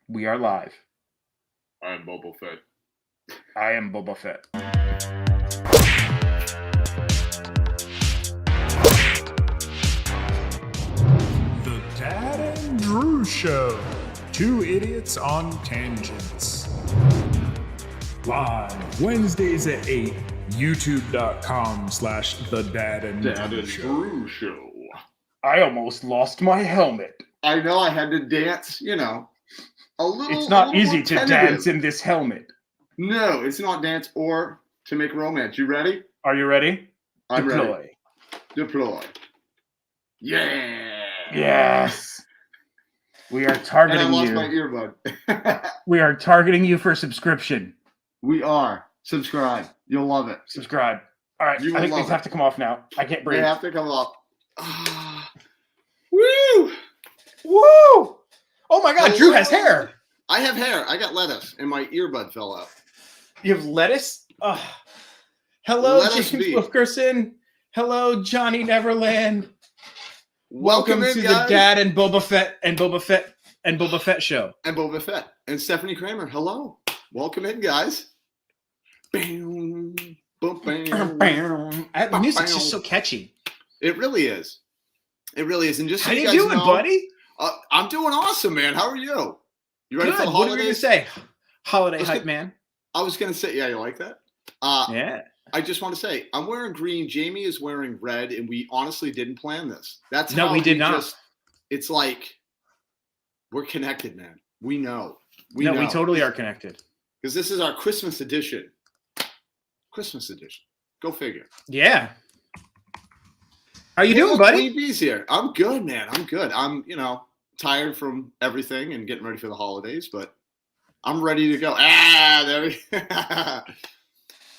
We are live. I'm Boba Fett. I am Boba Fett. The Dad and Drew Show. Two idiots on tangents. Live Wednesdays at 8. YouTube.com/The Dad and Drew Show. I almost lost my helmet. I know I had to dance, a little. It's not easy more to tentative. dance in this helmet. No, it's not dance or to make romance. You ready? Are you ready? I'm Deploy. ready. Deploy. Yeah. Yes. We are And targeting I lost you. my earbud. We are targeting you for subscription. We are. Subscribe. You'll love it. Subscribe. All right. You I think will these love have to come off now. I can't They breathe. have to come up. Woo! Woo! Oh my God, Drew has hair. I have hair. I got lettuce, and my earbud fell out. You have lettuce? Hello, Lettuce James be. Wilkerson. Hello, Johnny Neverland. Welcome in, to guys. the Dad and Boba Fett and Boba Fett show. And Boba Fett. And Stephanie Kramer. Hello. Welcome in, guys. Bam, boom, bam. The music's just so catchy. It really is. It really is. And just so How you you guys doing, know, buddy? I'm doing awesome, man. How are you? You ready Good. for the What are you going to holidays? say? Holiday Let's hype, get- man. I was going to say, yeah, you like that? Yeah. I just want to say, I'm wearing green. Jamie is wearing red, and we honestly didn't plan this. That's No, how we did not. It's like we're connected, man. We know. We totally are connected. Because this is our Christmas edition. Christmas edition. Go figure. Yeah. How you doing, Look, buddy? Queen Bee's here. I'm good, man. I'm good. I'm, tired from everything and getting ready for the holidays, but I'm ready to go. There we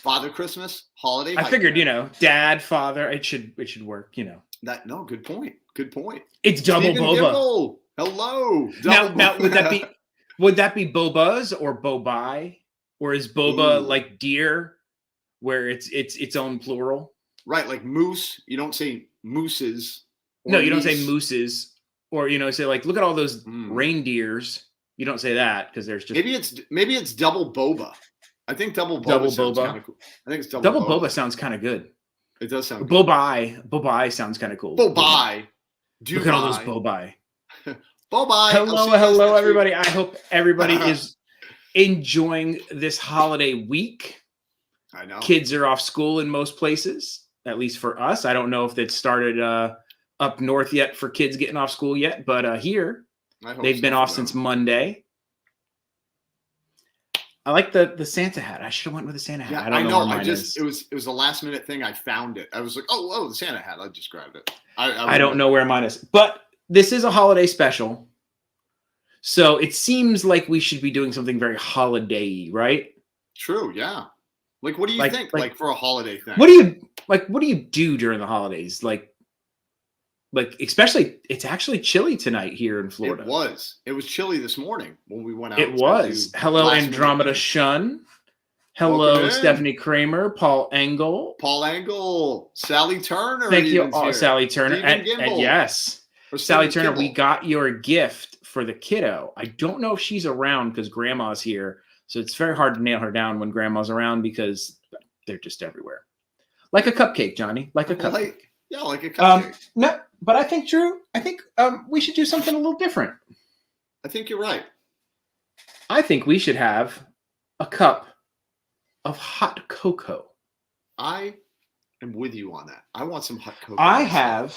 Father Christmas, holiday. I hype, figured, man. dad, father, it should work, Good point. Good point. It's double Stephen boba. Gimble. Hello. Now, Double would that be bobas or bobai? Or is boba Ooh. like deer where it's its own plural? Right, like moose. You don't say mooses. or No, you don't say meese. mooses, or say like, look at all those Mm. reindeers. You don't say that because there's just Maybe it's double boba. I think double boba sounds boba. kind of cool. I think it's double boba sounds kind of good. It does sound good. Bobai sounds kind of cool. Bobai. Look at all those bobai. Bobai. Hello, everybody. I hope everybody is enjoying this holiday week. I know. Kids are off school in most places, at least for us. I don't know if it started up north yet for kids getting off school yet, but here I hope they've so been for off them. since Monday. I like the Santa hat. I should have went with the Santa hat. Yeah, I don't know. Where mine is. It was a last minute thing. I found it. I was like, oh, the Santa hat. I just grabbed it. I don't know where mine is, but this is a holiday special, so it seems like we should be doing something very holiday-y, right? True. Yeah. Like, what do you think? Like for a holiday thing? What do you do during the holidays? Like especially, it's actually chilly tonight here in Florida. It was chilly this morning when we went out. It was. Hello, last Andromeda minute. Shun. Hello, Welcome in. Stephanie Kramer, Paul Engel. Paul Angle, Sally Turner. Thank you, even's here. Sally Turner. Stephen And Gimble. yes, Or Sally Stephen Turner, we Gimble. got your gift for the kiddo. I don't know if she's around because Grandma's here. So it's very hard to nail her down when Grandma's around because they're just everywhere. Like a cupcake, Johnny. Like a cupcake. Like a cupcake. No, but I think, Drew, we should do something a little different. I think you're right. I think we should have a cup of hot cocoa. I am with you on that. I want some hot cocoa. I have.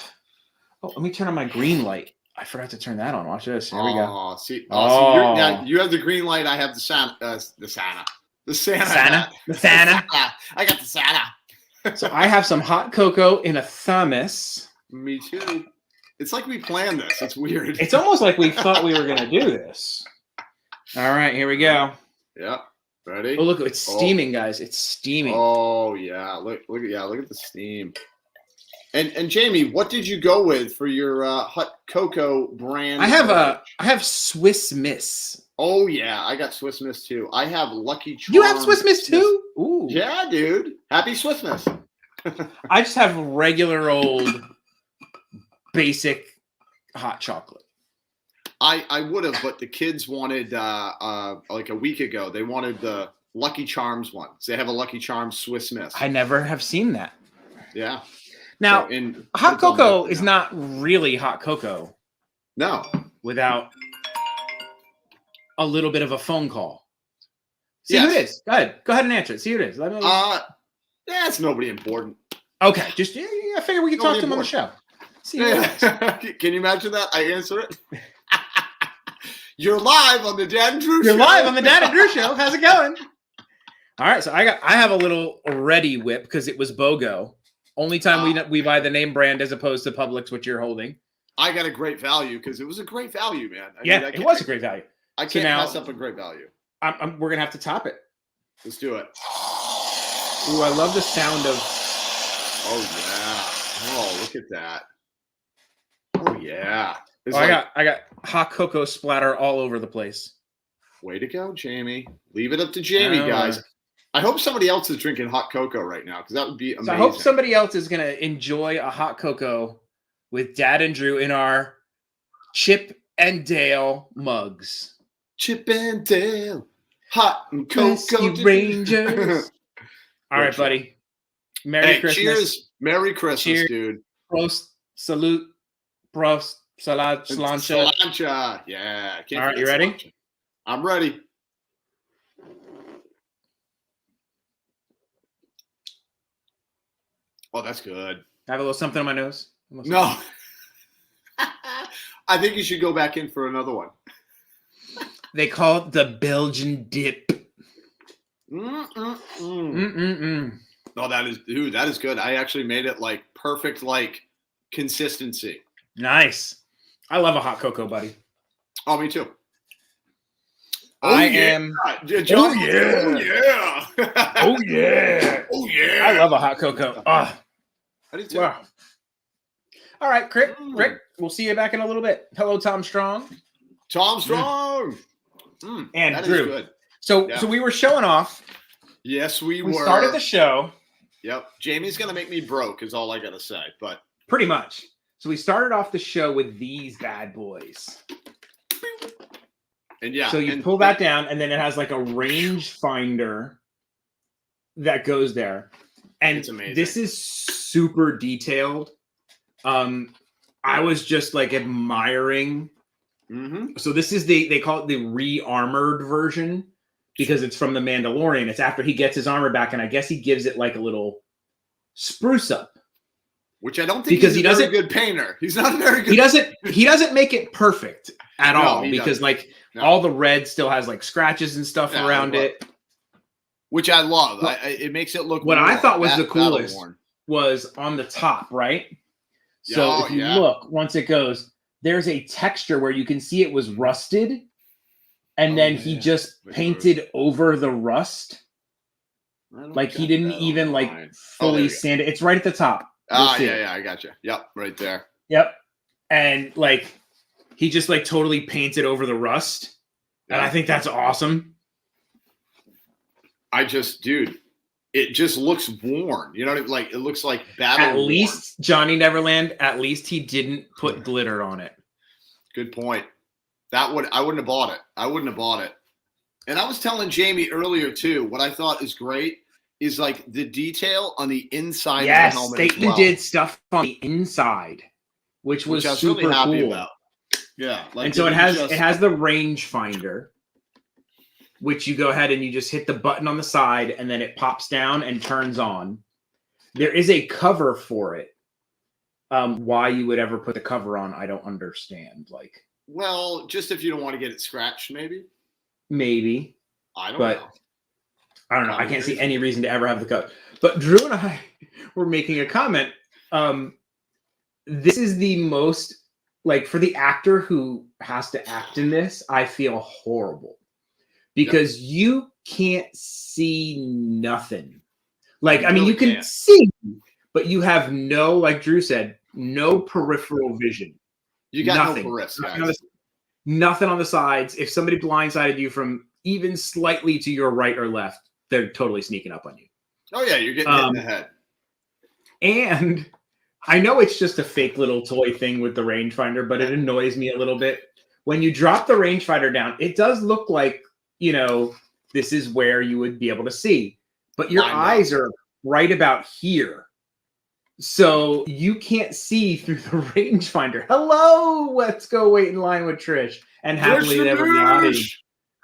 Oh, let me turn on my green light. I forgot to turn that on. Watch this. Here we go. See, Oh. you have the green light. I have the Santa. The Santa. Santa. The Santa. I got the Santa. So I have some hot cocoa in a thermos. Me too. It's like we planned this. It's weird. It's almost like we thought we were going to do this. All right, here we go. Yeah. Ready? Oh, look, it's steaming, guys. It's steaming. Oh yeah. Look at the steam. And Jamie, what did you go with for your hot cocoa brand? I have Swiss Miss. Oh yeah, I got Swiss Miss too. I have Lucky Charms. You have Swiss Miss too? Ooh. Yeah, dude. Happy Swiss Miss. I just have regular old basic hot chocolate. I would have, but the kids wanted like a week ago. They wanted the Lucky Charms ones. They have a Lucky Charms Swiss Miss. I never have seen that. Yeah. Now, So hot cocoa is not really hot cocoa. No. Without a little bit of a phone call. See Yes. who it is. Go ahead and answer it. See who it is. Let me... That's nobody important. Okay, just I figure we can talk to him on the show. See who it is. Can you imagine that? I answer it. You're live on the Dad and Drew Show. You're live on the Dad and Drew Show. How's it going? All right, so I have a little ready whip because it was BOGO. Only time we buy the name brand as opposed to Publix, which you're holding. I got a great value because it was a great value, man. It was a great value. I can't pass up a great value. We're gonna have to top it. Let's do it. Ooh, I love the sound of. Oh yeah! Oh, look at that! Oh yeah! I got hot cocoa splatter all over the place. Way to go, Jamie! Leave it up to Jamie, guys. I hope somebody else is drinking hot cocoa right now because that would be amazing. So I hope somebody else is gonna enjoy a hot cocoa with Dad and Drew in our Chip and Dale mugs. Chip and Dale, hot and cocoa Rangers. All right, buddy. Merry Christmas. Cheers. Merry Christmas, cheers. Dude. Prost, salute, prost, salad, slancha. Slancha. Yeah. All right, you ready? Slancha. I'm ready. Oh, that's good. I have a little something on my nose. No. I think you should go back in for another one. They call it the Belgian dip. No, that is good. I actually made it like perfect, like consistency. Nice. I love a hot cocoa, buddy. Oh, me too. I am. John, oh yeah. Oh yeah. Oh yeah. I love a hot cocoa. I do too. Wow. All right, Rick, we'll see you back in a little bit. Hello, Tom Strong. Tom Strong. And that Drew. Is good. So we were showing off. Yes, we were. We started the show. Yep. Jamie's going to make me broke is all I got to say. But pretty much. So we started off the show with these bad boys. And yeah. So you pull that down, and then it has like a range finder that goes there. And it's amazing. This is super detailed. I was just like admiring. Mm-hmm. So this is they call it the re-armored version because it's from the Mandalorian. It's after he gets his armor back, and I guess he gives it like a little spruce up. Which I don't think because he's a very good painter. He's not very good. He doesn't make it perfect at all because doesn't. All the red still has like scratches and stuff around it. Which I love. It makes it look. What I thought was the coolest was on the top, right? So if you look, once it goes, there's a texture where you can see it was rusted, and then he just painted over the rust. Like he didn't even like fully sand it. It's right at the top. Yeah, I got you. Yep, right there. Yep. And like he just like totally painted over the rust. And I think that's awesome. Dude, it just looks worn. You know what I mean? Like it looks like battle. At least Johnny Neverland, at least he didn't put glitter on it. Good point. I wouldn't have bought it. And I was telling Jamie earlier too, what I thought is great is like the detail on the inside of the helmet. Yes, they did stuff on the inside, which was I was super really happy cool. about. Yeah. Like and so it has the range finder, which you go ahead and you just hit the button on the side and then it pops down and turns on. There is a cover for it. Why you would ever put the cover on, I don't understand. Well, just if you don't want to get it scratched, maybe. Maybe. I don't know. I don't know. I can't see any reason to ever have the cover. But Drew and I were making a comment. This is the most, like, for the actor who has to act in this, I feel horrible. Because you can't see nothing. Like, I mean, you can see, but you have no, like Drew said, no peripheral vision. You got nothing. No peripheral. Nothing on the sides. If somebody blindsided you from even slightly to your right or left, they're totally sneaking up on you. Oh, yeah, you're getting hit in the head. And I know it's just a fake little toy thing with the rangefinder, but it annoys me a little bit. when you drop the rangefinder down, it does look like, this is where you would be able to see. But your eyes are right about here. So you can't see through the rangefinder. Hello, let's go wait in line with Trish. And happily never beyond.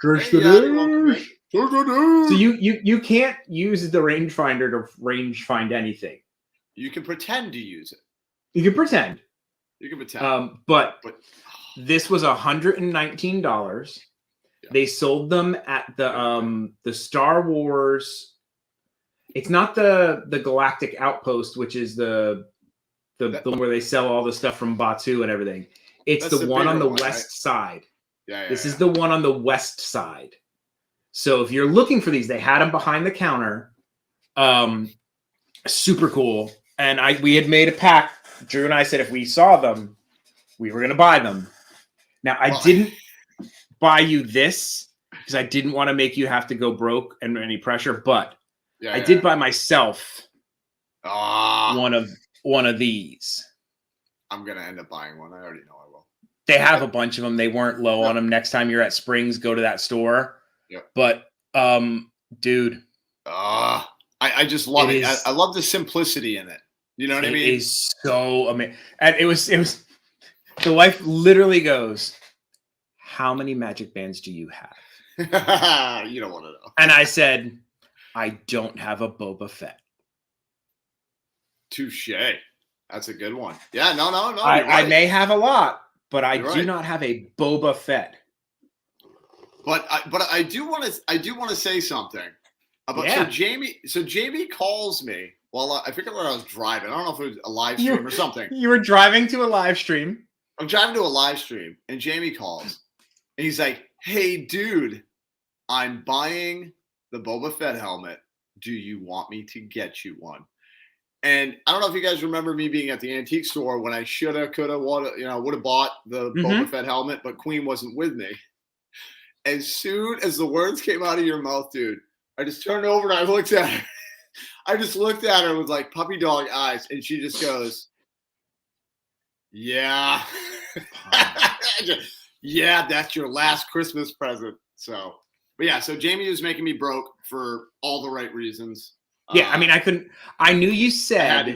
Trish. So you can't use the rangefinder to rangefind anything. You can pretend to use it. You can pretend. But this was $119. Yeah. They sold them at the Star Wars. It's not the Galactic Outpost, which is the one where they sell all the stuff from Batu and everything. It's the one on the west side. Yeah. This is the one on the west side. So if you're looking for these, they had them behind the counter. Super cool. And we had made a pact. Drew and I said if we saw them, we were going to buy them. Now, I didn't buy you this because I didn't want to make you have to go broke and any pressure, but I did buy myself one of these. I'm going to end up buying one. I already know I will. They have a bunch of them. They weren't low on them. Next time you're at Springs, go to that store. Yep. But, dude. I just love it. I love the simplicity in it. You know what I mean? It is so amazing. And it was, the wife literally goes, how many magic bands do you have? You don't want to know. And I said, I don't have a Boba Fett. Touche. That's a good one. Yeah, no. I may have a lot, but I do not have a Boba Fett. But I do want to say something about so Jamie calls me while I forget where I was driving. I don't know if it was a live stream or something. You were driving to a live stream. I'm driving to a live stream and Jamie calls and he's like, "Hey dude, I'm buying the Boba Fett helmet. Do you want me to get you one?" And I don't know if you guys remember me being at the antique store when I shoulda, coulda, would have bought the Boba Fett helmet, but Queen wasn't with me. As soon as the words came out of your mouth, dude, I just turned over and I looked at her. I just looked at her with like puppy dog eyes, and she just goes, "Yeah, yeah, that's your last Christmas present." So, but yeah, so Jamie was making me broke for all the right reasons. Yeah, I mean, I knew you said I had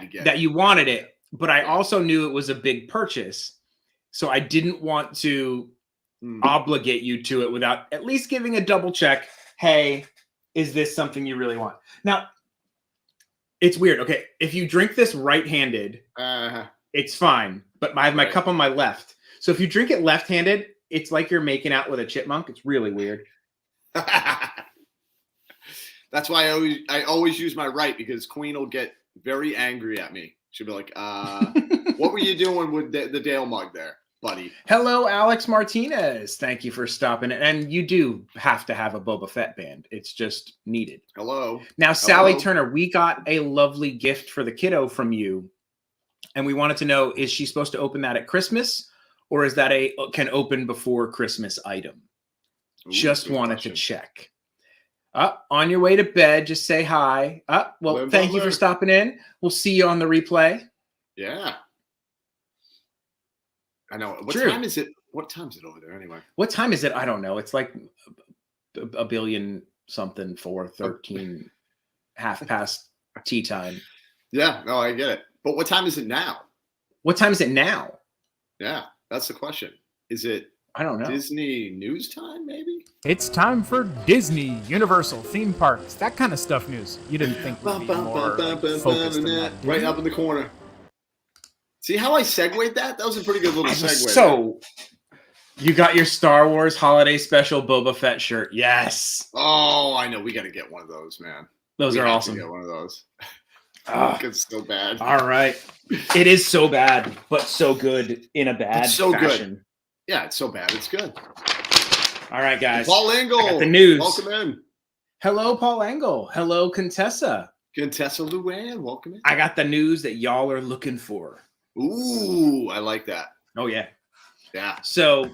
to get it. That you wanted it, but I also knew it was a big purchase, so I didn't want to obligate you to it without at least giving a double check. Hey, is this something you really want? Now, it's weird. Okay, if you drink this right-handed, it's fine. But I have my cup on my left. So if you drink it left-handed, it's like you're making out with a chipmunk. It's really weird. That's why I always use my right, because Queen will get very angry at me. She'll be like, what were you doing with the Dale mug there, buddy? Hello, Alex Martinez. Thank you for stopping. And you do have to have a Boba Fett band. It's just needed. Hello. Now, Sally Turner, we got a lovely gift for the kiddo from you. And we wanted to know, is she supposed to open that at Christmas? Or is that can open before Christmas item? Ooh, just wanted to check. On your way to bed, just say hi. Well, thank you for stopping in. We'll see you on the replay. Yeah. I know. What time is it? What time is it over there anyway? What time is it? I don't know. It's like a billion something 4:13, half past tea time. Yeah, no, I get it. But what time is it now? What time is it now? Yeah, that's the question. Is it I don't know. Disney news time, maybe? It's time for Disney, Universal, theme parks, that kind of stuff news. You didn't think we'd be more focused on that, right up in the corner. See how I segued that? That was a pretty good little segue. So, you got your Star Wars Holiday Special Boba Fett shirt. Yes. Oh, I know. We got to get one of those, man. Those are awesome. Get one of those. It's so bad. All right. It is so bad, but so good in a bad fashion. Good. Yeah, it's so bad. It's good. All right, guys. Paul Engel. I got the news. Welcome in. Hello, Paul Engel. Hello, Contessa. Contessa Luann. Welcome in. I got the news that y'all are looking for. Ooh, I like that. Oh, yeah. Yeah. So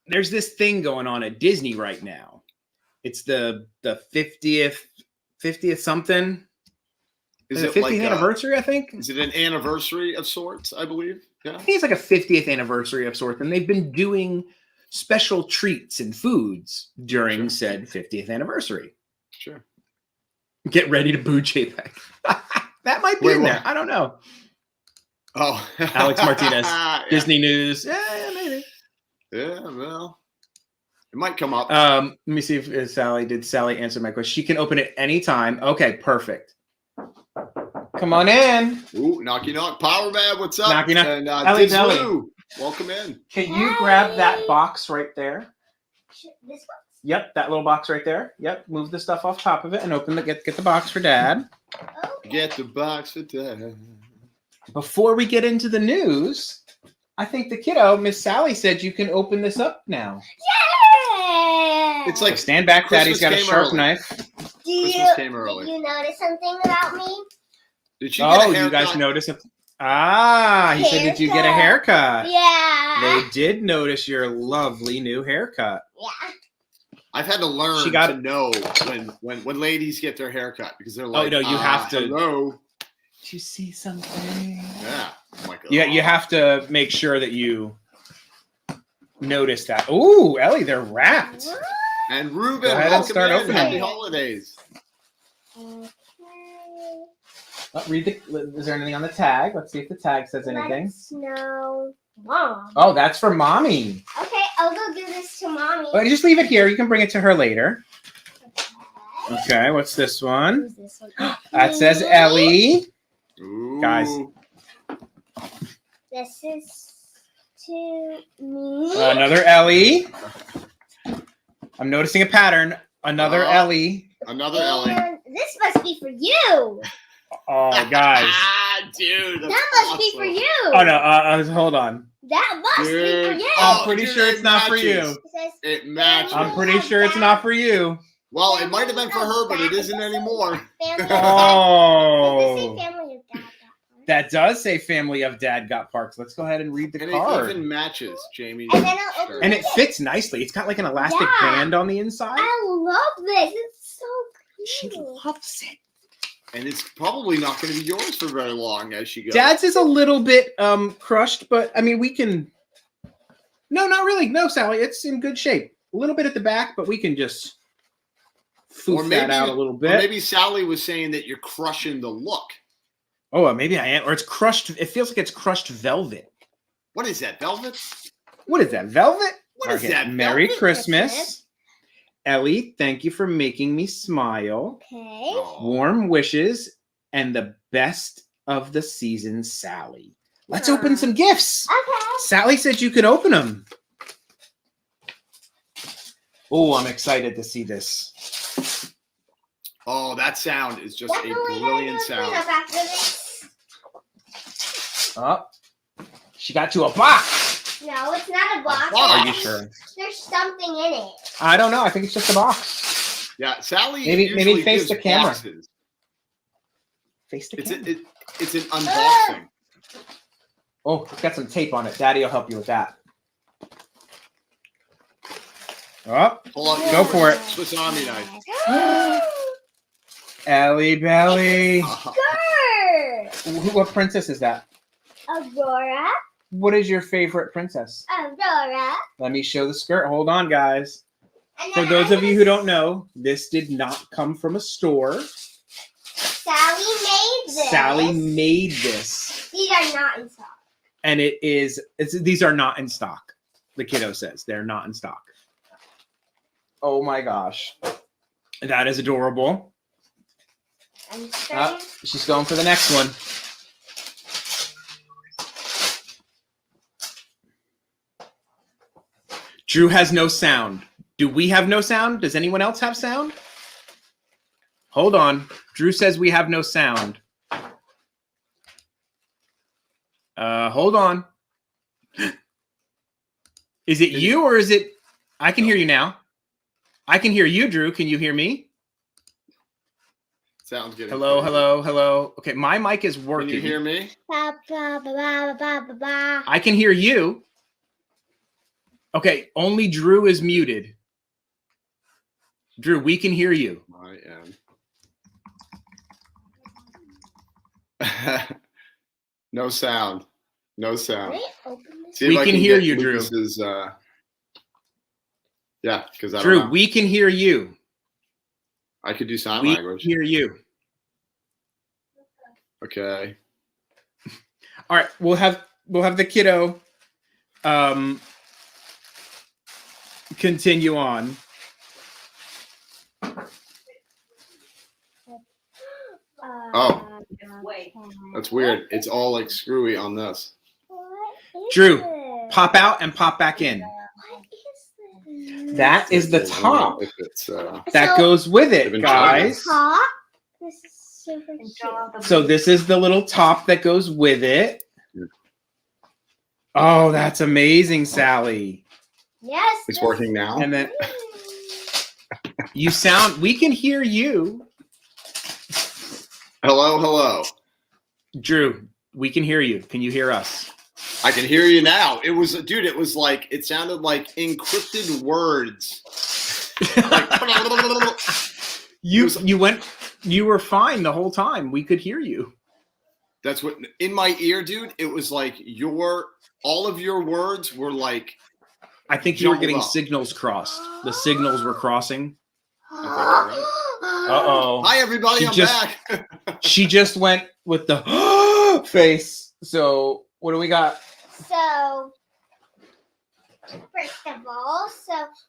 there's this thing going on at Disney right now. It's the 50th something. Is the it 50th like anniversary, I think? Is it an anniversary of sorts, I believe? Yeah. I think it's like a 50th anniversary of sorts, and they've been doing special treats and foods during said 50th anniversary. Sure. Get ready to boo JPEG. That might be in there. I don't know. Oh. Alex Martinez, Yeah. Disney News. Yeah, maybe. Yeah, well, it might come up. Let me see if Sally answer my question. She can open it anytime. Okay, perfect. Come on in. Ooh, knocky knock. Power Man, what's up? Knocky knock. And Ellie Belly. Dizzloo, welcome in. Can you grab that box right there? This box? Yep, that little box right there. Yep, move the stuff off top of it and open get the box for Dad. Okay. Get the box for Dad. Before we get into the news, I think the kiddo, Miss Sally, said you can open this up now. Yeah! It's like Stand back, Christmas Daddy's got a came sharp early. knife. Christmas came early. Did you notice something about me? Did you get a Oh, haircut? you guys notice it? Ah, he said, did you get a haircut? Yeah. They did notice your lovely new haircut. Yeah. I've had to learn She got to know when ladies get their haircut because they're like, no, you have to. Hello. Did you see something? Yeah. I'm like, Yeah, you have to make sure that you notice that. Ooh, Ellie, they're wrapped. And Ruben, Go ahead and welcome start in. opening. Happy holidays. Okay. Read the. Is there anything on the tag? Let's see if the tag says anything. Let us know. Mom. Oh, that's for Mommy. Okay, I'll go give this to Mommy. Well, just leave it here. You can bring it to her later. Okay. Okay, what's this one? Who's this one? That says Me. Ellie. Ooh. Guys. This is to me. Another Ellie. I'm noticing a pattern. Another Oh. Ellie. Another Ellie. And this must be for you. Oh, guys. Dude. That's That must be for awesome. you. Oh, no. Hold on. That must be for Dude. you. I'm Oh, pretty dude, sure it it's not for matches. you. It says, It matches. I'm pretty sure it's not for you. Well, it might have been for her, but it isn't anymore. Family of Oh. Dad. Does it say Family of Dad? That does say Family of Dad Got Parks. Let's go ahead and read the And card. it even matches Jamie's And then I'll open shirt. And it fits nicely. It's got like an elastic Yeah. band on the inside. I love this. It's so She cute. loves it. And it's probably not going to be yours for very long as she goes. Dad's is a little bit crushed, but I mean we can. No, not really. No, Sally, it's in good shape. A little bit at the back, but we can just foof that out a little Or bit. maybe Sally was saying that you're crushing the look. Oh, maybe I am. Or it's crushed. It feels like it's crushed velvet. What is that, velvet? What is that? Velvet? What is that, Merry velvet? Christmas. Christmas. Ellie, thank you for making me smile. Okay. Oh. Warm wishes and the best of the season, Sally. Let's open some gifts. Okay. Sally said you could open them. Oh, I'm excited to see this. Oh, that sound is just Definitely a gonna brilliant do a cleanup sound. after this. Oh, she got you a box. No, it's not a box. box? Are you sure? There's something in it. I don't know. I think it's just a box. Yeah, Sally Maybe usually face gives the camera. boxes. Face the It's camera. it's an unboxing. Oh, it's got some tape on it. Daddy will help you with that. Oh, Hold on, Go for it. Swiss Army knife. Ellie Belly. Skirt. What princess is that? Aurora. What is your favorite princess? Aurora. Let me show the skirt. Hold on, guys. And For then those I'm of you who don't know, this did not come from a store. Sally made this. Sally made this. These are not in stock. And these are not in stock. The kiddo says they're not in stock. Oh my gosh. That is adorable. I'm starting. She's going for the next one. Drew has no sound. Do we have no sound? Does anyone else have sound? Hold on. Drew says we have no sound. Hold on. Is it you or is it... I can hear you now. I can hear you, Drew. Can you hear me? Sounds good. Hello, hello, hello. Okay, my mic is Can working. you hear me? Ba, ba, ba, ba, ba, ba, ba. I can hear you. Okay, only Drew is muted. Drew, we can hear you. I am. No sound. No sound. Can I open this? See if We I can hear get you, Drew. Lucas's, yeah, because I don't Drew, know. we can hear you. I could do sign We language. hear you. Okay. All right, we'll have the kiddo continue on. Oh. Wait. That's weird. It's all like screwy on this. Drew, Pop out and pop back in. What is this? That is the I don't know top. if it's, That So- goes with it, Even guys. Top. This is super cute. So this is the little top that goes with it. Oh, that's amazing, Sally. Yes. it's this working is now. And then cute. we can hear you. Hello, hello. Drew, we can hear you. Can you hear us? I can hear you now. It was, dude, it was like, it sounded like encrypted words. Like, You were fine the whole time. We could hear you. that's what, in my ear, dude, it was like all of your words were like, I think you were Jumbled getting up. signals crossed. The signals were crossing. Uh-oh. hi, everybody, She I'm just- back. She just went with the face. So what do we got? So, first of all,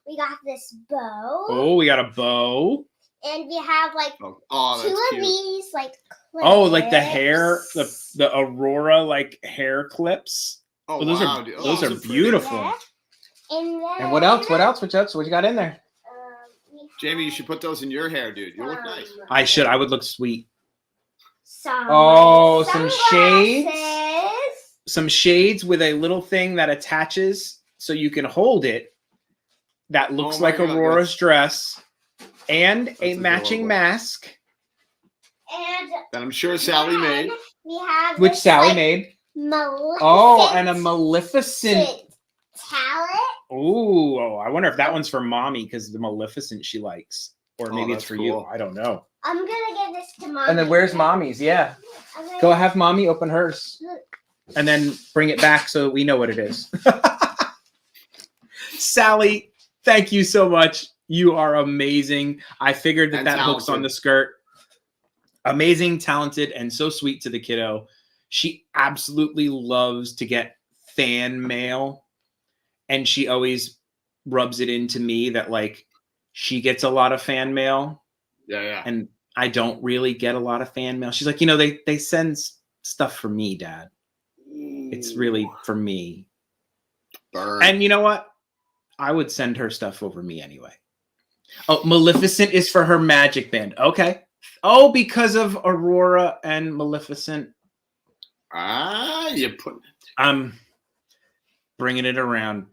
we got this bow, Oh, we got a bow. and we have like Oh, two that's of cute. these like clips. Oh, like the hair, the Aurora like hair clips. Oh, Oh, those wow, are dude. those are pretty. beautiful. Yeah. And then And what else? What else? What you got in there? we Jamie, you have should put those in your hair, dude. You look nice. I should. I would look sweet. some Oh, some shades? sunglasses. Some shades with a little thing that attaches so you can hold it. That looks Oh my like God, Aurora's dress, and a That's matching adorable. mask, And That I'm sure Sally then made. we have which this, Sally like, made. Maleficent Oh, and a Maleficent. talent. Ooh, oh, I wonder if that one's for mommy because the Maleficent she likes, or Oh, maybe it's that's for you. cool. I don't know. I'm gonna give this to mom. And then where's mommy's? Yeah, go have mommy open hers, and then bring it back so we know what it is. Sally, thank you so much. You are amazing. I figured that And hooks on talented. the skirt. Amazing, talented, and so sweet to the kiddo. She absolutely loves to get fan mail, and she always rubs it into me that like she gets a lot of fan mail, Yeah, yeah. and I don't really get a lot of fan mail. She's like, you know, they send stuff for me, Dad. It's really for me. Burn. And you know what? I would send her stuff over me anyway. Oh, Maleficent is for her magic band. Okay. Oh, because of Aurora and Maleficent. You put. I'm bringing it around.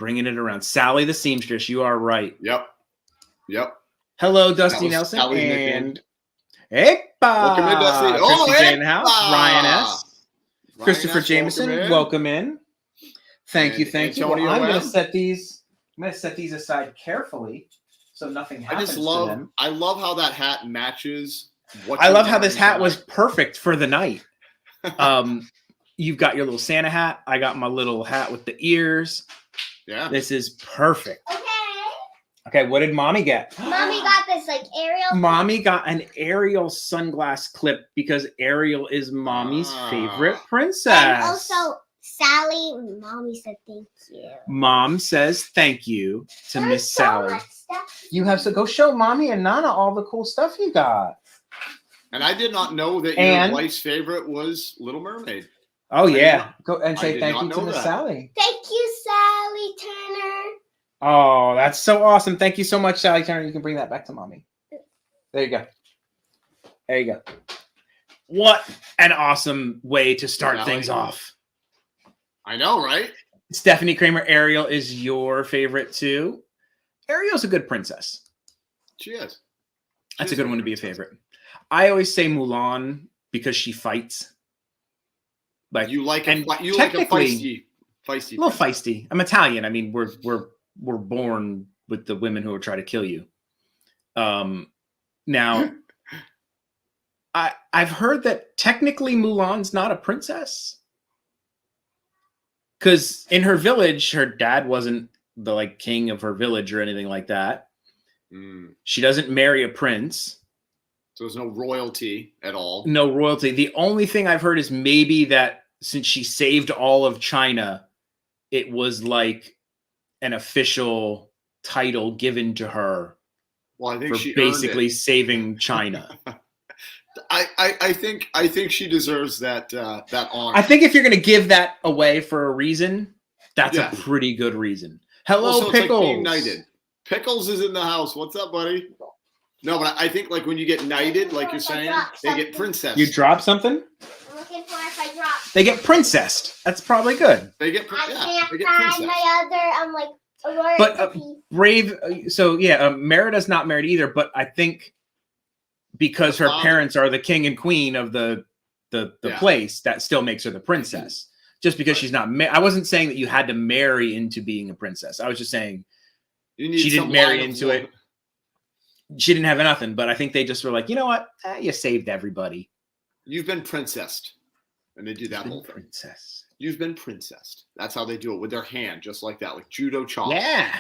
Sally the seamstress, you are right. Yep. Hello, Dusty was Nelson. Sally's nickname. And hey, Welcome in, Dusty. Oh, Christy J in the house. hey-pa! Ryan S. Ryan Christopher S, Jameson, welcome in. Thank you. And Well, Antonio I'm going M. to set these. I'm going to set these aside carefully so nothing I happens just to love. them. I love how that hat matches. What I you're love how this wearing hat was tonight. perfect for the night. You've got your little Santa hat. I got my little hat with the ears. Yeah. This is perfect. Okay. Okay, what did mommy get? Mommy got this like Ariel. Mommy got an Ariel sunglass clip because Ariel is mommy's Ah. favorite princess. And also, Sally, Mommy said thank you. Mom says thank you to There's Miss so Sally. much stuff. You have to go show mommy and Nana all the cool stuff you got. And I did not know that And- your wife's favorite was Little Mermaid. Oh I did yeah, not- go and I say did thank not you to know Miss that. Sally. Thank you, Sally Turner. Oh, that's so awesome! Thank you so much, Sally Turner. You can bring that back to mommy. There you go. There you go. What an awesome way to start Sally. things off. I know, right? Stephanie Kramer, Ariel is your favorite too. Ariel's a good princess. She is. That's She a is good one to be a princess. favorite. I always say Mulan because she fights. Like You like and you like a technically- feisty. a little feisty. I'm Italian. I mean, we're born with the women who will try to kill you. Now, I've heard that technically Mulan's not a princess. Because in her village, her dad wasn't the like king of her village or anything like that. She doesn't marry a prince. So there's no royalty at all. No royalty. The only thing I've heard is maybe that since she saved all of China, it was like an official title given to her. Well, I think she basically saving China. I think she deserves that honor. I think if you're going to give that away for a reason, that's a pretty good reason. Hello, also, Pickles. It's like being knighted. Pickles is in the house. What's up, buddy? No, but I think like when you get knighted, like you're saying, they get princess. You drop something? I'm looking for if I drop. They get princessed. That's probably good. They get I they get can't princess. find my other. Like. But Brave. So yeah, Merida's not married either. But I think because her parents are the king and queen of the place, that still makes her the princess. Just because she's not. I wasn't saying that you had to marry into being a princess. I was just saying she didn't marry into it. She didn't have nothing. But I think they just were like, you know what? You saved everybody. You've been princessed, and they do that whole thing. Princess. You've been princessed. That's how they do it with their hand, just like that, like judo chop. Yeah.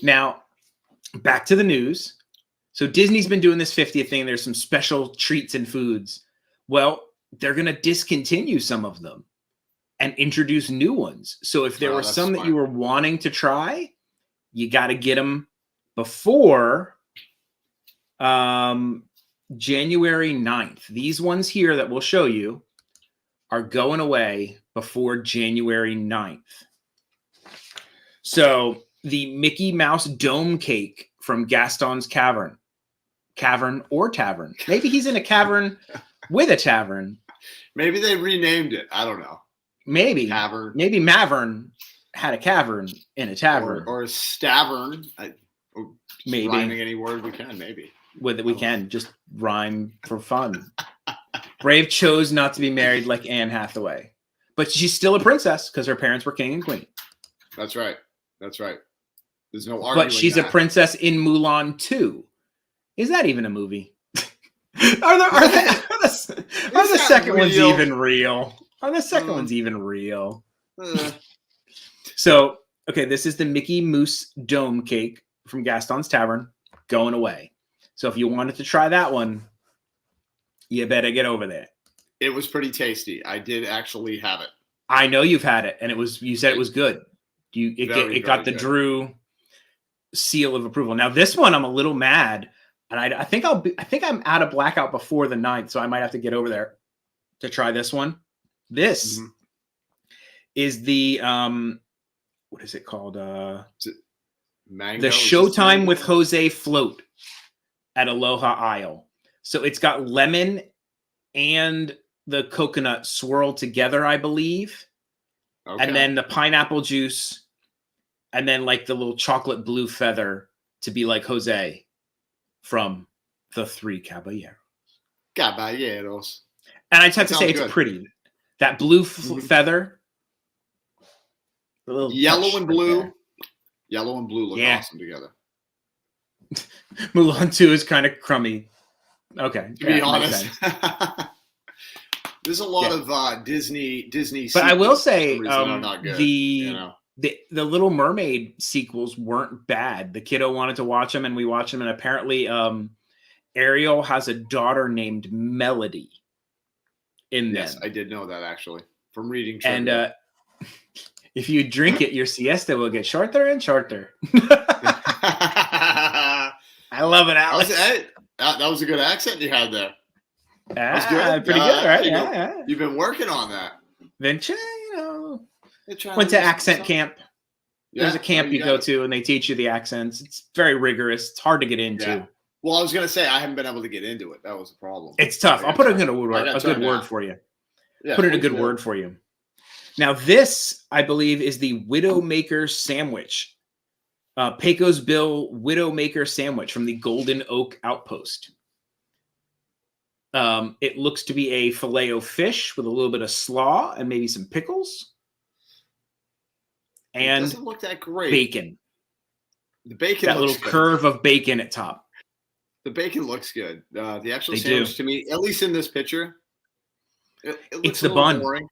Now, back to the news. So Disney's been doing this 50th thing. There's some special treats and foods. Well, they're going to discontinue some of them and introduce new ones. So if there were some that you were wanting to try, you got to get them before January 9th. These ones here that we'll show you are going away before January 9th. So the Mickey Mouse Dome Cake from Gaston's Cavern or Tavern. Maybe he's in a cavern with a tavern. Maybe they renamed it. I don't know. Maybe. Tavern. Maybe Mavern had a cavern in a tavern. Or a stavern. Maybe. Rhyming any word we can, maybe. We can just rhyme for fun. Brave chose not to be married like Anne Hathaway. But she's still a princess because her parents were king and queen. That's right. That's right. There's no arguing. But she's a princess in Mulan 2. Is that even a movie? Are the second ones even real? Are the second ones even real? So, okay, this is the Mickey Mouse Dome Cake from Gaston's Tavern going away. So if you wanted to try that one, you better get over there. It was pretty tasty. I did actually have it. I know you've had it, and you said it was good. It got the Drew seal of approval. Now this one, I'm a little mad, and I think I'm out of Blackout before the 9th, so I might have to get over there to try this one. This is the what is it called? Mango, the Showtime with Jose float at Aloha Isle. So it's got lemon and the coconut swirled together, I believe. Okay. And then the pineapple juice, and then like the little chocolate blue feather to be like Jose from the Three Caballeros. Caballeros. And I just have to say, it's pretty. That blue feather. Yellow and blue. Right, yellow and blue look awesome together. Mulan 2 is kind of crummy. Okay. To be honest. There's a lot of Disney. But I will say, not good, the Little Mermaid sequels weren't bad. The kiddo wanted to watch them, and we watched them. And apparently, Ariel has a daughter named Melody in them. Yes, I did know that actually from reading trivia. And if you drink it, your siesta will get shorter and shorter. I love it, Alex. That was a good accent you had there. That was good. Pretty good, right? Yeah. You've been working on that. Venture, went to accent camp. Yeah, there's a camp you go to, and they teach you the accents. It's very rigorous. It's hard to get into. Yeah. Well, I was going to say, I haven't been able to get into it. That was the problem. It's tough. I'll put a good word for you. Yeah, put in a good word for you. Now, this, I believe, is the Widowmaker Sandwich. Pecos Bill Widowmaker Sandwich from the Golden Oak Outpost. It looks to be a filet-o-fish with a little bit of slaw and maybe some pickles. And it doesn't look that great. Bacon. The bacon that little curve of bacon at top. The bacon looks good. The actual They sandwich do. to me, at least in this picture, it looks It's the a little bun. boring.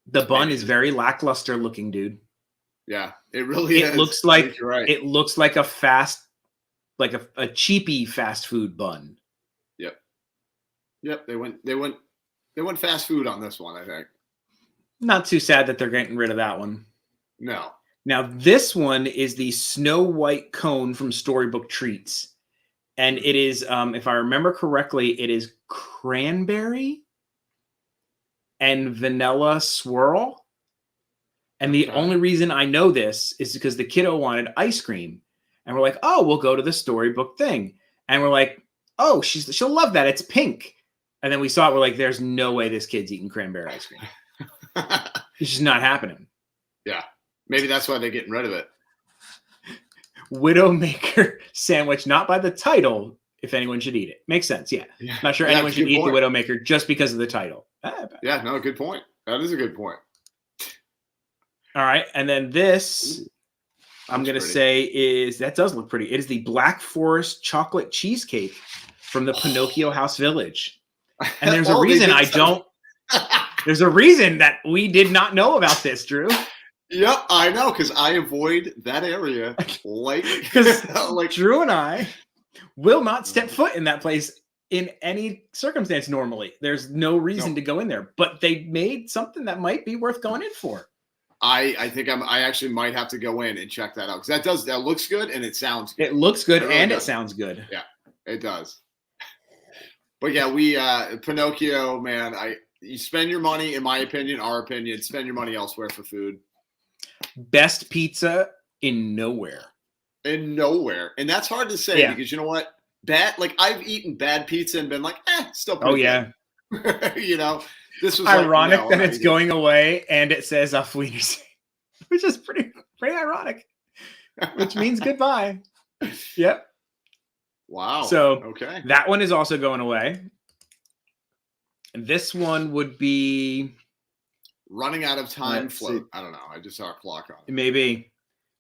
The bun Maybe is it very lackluster looking, dude. Yeah, it really is. It looks I like think you're right. it looks like a a cheapy fast food bun. Yep, they went fast food on this one, I think. Not too sad that they're getting rid of that one. No. Now this one is the Snow White cone from Storybook Treats, and it is, if I remember correctly, it is cranberry and vanilla swirl. And the Okay. only reason I know this is because the kiddo wanted ice cream, and we're like, "Oh, we'll go to the Storybook thing," and we're like, "Oh, she'll love that. It's pink." And then we saw it. We're like, "There's no way this kid's eating cranberry ice cream. It's just not happening." Yeah, maybe that's why they're getting rid of it. Widowmaker sandwich, not by the title. If anyone should eat it, makes sense. Yeah, not sure anyone that's a should good eat point. the Widowmaker just because of the title. Yeah, no, good point. That is a good point. All right, and then this, I'm Looks gonna pretty. say is that does look pretty. It is the Black Forest chocolate cheesecake from the Pinocchio House Village. And there's a Oh, they reason did I some- don't. There's a reason that we did not know about this, Drew. Yep, I know, because I avoid that area like Because like Drew and I will not step foot in that place in any circumstance normally. There's no reason No. to go in there, but they made something that might be worth going in for. I think I actually might have to go in and check that out because that looks good and it sounds good. It looks good It really and it does. sounds good. It does. But yeah, we Pinocchio, man, you spend your money, in my opinion, our opinion, spend your money elsewhere for food. Best pizza in nowhere. And nowhere. And that's hard to say Yeah. because you know what? I've eaten bad pizza and been like, still Oh pretty yeah. good. You know, this was Ironic like, no, that I'm it's not going away and it says auf Wiedersehen, which is pretty ironic, eating. which means goodbye. Yep. Wow. So okay. that one is also going away. This one would be Running out of time Let's float. see. I don't know. I just saw a clock on it. maybe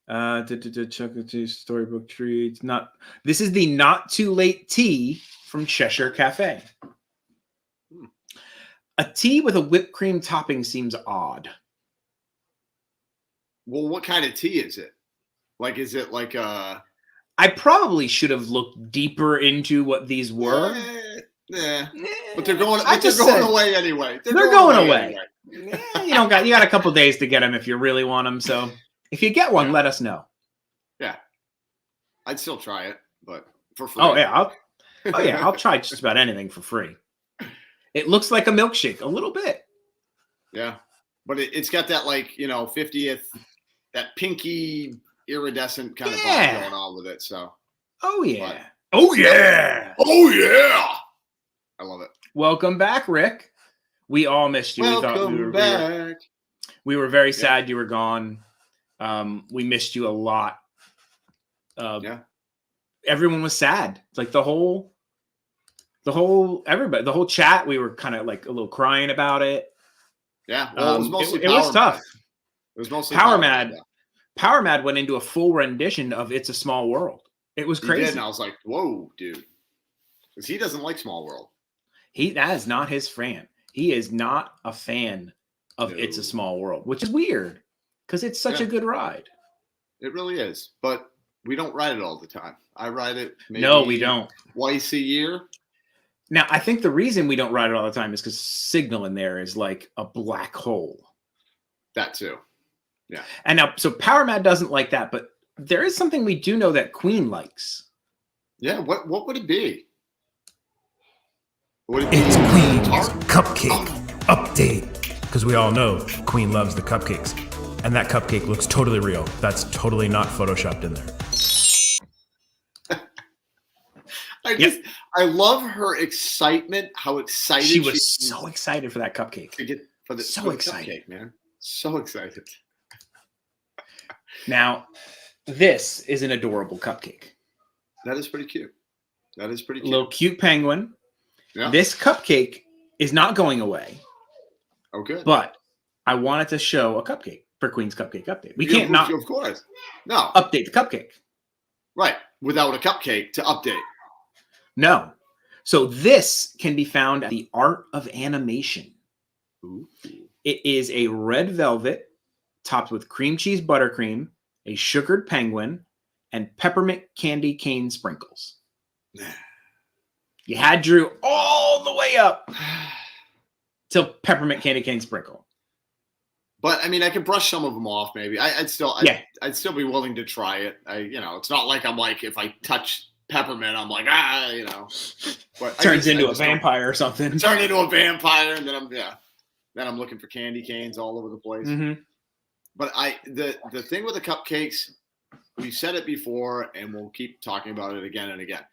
chocolate tea, Storybook Treats. This is the Not Too Late tea from Cheshire Cafe. A tea with a whipped cream topping seems odd. Well, what kind of tea is it? Like, is it like a? I probably should have looked deeper into what these were. But they're going. I But they're just going said- away anyway. They're going away. anyway. You got a couple days to get them if you really want them. So if you get one, Yeah. let us know. Yeah, I'd still try it, but for free. Oh yeah, I'll try just about anything for free. It looks like a milkshake, a little bit. Yeah, but it's got that 50th, that pinky iridescent kind of Yeah. vibe going on with it. So. Oh yeah. Oh yeah. Oh yeah. I love it. Welcome back, Rick. We all missed you. Welcome back. We were very sad you were gone. We missed you a lot. Yeah. Everyone was sad. It's like the whole chat. We were kind of like a little crying about it. Yeah. Well, it was mostly it was Power tough. Mad. It was mostly Power Mad. Yeah. Power Mad went into a full rendition of "It's a Small World." It was He crazy. did, and I was like, "Whoa, dude," because he doesn't like Small World. That is not his fan. He is not a fan of No. "It's a Small World," which is weird because it's such a good ride. It really is, but we don't ride it all the time. I ride it. Maybe No, we don't. Twice a year. Now, I think the reason we don't ride it all the time is because signal in there is like a black hole. That too. And now, so Power Mad doesn't like that, but there is something we do know that Queen likes. Yeah. What would it be? Would it be It's Queen's tart? cupcake update. Because we all know Queen loves the cupcakes. And that cupcake looks totally real. That's totally not photoshopped in there. I love her excitement. How excited She was is so excited for that cupcake. to get for the so for the excited. cupcake, man. So excited. Now, this is an adorable cupcake. That is pretty cute. That is pretty A cute. little cute penguin. Yeah. This cupcake is not going away, Oh, good. but I wanted to show a cupcake for Queen's Cupcake Update. We Yeah, can't not of course. No. update the cupcake. Right. Without a cupcake to update. No. So this can be found at the Art of Animation. Ooh. It is a red velvet topped with cream cheese buttercream, a sugared penguin, and peppermint candy cane sprinkles. You had Drew all the way up till peppermint candy cane sprinkle. But I mean, I could brush some of them off. Maybe I'd still be willing to try it. It's not like I'm like, if I touch peppermint, I'm like, But Turns into a vampire or something. Turn into a vampire, and then I'm looking for candy canes all over the place. Mm-hmm. But the thing with the cupcakes, we said it before, and we'll keep talking about it again and again.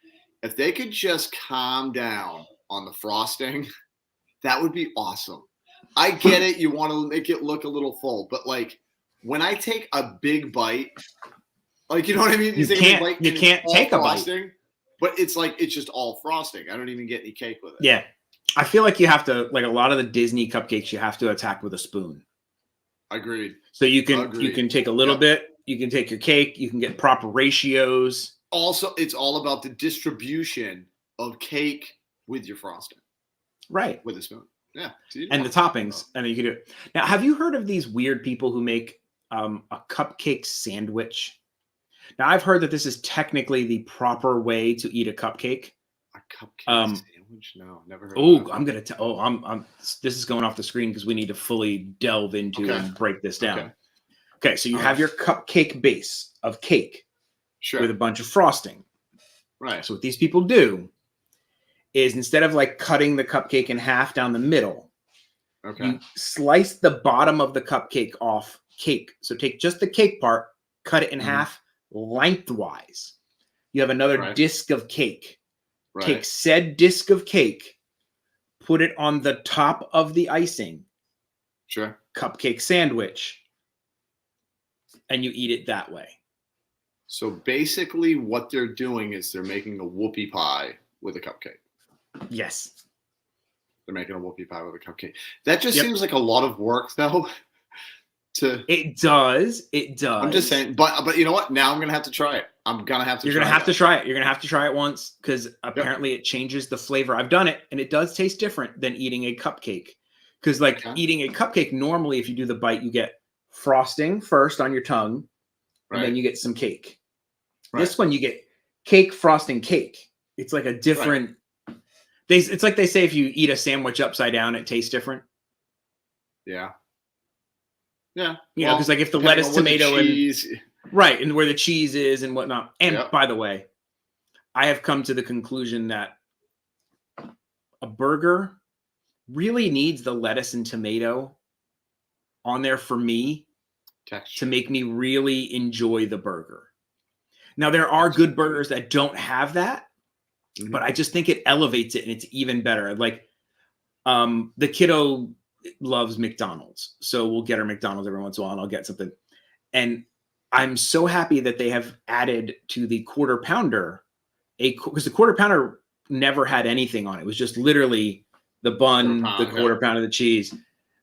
If they could just calm down on the frosting, that would be awesome. I get it. You want to make it look a little full, but like when I take a big bite, like, you know what I mean? You can't take a bite. But it's like, it's just all frosting. I don't even get any cake with it. Yeah. I feel like you have to, like a lot of the Disney cupcakes, you have to attack with a spoon. Agreed. So you can take a little bit, you can take your cake, you can get proper ratios. Also, it's all about the distribution of cake with your frosting. Right. With a spoon. Yeah. And the toppings. And you can do it. Now, have you heard of these weird people who make a cupcake sandwich? Now, I've heard that this is technically the proper way to eat a cupcake. A cupcake sandwich? No, never heard of that. I'm going to tell. Oh, I'm this is going off the screen because we need to fully delve into and break this down. Okay, so you have your cupcake base of cake with a bunch of frosting. Right. So what these people do is, instead of like cutting the cupcake in half down the middle, you slice the bottom of the cupcake off cake. So take just the cake part, cut it in half lengthwise. You have another disc of cake. Take said disc of cake, put it on the top of the icing. Sure. Cupcake sandwich. And you eat it that way. So basically what they're doing is they're making a whoopie pie with a cupcake. Yes. They're making a whoopie pie with a cupcake. That just seems like a lot of work, though. It does. I'm just saying, but you know what? Now I'm gonna have to try it. I'm gonna have to. You're gonna have to try it. You're gonna have to try it once, because apparently it changes the flavor. I've done it, and it does taste different than eating a cupcake. Because eating a cupcake, normally if you do the bite, you get frosting first on your tongue, and then you get some cake. This one you get cake, frosting, cake. It's like a different. It's like they say, if you eat a sandwich upside down, it tastes different. Yeah. Yeah. You know, because like if the lettuce, tomato, and where the cheese is and whatnot. And by the way, I have come to the conclusion that a burger really needs the lettuce and tomato on there for me to make me really enjoy the burger. Now, there are good burgers that don't have that, but I just think it elevates it and it's even better. Like the kiddo loves McDonald's, so we'll get her McDonald's every once in a while, and I'll get something. And I'm so happy that they have added to the quarter pounder because the quarter pounder never had anything on it. It was just literally the bun, the quarter pounder, the cheese.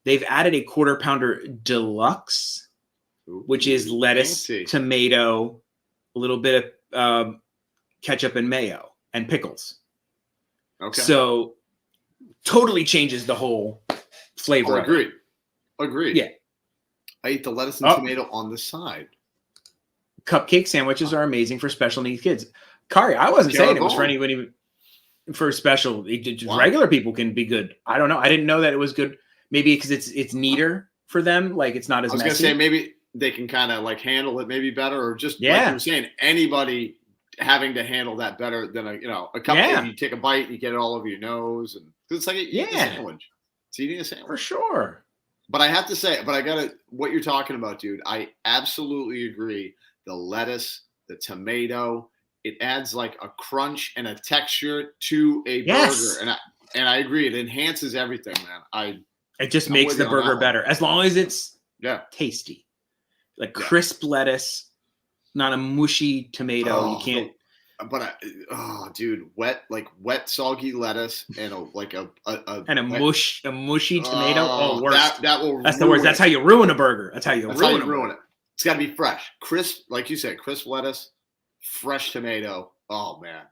They've added a quarter pounder deluxe, which is lettuce, tomato, a little bit of ketchup and mayo and pickles. Okay. So totally changes the whole flavor. Agreed. Yeah. I eat the lettuce and tomato on the side. Cupcake sandwiches are amazing for special needs kids. Kari, I wasn't saying it was for anybody for special. Regular people can be good. I don't know. I didn't know that it was good. Maybe because it's neater for them. Like it's not as messy. I was going to say maybe they can kind of like handle it maybe better, or just like you were saying, anybody having to handle that better than a cupcake. You take a bite, you get it all over your nose, and it's like eating a sandwich. It's eating a sandwich for sure. But I have to say, what you're talking about, dude, I absolutely agree. The lettuce, the tomato, it adds like a crunch and a texture to a burger. And I agree. It enhances everything, man. It just makes the burger better. As long as it's tasty. Like crisp lettuce, not a mushy tomato. You can't. But dude, wet soggy lettuce and a mushy tomato. Worst. That's the worst. That's how you ruin a burger. That's how you ruin it. It's got to be fresh, crisp, like you said, crisp lettuce, fresh tomato. Oh man,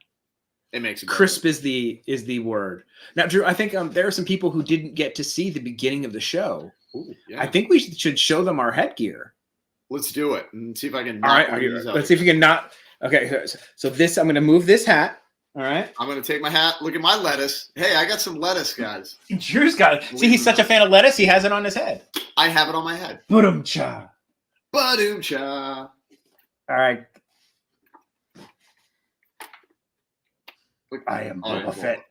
It makes it better. Crisp is the word. Now, Drew, I think there are some people who didn't get to see the beginning of the show. Ooh, yeah. I think we should show them our headgear. Let's do it and see if I can. All right, let's see if you can not. Okay, so this, I'm going to move this hat. All right. I'm going to take my hat. Look at my lettuce. Hey, I got some lettuce, guys. Drew's got it. See, he's such a fan of lettuce, he has it on his head. I have it on my head. Ba-dum-cha. Ba-doom-cha. All right. Look, I am Boba Fett.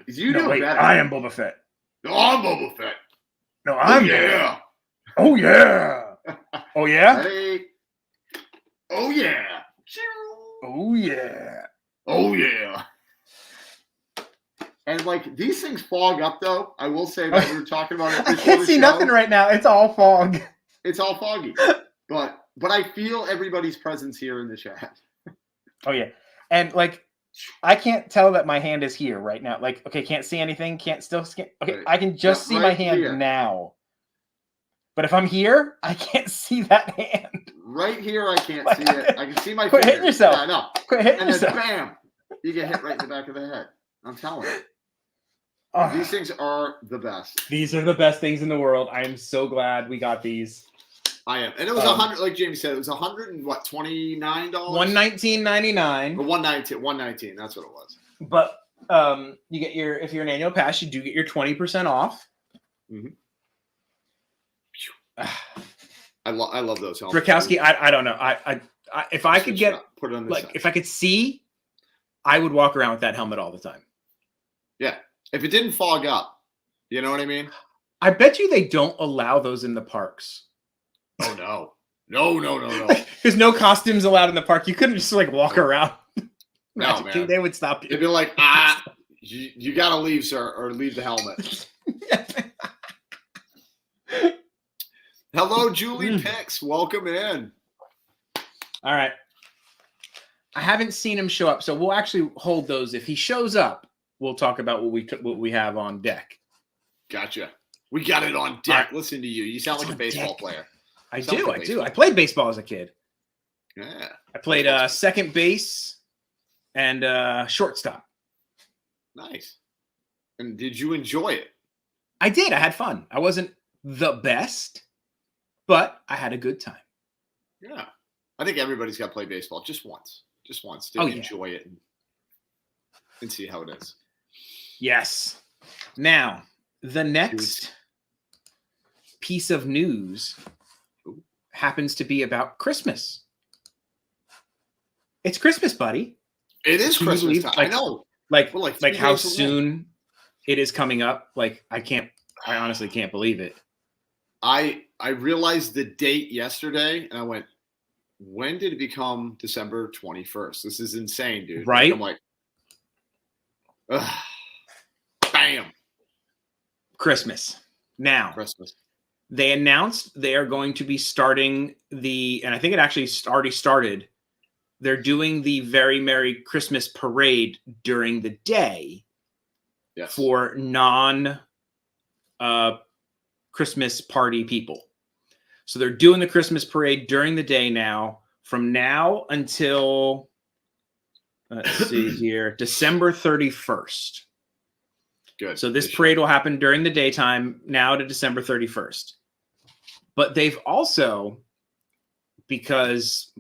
You know better. I am Boba Fett. No, I'm Boba Fett. No, I'm yeah. Oh, yeah. Oh, yeah? Hey. Oh, yeah. Oh, yeah. Oh, yeah. And, like, these things fog up, though. I will say that we were talking about it I before can't the see show. nothing right now. It's all fog. It's all foggy. But I feel everybody's presence here in the chat. Oh, yeah. And, like, I can't tell that my hand is here right now. Like, okay, can't see anything. Can't still scan. Okay, Right. I can just see Right my hand here. now. But if I'm here, I can't see that hand. Right here, I can't see it. I can see my Quit fingers. hitting yourself. Yeah, I know. Quit hitting And then, yourself. bam, you get hit right in the back of the head. I'm telling you. Oh, These things are the best. these are the best things in the world. I am so glad we got these. I am. And it was 100, like Jamie said, it was $129? $119.99. Or 119. That's what it was. But you get your, if you're an annual pass, you do get your 20% off. Mm-hmm. I love those helmets. Drakowski, I don't know. I if I could get, put it on this like, side. if I could see, I would walk around with that helmet all the time. Yeah. If it didn't fog up, you know what I mean? I bet you they don't allow those in the parks. Oh, no. No. There's no costumes allowed in the park. You couldn't just like walk around. No, man. They would stop They'd you. be like, you got to leave, sir, or leave the helmet. Hello, Julie Pix. Welcome in. All right. I haven't seen him show up, so we'll actually hold those. If he shows up, we'll talk about what we have on deck. Gotcha. We got it on deck. Listen to you. You sound like a baseball player. I Sounds do. like I baseball. do. I played baseball as a kid. Yeah. I played second base and shortstop. Nice. And did you enjoy it? I did. I had fun. I wasn't the best, but I had a good time. Yeah. I think everybody's got to play baseball just once. Just once to enjoy it and see how it is. Yes. Now, the next piece of news happens to be about Christmas. It's Christmas, buddy. It is Can you Christmas believe, time. like- I know. Like, We're like like 3 how days away. soon it is coming up. Like, I honestly can't believe it. I realized the date yesterday, and I went, when did it become December 21st? This is insane, dude. Right? I'm like, ugh. Bam. Christmas. Now, Christmas. they announced they are going to be starting and I think it actually already started. They're doing the Very Merry Christmas parade during the day for Christmas party people. So they're doing the Christmas parade during the day now, from now until, let's see here, December 31st. Good. So this parade will happen during the daytime now to December 31st. But they've also, because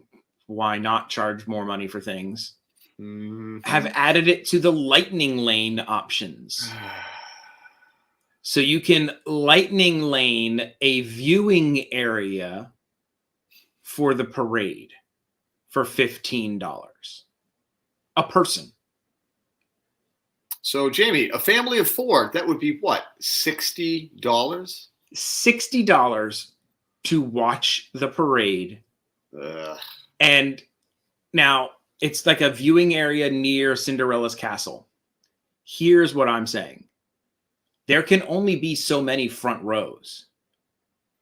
why not charge more money for things, have added it to the lightning lane options. So you can lightning lane a viewing area for the parade for $15 a person. So, Jamie, a family of 4, that would be what? $60? $60 to watch the parade. And now it's like a viewing area near Cinderella's castle. Here's what I'm saying. There can only be so many front rows.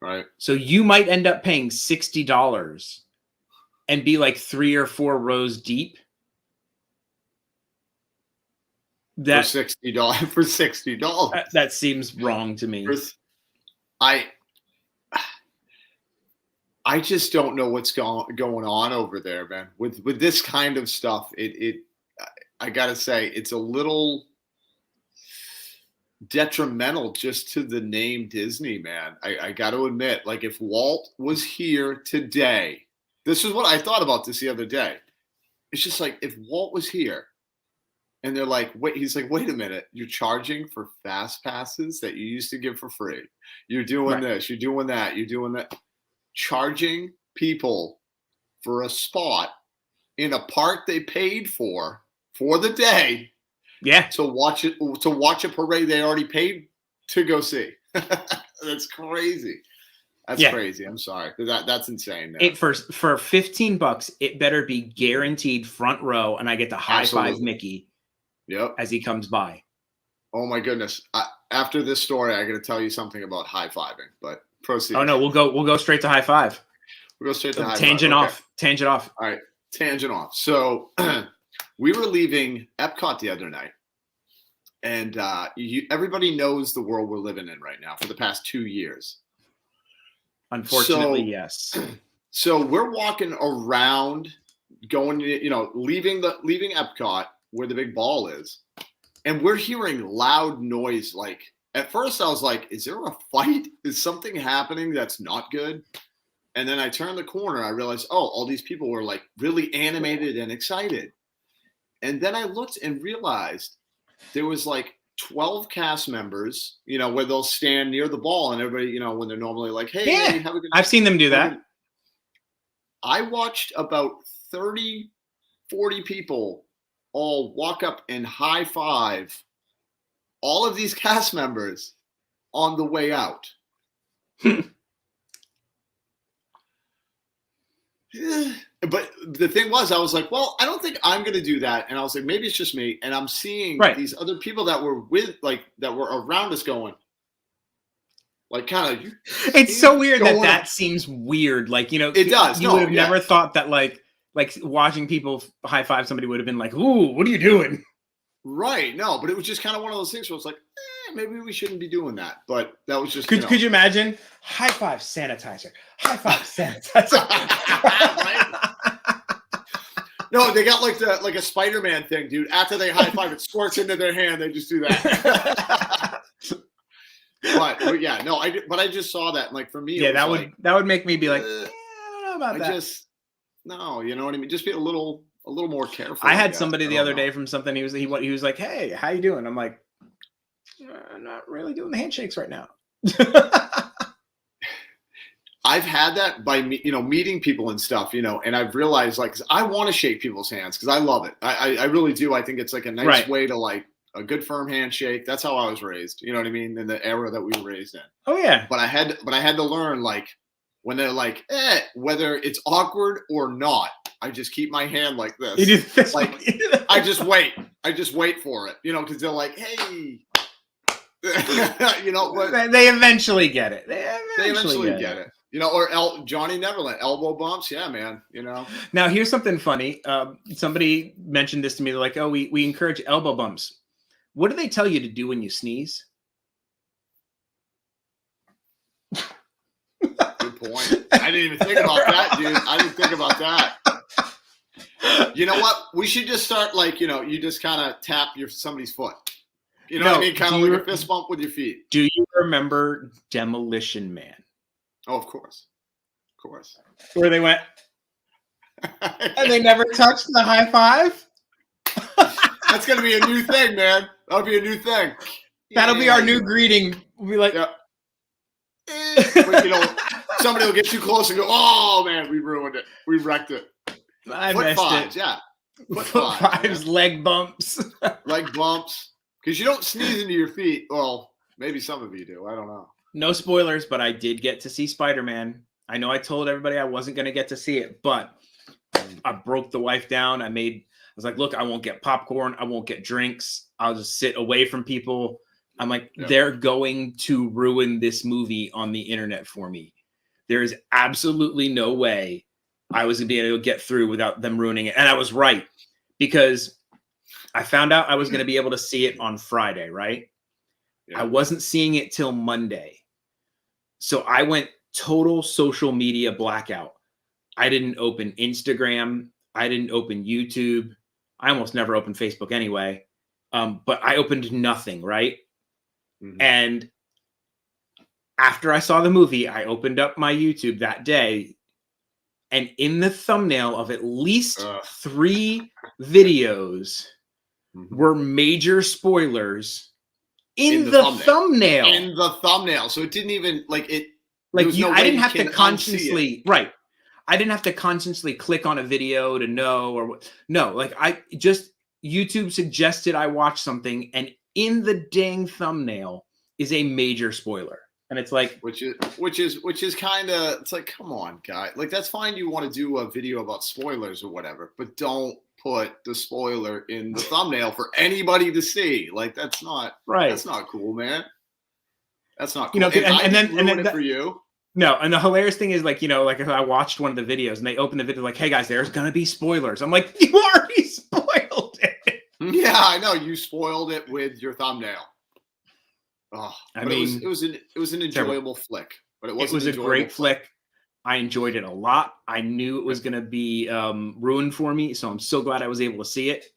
Right. So you might end up paying $60 and be like 3 or 4 rows deep. That for $60. For $60. that seems wrong to me. I just don't know what's going on over there, man. With this kind of stuff, I I gotta say, it's a little detrimental just to the name Disney, man. I got to admit, like if Walt was here today, this is what I thought about this the other day. It's just like if Walt was here and they're like, wait, he's like, wait a minute, you're charging for fast passes that you used to give for free. You're doing this, you're doing that, you're doing that. Charging people for a spot in a park they paid for the day. Yeah. To watch a parade they already paid to go see. That's crazy. That's crazy. I'm sorry. That's insane. Man. It for $15, it better be guaranteed front row, and I get to high five Mickey. Yep. As he comes by. Oh my goodness. After this story, I got to tell you something about high fiving. But proceed. Oh no, we'll go straight to high five. We'll go straight to high tangent five. off. Okay. Tangent off. All right. Tangent off. So we were leaving Epcot the other night, and everybody knows the world we're living in right now for the past 2 years. Unfortunately, yes. So we're walking around, going, leaving Epcot where the big ball is, and we're hearing loud noise. Like at first, I was like, "Is there a fight? Is something happening that's not good?" And then I turned the corner. I realized, oh, all these people were like really animated and excited. And then I looked and realized there was like 12 cast members, where they'll stand near the ball and everybody, when they're normally like, hey, man, have a good night. I've seen them do that. I watched about 30, 40 people all walk up and high five all of these cast members on the way out. But the thing was, I was like, well, I don't think I'm going to do that. And I was like, maybe it's just me. And I'm seeing these other people that were that were around us going, like, kind of. It's so weird that seems weird. Like, it does. You would have never thought that like watching people high five somebody would have been like, ooh, what are you doing? Right. No, but it was just kind of one of those things where it's like, maybe we shouldn't be doing that. But that was just. Could you imagine? High five sanitizer. High five sanitizer. No, they got like a Spider-Man thing, dude. After they high five, it squirts into their hand. They just do that. but yeah, no, I just saw that. Like for me, yeah, that would make me be like, I don't know about that. No, you know what I mean. Just be a little more careful. I had somebody the other day from something. He was like, hey, how you doing? I'm like, I'm not really doing the handshakes right now. I've had that by meeting people and stuff, and I've realized like I want to shake people's hands because I love it. I really do. I think it's like a nice way to like a good firm handshake. That's how I was raised. You know what I mean? In the era that we were raised in. Oh yeah. But I had to learn like when they're like, whether it's awkward or not, I just keep my hand like this. You do this like I just wait. I just wait for it. Because they're like, hey. But they eventually get it. They eventually get it. Or Johnny Neverland, elbow bumps. Yeah, man. Now, here's something funny. Somebody mentioned this to me. They're like, oh, we encourage elbow bumps. What do they tell you to do when you sneeze? Good point. I didn't even think about that, dude. I didn't think about that. You know what? We should just start like, you just kind of tap somebody's foot. You know what I mean? Kind of like a fist bump with your feet. Do you remember Demolition Man? Oh, of course. Of course. Where they went, and they never touched the high five? That's going to be a new thing, man. That'll be a new thing. That'll be our new greeting. We'll be like, but, somebody will get too close and go, oh, man, we ruined it. We wrecked it. I messed it. Yeah. Foot fives, leg bumps. Leg bumps. Because you don't sneeze into your feet. Well, maybe some of you do. I don't know. No spoilers, but I did get to see Spider-Man. I know I told everybody I wasn't going to get to see it, but I broke the wife down. I was like, look, I won't get popcorn. I won't get drinks. I'll just sit away from people. I'm like, they're going to ruin this movie on the internet for me. There is absolutely no way I was going to be able to get through without them ruining it. And I was right, because I found out I was going to be able to see it on Friday, right? Yeah. I wasn't seeing it till Monday. So I went total social media blackout. I didn't open Instagram. I didn't open YouTube. I almost never open Facebook anyway. But I opened nothing, right? Mhm. And after I saw the movie, I opened up my YouTube that day, and in the thumbnail of at least 3 videos Mhm. were major spoilers in the thumbnail. In the thumbnail. So it didn't even like it. There Like was no I way didn't you have to can unsee it. consciously right. I didn't have to consciously click on a video to know or what. No, like I just YouTube suggested I watch something, and in the dang thumbnail is a major spoiler. And it's like, which is kind of, it's like, come on, guy. Like, that's fine. You want to do a video about spoilers or whatever, but don't put the spoiler in the thumbnail for anybody to see. Like, that's not right. That's not cool, man. That's not cool. You know, and then for you. No, and the hilarious thing is, like, you know, like if I watched one of the videos and they open the video like, "Hey guys, there's gonna be spoilers." I'm like, you already spoiled it. Yeah, I know, you spoiled it with your thumbnail. Oh, I mean, it was an enjoyable flick, but it was a great flick. I enjoyed it a lot. I knew it was going to be ruined for me, so I'm so glad I was able to see it.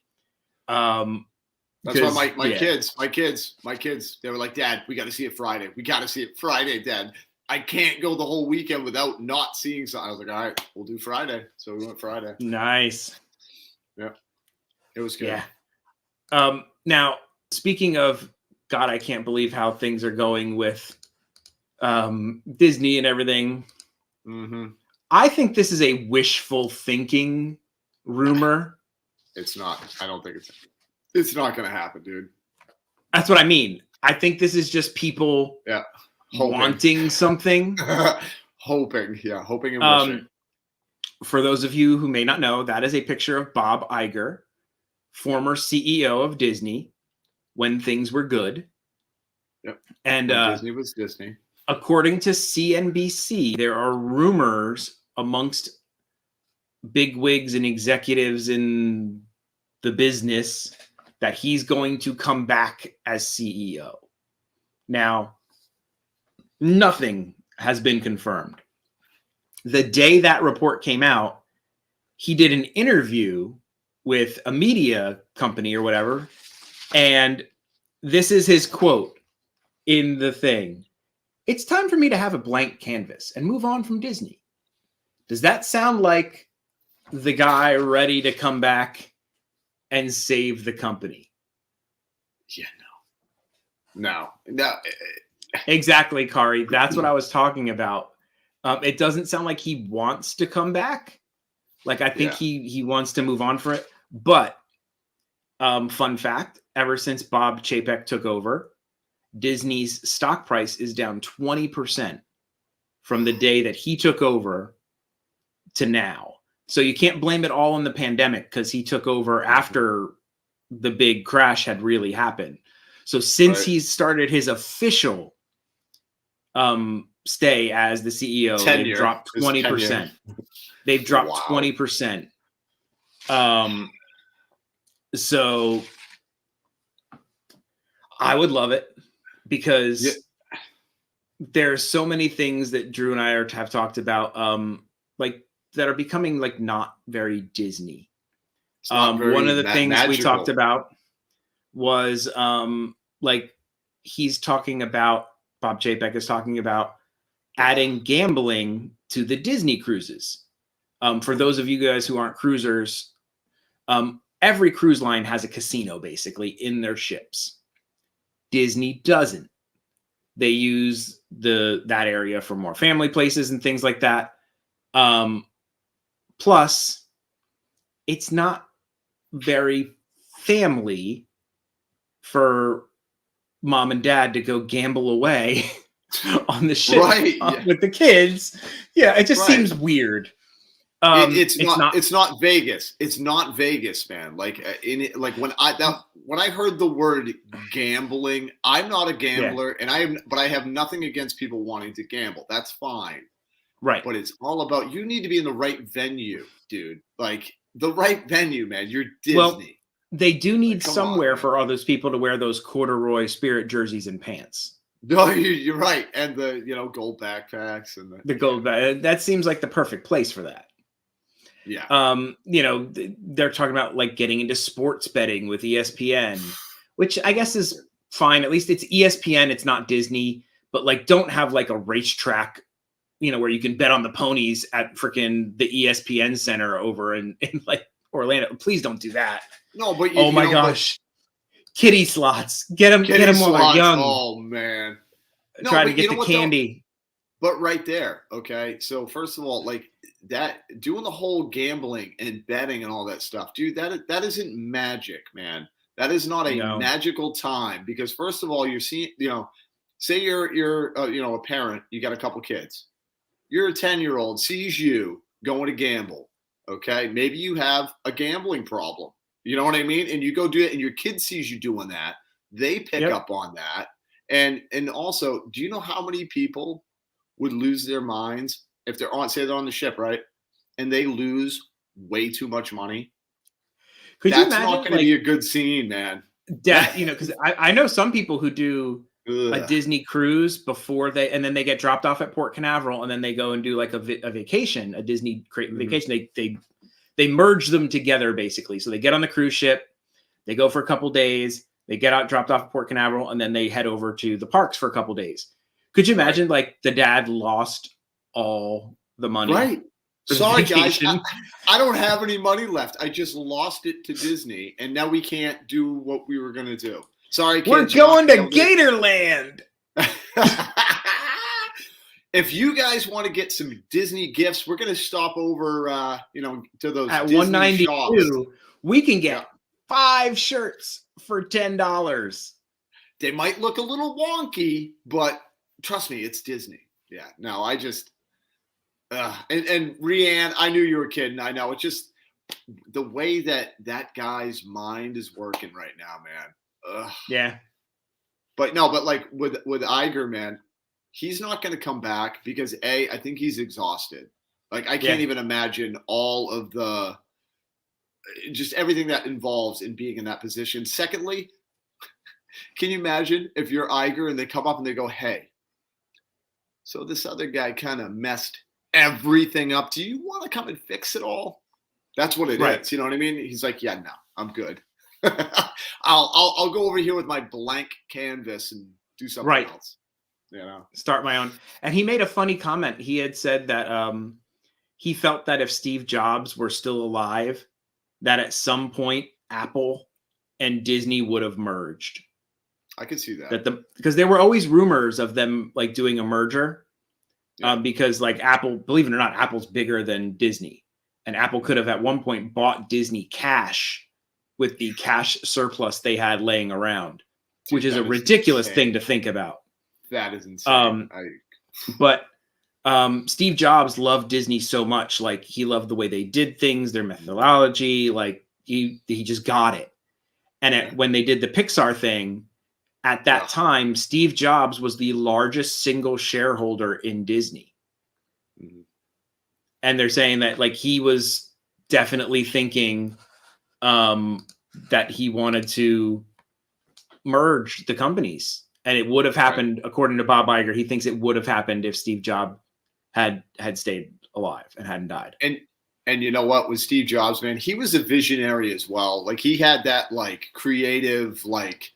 That's why my kids, they were like, "Dad, we got to see it Friday. We got to see it Friday, Dad. I can't go the whole weekend without not seeing something." I was like, "All right, we'll do Friday." So we went Friday. Nice. Yeah, it was good. Yeah. Now, speaking of, God, I can't believe how things are going with Disney and everything. Mm-hmm. I think this is a wishful thinking rumor. It's not. I don't think it's not going to happen, dude. That's what I mean. I think this is just people wanting something. hoping and wishing. For those of you who may not know, that is a picture of Bob Iger, former CEO of Disney, when things were good. Yep. And Disney was Disney. According to CNBC, there are rumors amongst bigwigs and executives in the business that he's going to come back as CEO. Now, nothing has been confirmed. The day that report came out, he did an interview with a media company or whatever, and this is his quote in the thing. "It's time for me to have a blank canvas and move on from Disney." Does that sound like the guy ready to come back and save the company? Yeah, no. Exactly, Kari. That's what I was talking about. It doesn't sound like he wants to come back. Like, I think he wants to move on for it. But fun fact, ever since Bob Chapek took over, Disney's stock price is down 20% from the day that he took over to now. So you can't blame it all on the pandemic, because he took over after the big crash had really happened. So since he's started his official stay as the CEO, they've dropped 20%. They've dropped 20%. So I would love it, because there's so many things that Drew and I have talked about, like, that are becoming like not very Disney. One of the things magical. We talked about was like, he's talking about, Bob Chapek is talking about adding gambling to the Disney cruises. For those of you guys who aren't cruisers, every cruise line has a casino basically in their ships. Disney doesn't. They use that area for more family places and things like that. Plus, it's not very family for mom and dad to go gamble away on the ship with the kids. Yeah, it just seems weird. It's not Vegas. It's not Vegas, man. Like when I heard the word gambling, I'm not a gambler, but I have nothing against people wanting to gamble. That's fine. Right. But it's all about, you need to be in the right venue, dude. Like, the right venue, man. You're Disney. Well, they do need somewhere for all those people to wear those corduroy Spirit jerseys and pants. No, you're right. And the gold backpacks and the gold bag. That seems like the perfect place for that. Yeah. They're talking about like getting into sports betting with ESPN, which I guess is fine. At least it's ESPN. It's not Disney, but like don't have like a racetrack, where you can bet on the ponies at freaking the ESPN center over in like Orlando. Please don't do that. No, but oh my gosh. Kitty slots. Get them while they're young. Oh man. No, Try to get the candy. But right there, okay. So first of all, like that, doing the whole gambling and betting and all that stuff, dude. That isn't magic, man. That is not a magical time because first of all, you're seeing, say you're a parent, you got a couple kids. You're a 10-year-old sees you going to gamble. Okay, maybe you have a gambling problem. You know what I mean? And you go do it, and your kid sees you doing that. They pick up on that, and also, do you know how many people would lose their minds if they're on the ship, right? And they lose way too much money. Could you imagine? That's not going to be a good scene, man. Because I know some people who do a Disney cruise and then they get dropped off at Port Canaveral, and then they go and do like a vacation, a Disney vacation. They merge them together basically. So they get on the cruise ship, they go for a couple days, they get out, dropped off at Port Canaveral, and then they head over to the parks for a couple days. Could you imagine like the dad lost all the money? Right. Sorry, guys. I don't have any money left. I just lost it to Disney, and now we can't do what we were going to do. Sorry, kids. We're going to Gatorland. If you guys want to get some Disney gifts, we're going to stop over, to those at Disney 192. shops. We can get 5 shirts for $10. They might look a little wonky, but trust me, it's Disney. Yeah. No, I just and Rianne, I knew you were kidding. I know. It's just the way that guy's mind is working right now, man. Ugh. Yeah. But like with Iger, man, he's not going to come back because I think he's exhausted. Like I can't even imagine all of just everything that involves in being in that position. Secondly, can you imagine if you're Iger and they come up and they go, "Hey, so this other guy kind of messed everything up. Do you want to come and fix it all?" That's what it is. You know what I mean? He's like, "Yeah, no, I'm good. I'll go over here with my blank canvas and do something else." Start my own. And he made a funny comment. He had said that he felt that if Steve Jobs were still alive, that at some point Apple and Disney would have merged. I could see that. Because there were always rumors of them like doing a merger. Because like Apple, believe it or not, Apple's bigger than Disney. And Apple could have at one point bought Disney cash with the cash surplus they had laying around, which is a ridiculous thing to think about. That is insane. But Steve Jobs loved Disney so much. Like he loved the way they did things, their methodology. Like he just got it. And when they did the Pixar thing, at that time, Steve Jobs was the largest single shareholder in Disney. Mm-hmm. And they're saying that like he was definitely thinking that he wanted to merge the companies. And it would have happened, according to Bob Iger, he thinks it would have happened if Steve Jobs had stayed alive and hadn't died. And you know what, with Steve Jobs, man, he was a visionary as well. Like he had that like creative like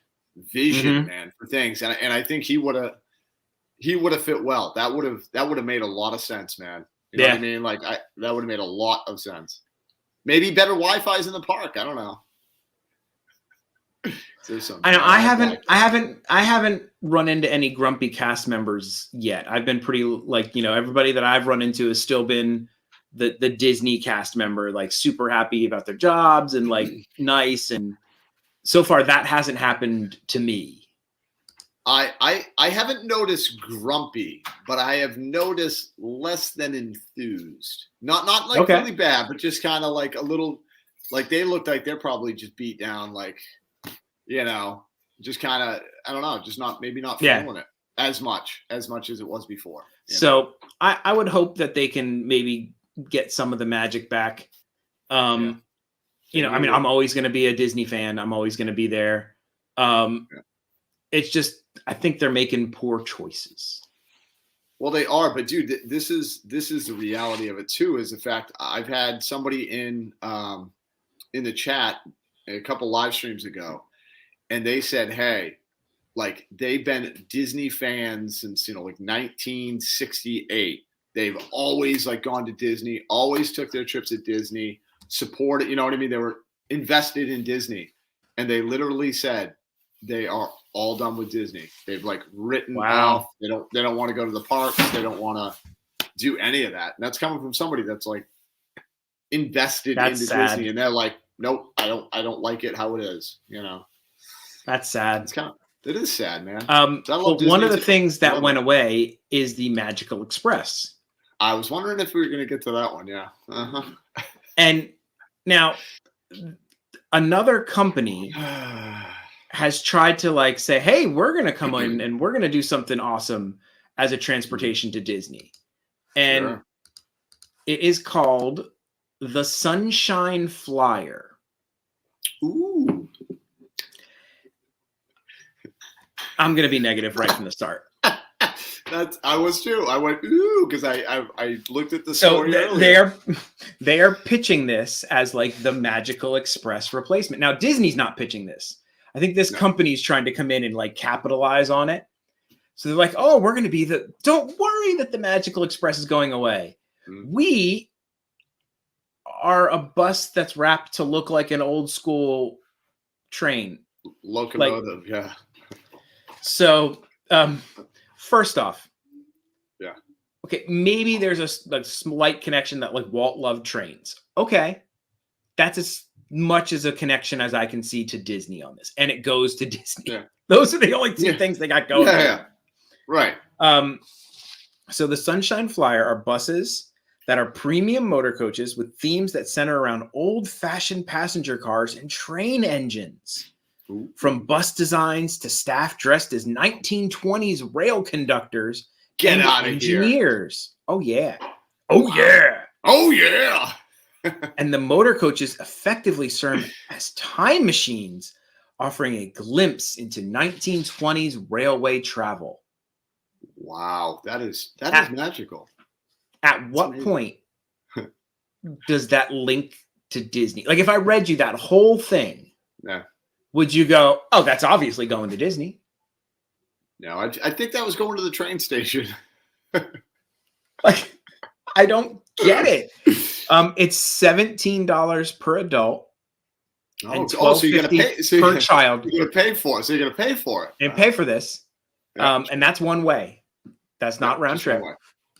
vision, man, for things. And I think he would have fit well. That would have made a lot of sense, man. You know what I mean? Like that would have made a lot of sense. Maybe better Wi-Fi's in the park. I don't know. I know I haven't run into any grumpy cast members yet. I've been pretty like, everybody that I've run into has still been the Disney cast member, like super happy about their jobs and like nice. And so far that hasn't happened to me. I haven't noticed grumpy, but I have noticed less than enthused. Not like really bad, but just kind of like a little, like they look like they're probably just beat down, like, just kind of, I don't know, just maybe not feeling it as much as it was before. So I would hope that they can maybe get some of the magic back. I mean, I'm always going to be a Disney fan. I'm always going to be there. It's just, I think they're making poor choices. Well, they are, but dude, this is the reality of it too. Is the fact I've had somebody in the chat a couple live streams ago, and they said, "Hey, like they've been Disney fans since like 1968. They've always like gone to Disney, always took their trips at Disney, supported. You know what I mean? They were invested in Disney, and they literally said they are all done with Disney. They've like written off. They don't want to go to the parks. They don't want to do any of that. And that's coming from somebody that's like invested into Disney, and they're like, nope, I don't like it how it is. You know, that's sad. It is sad, man. But one of the things that went away is the Magical Express. I was wondering if we were going to get to that one. Yeah. Uh-huh. And now another company has tried to like say, hey, we're going to come in and we're going to do something awesome as a transportation to Disney. And it is called the Sunshine Flyer. Ooh. I'm going to be negative right from the start. I was too. I went, ooh, because I looked at the story earlier. They are pitching this as like the Magical Express replacement. Now, Disney's not pitching this. I think this company's trying to come in and like capitalize on it. So they're like, oh, we're going to be don't worry that the Magical Express is going away. Mm-hmm. We are a bus that's wrapped to look like an old school train. Locomotive, yeah. So, first off, yeah. Okay, maybe there's a slight connection that like Walt loved trains. Okay, that's as much as a connection as I can see to Disney on this, and it goes to Disney. Yeah. Those are the only two things they got going. Yeah, right. So the Sunshine Flyer are buses that are premium motor coaches with themes that center around old-fashioned passenger cars and train engines. Ooh. From bus designs to staff dressed as 1920s rail conductors and engineers. Here. Oh, yeah. Oh, wow. Yeah. Oh, yeah. And the motor coaches effectively serve as time machines, offering a glimpse into 1920s railway travel. Wow. That is magical. At what point does that link to Disney? Like if I read you that whole thing, would you go, oh, that's obviously going to Disney? No, I think that was going to the train station. Like, I don't get it. It's $17 per adult. And so you're gonna pay per child. You're gonna pay for it. So you're gonna pay for it. And pay for this. And that's one way. That's not round trip.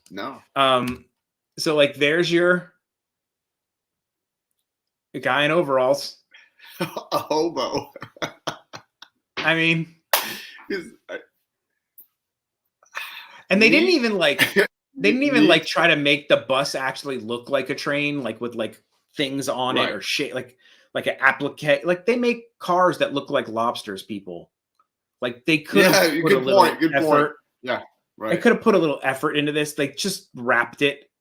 No. So like there's your guy in overalls. A hobo. I mean, and they didn't even like try to make the bus actually look like a train, like with like things on it or shit, like an applique. Like they make cars that look like lobsters. People, like they could have put a little effort. Yeah, right. They could have put a little effort into this. They just wrapped it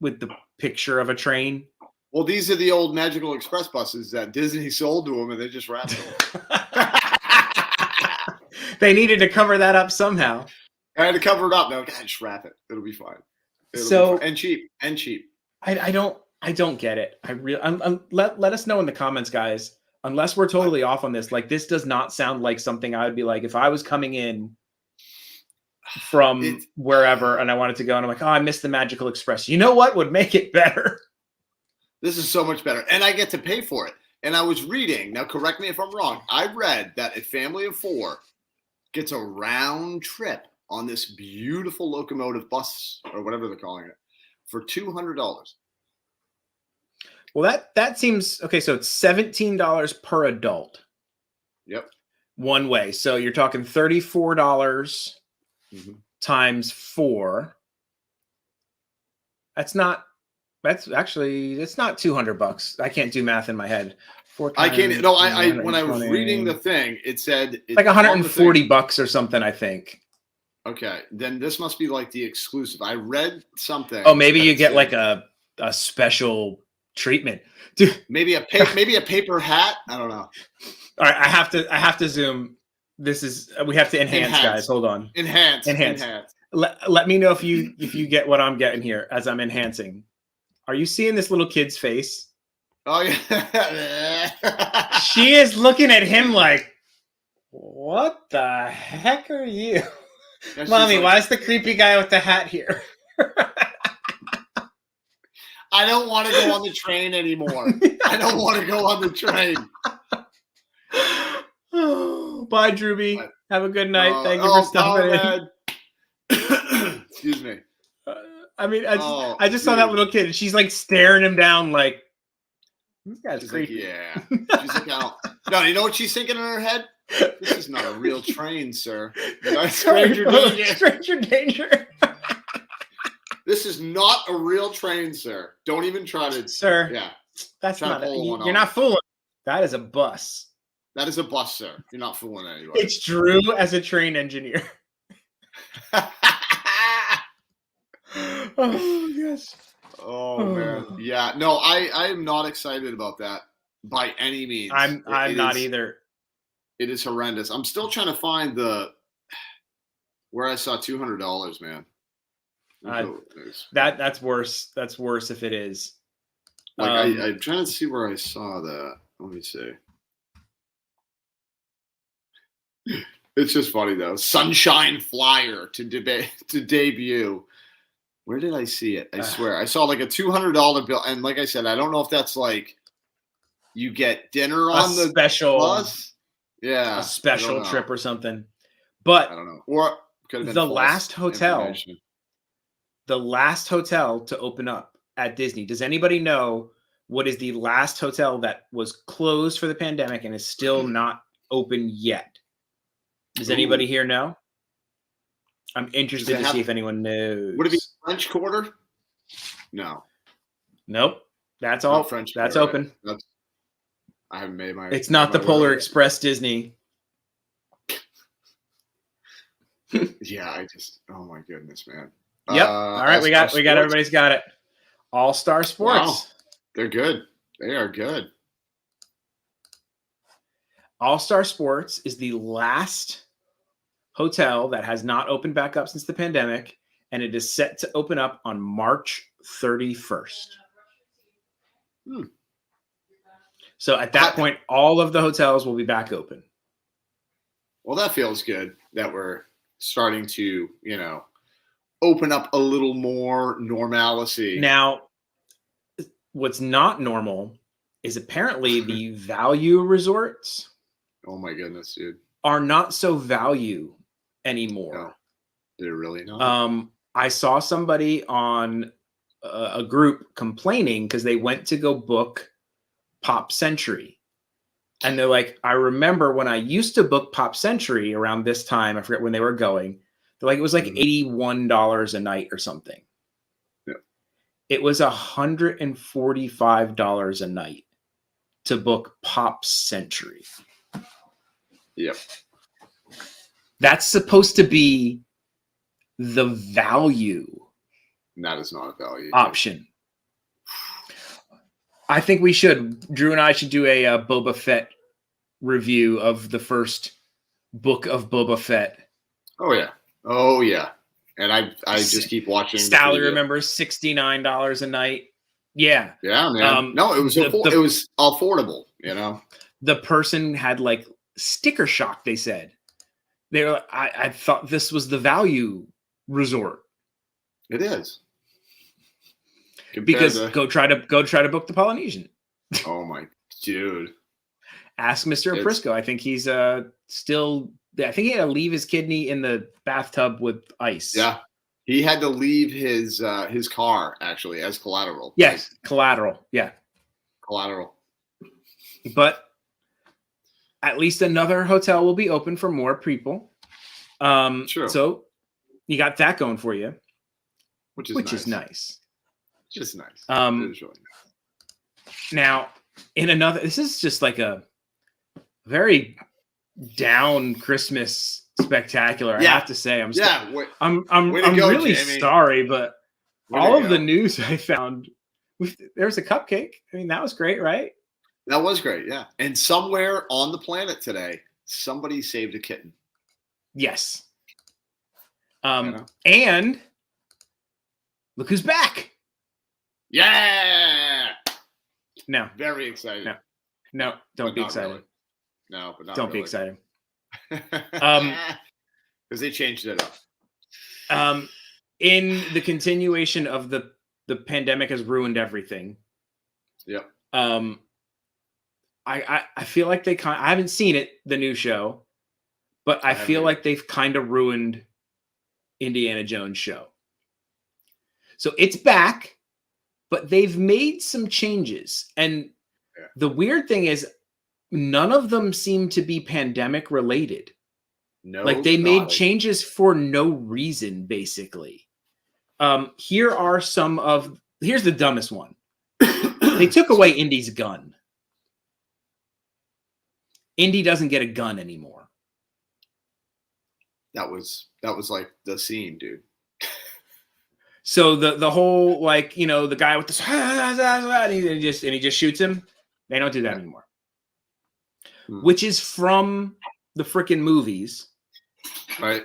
with the picture of a train. Well, these are the old Magical Express buses that Disney sold to them, and they just wrapped them. They needed to cover that up somehow. I had to cover it up. No, God, just wrap it. It'll be fine. It'll be fine. And cheap. I don't get it. Let us know in the comments, guys. Unless we're totally off on this, like this does not sound like something I would be like if I was coming in from wherever and I wanted to go and I'm like, oh, I missed the Magical Express. You know what would make it better? This is so much better. And I get to pay for it. And I was reading, now correct me if I'm wrong, I read that a family of 4 gets a round trip on this beautiful locomotive bus or whatever they're calling it for $200. Well, that seems okay. So it's $17 per adult. Yep. One way. So you're talking $34 times 4. It's not $200. I can't do math in my head. I can't. No, I when I was reading the thing, it said it's like $140 or something, I think. Okay, then this must be like the exclusive. I read something. Oh, maybe you get like a special treatment. Dude, maybe a paper hat. I don't know. All right, I have to zoom. We have to enhance, guys. Hold on. Enhance. Let me know if you get what I'm getting here as I'm enhancing. Are you seeing this little kid's face? Oh yeah. She is looking at him like, what the heck are you? And she's Mommy, like, why is the creepy guy with the hat here? I don't want to go on the train anymore. I don't want to go on the train. Bye, Drewby. What? Have a good night. Thank you for stopping in. Excuse me. I mean, I just saw that little kid, and she's like staring him down, like this guy's She's creepy. like, yeah. She's like, oh. No, you know what she's thinking in her head? This is not a real train, sir. Stranger danger. Stranger danger. This is not a real train, sir. Don't even try to. Sir, Yeah, that's try to not it. pull one You're off. not fooling. That is a bus. That is a bus, sir. You're not fooling anybody. It's Drew as a train engineer. Oh, yes. Oh man, yeah. No, I am not excited about that by any means. I'm not either. It is horrendous. I'm still trying to find where I saw $200, man. That's worse. That's worse if it is. Like I'm trying to see where I saw that. Let me see. It's just funny though. Sunshine Flyer to debut. Where did I see it? I swear I saw like a $200 bill, and like I said, I don't know if that's like you get dinner on the special bus. Yeah, a special trip or something. But I don't know. Or could have been the false last hotel. information. The last hotel to open up at Disney. Does anybody know what is the last hotel that was closed for the pandemic and is still not open yet? Does anybody here know? I'm interested to see if anyone knows. Would it be French Quarter? No. Nope. That's all. French That's Quarter, open. right? I haven't made my. It's not the Polar Express Disney. Yeah, I just. Oh my goodness, man. Yep. All right, we got everybody's got it. All Star Sports. Wow. They're good. They are good. All Star Sports is the last hotel that has not opened back up since the pandemic, and it is set to open up on March 31st. So at that point, all of the hotels will be back open. Well, that feels good that we're starting to, open up a little more normalcy. Now, what's not normal is apparently the value resorts. Oh my goodness, dude. Are not so value anymore. No, they're really not. I saw somebody on a group complaining because they went to go book Pop Century. And they're like, I remember when I used to book Pop Century around this time, I forget when they were going. They're like, it was like $81 a night or something. Yeah. It was $145 a night to book Pop Century. Yep. That's supposed to be the value. That is not a value option. I think we should. Drew and I should do a Boba Fett review of the first book of Boba Fett. Oh yeah. Oh yeah. And I just keep watching. Sally remembers $69 a night. Yeah. Yeah, man. No, it was it was affordable. The person had like sticker shock. They said they were. I thought this was the value resort. It is. Because go try to book the Polynesian. Oh my dude. Ask Mr. Aprisco. I think he's still. I think he had to leave his kidney in the bathtub with ice. Yeah, he had to leave his car actually as collateral. Yes, collateral. Yeah, collateral. But at least another hotel will be open for more people. Sure. So you got that going for you, which is nice. Just nice. It is really nice. Now, this is just like a very down Christmas spectacular. Yeah. I have to say, I'm go, really Jamie. sorry, but all of the news I found, there's a cupcake. I mean, that was great, right? That was great, yeah. And somewhere on the planet today, somebody saved a kitten. Yes. And look who's back. Yeah. No. Very excited. No, don't be excited. Really. No, but not don't be really. excited. Because they changed it up. In the continuation of the pandemic has ruined everything. Yep. I feel like I haven't seen it, the new show, but I feel like they've kind of ruined Indiana Jones show. So it's back, but they've made some changes. And the weird thing is none of them seem to be pandemic related. No, like they made changes for no reason, basically. Here's the dumbest one. They took away Indy's gun. Indy doesn't get a gun anymore. That was like the scene, dude. So the whole, like, you know, the guy with the and he just shoots him. They don't do that anymore. Which is from the freaking movies. Right.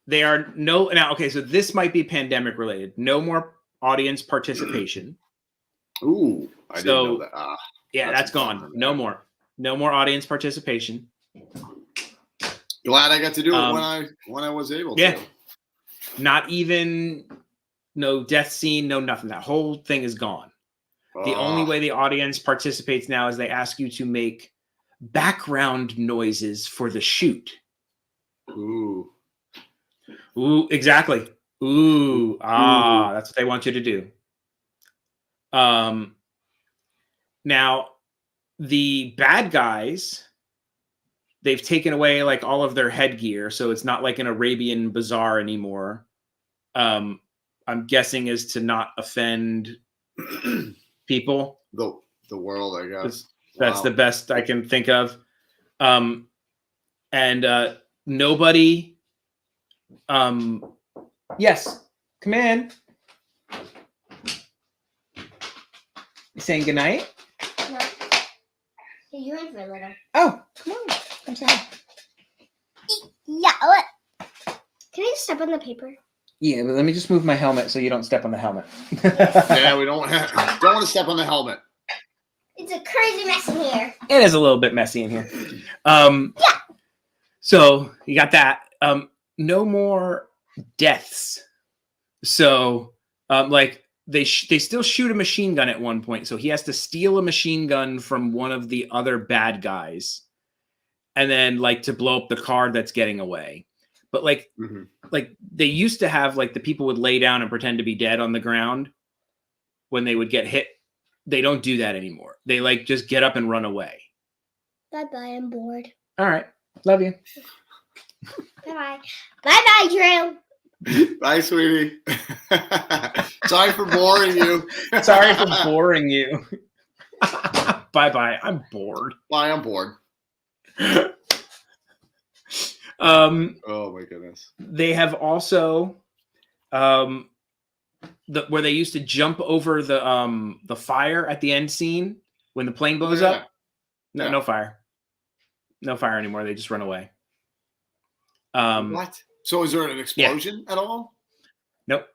They are now, okay, so this might be pandemic related. No more audience participation. Ooh, I didn't know that. Yeah, that's gone. No more audience participation. Glad I got to do it when I was able to. Yeah. Not even no death scene, no nothing. That whole thing is gone. The only way the audience participates now is they ask you to make background noises for the shoot. Ooh, exactly. That's what they want you to do. Now, the bad guys, they've taken away like all of their headgear, so it's not like an Arabian bazaar anymore. I'm guessing is to not offend people. The world, I guess. That's the best I can think of. And nobody. Yes, come in. You saying goodnight? No. You're in for a little. Oh, come on. I'm sorry. Yeah. What? Can I just step on the paper? Yeah, but let me just move my helmet so you don't step on the helmet. Yeah, we don't want to step on the helmet. It's a crazy mess in here. It is a little bit messy in here. Yeah. So you got that. No more deaths. So like they still shoot a machine gun at one point. So he has to steal a machine gun from one of the other bad guys, and then like to blow up the car that's getting away. But like they used to have like the people would lay down and pretend to be dead on the ground when they would get hit. They don't do that anymore. They like just get up and run away. Bye-bye, I'm bored. All right. Love you. Bye-bye. Bye-bye, Drew. Bye, sweetie. Sorry for boring you. Sorry for boring you. Bye-bye. I'm bored. Bye, I'm bored. Oh my goodness. They have also where they used to jump over the fire at the end scene when the plane blows up. No fire. No fire anymore. They just run away. What? So is there an explosion at all? Nope.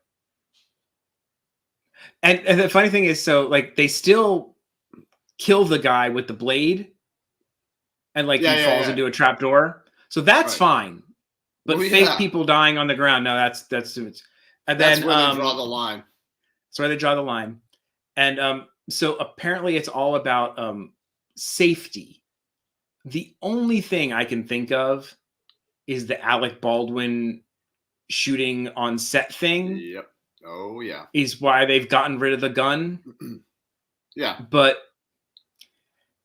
And the funny thing is, so like they still kill the guy with the blade, and like he falls into a trap door. So that's fine. But fake people dying on the ground, no, that's and then that's where they draw the line. That's where they draw the line. And so apparently it's all about safety. The only thing I can think of is the Alec Baldwin shooting on set thing. Yep. Oh yeah. Is why they've gotten rid of the gun. Yeah. But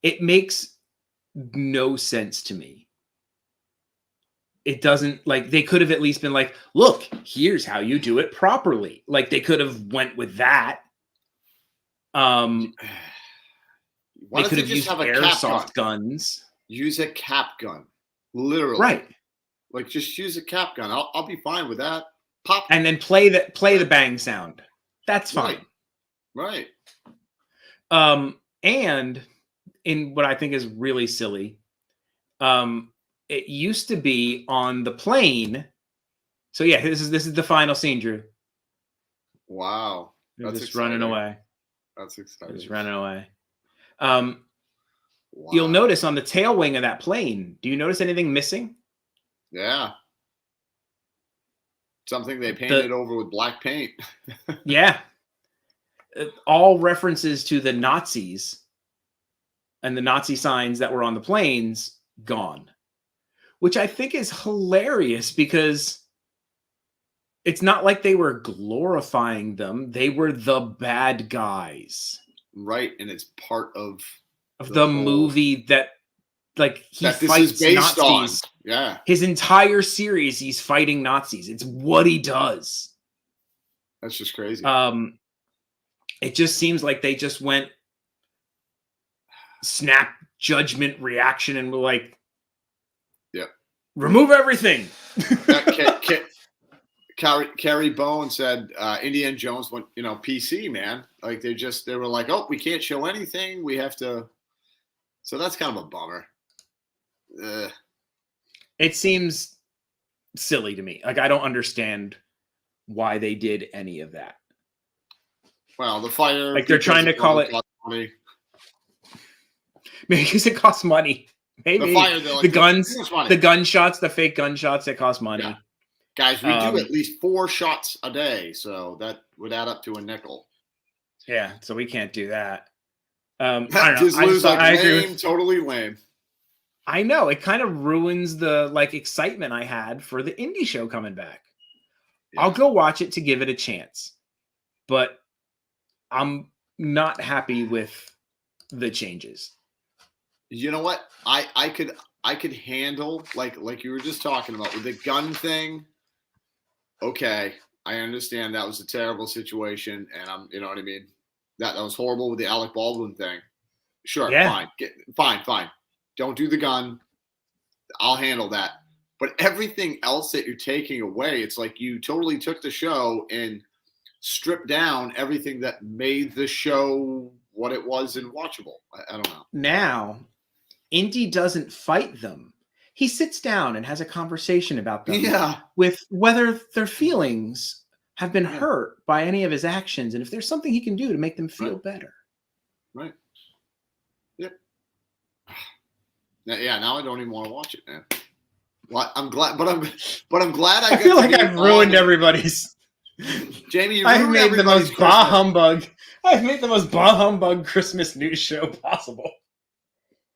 it makes no sense to me. It doesn't, like, they could have at least been like, look, here's how you do it properly. Like they could have went with that. They could have used airsoft guns. Use a cap gun. Literally. Right. Like just use a cap gun. I'll be fine with that. Pop. And then play the bang sound. That's fine. Right. And in what I think is really silly, it used to be on the plane, So yeah, this is the final scene, Drew. Wow. They're That's just running exciting. away. That's exciting. Just running away. Wow. You'll notice on the tail wing of that plane. Do you notice anything missing? Yeah. Something they painted over with black paint. Yeah. All references to the Nazis and the Nazi signs that were on the planes gone, which I think is hilarious because it's not like they were glorifying them. They were the bad guys. Right. And it's part of the movie that like he that this fights is based Nazis. on. Yeah. His entire series, he's fighting Nazis. It's what he does. That's just crazy. It just seems like they just went snap judgment reaction and were like, yep, remove everything. Carrie Bowen said Indiana Jones went, PC, man. Like they were like, oh, we can't show anything. We have to. So that's kind of a bummer. It seems silly to me. Like I don't understand why they did any of that. Well, the fire. Like they're trying to call it. Money. Maybe because it costs money. Maybe the fire. Like, the guns, the gunshots, the fake gunshots that cost money. Yeah. Guys, we do at least 4 shots a day, so that would add up to a nickel. Yeah, so we can't do that. I don't know. I agree with, totally lame. I know it kind of ruins the excitement I had for the indie show coming back. Yeah. I'll go watch it to give it a chance, but I'm not happy with the changes. You know what? I could handle like you were just talking about with the gun thing. Okay, I understand that was a terrible situation, and you know what I mean. That was horrible with the Alec Baldwin thing. Sure, yeah. Fine. Don't do the gun. I'll handle that. But everything else that you're taking away, it's like you totally took the show and stripped down everything that made the show what it was and watchable. I don't know. Now, Indy doesn't fight them. He sits down and has a conversation about them. Yeah. With whether their feelings have been hurt by any of his actions and if there's something he can do to make them feel better. Right. Yep. Yeah, now I don't even want to watch it, man. Well, I'm glad, but I'm glad I feel like I've ruined everybody's. Jamie, I've made the most bah humbug. I've made the most bah humbug Christmas news show possible.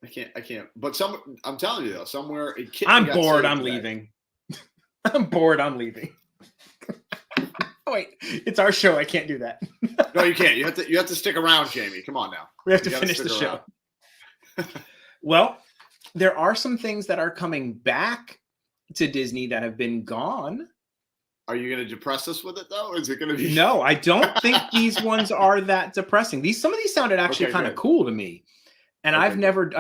I can't. But I'm telling you though, somewhere I'm bored. I'm leaving. I'm bored. I'm leaving. Oh, wait, it's our show. I can't do that. No, you can't. You have to stick around, Jamie. Come on now. We have to finish the show. Well, there are some things that are coming back to Disney that have been gone. Are you going to depress us with it though? Or is it going to be? No, I don't think these ones are that depressing. Some of these sounded actually kind of cool to me. And I've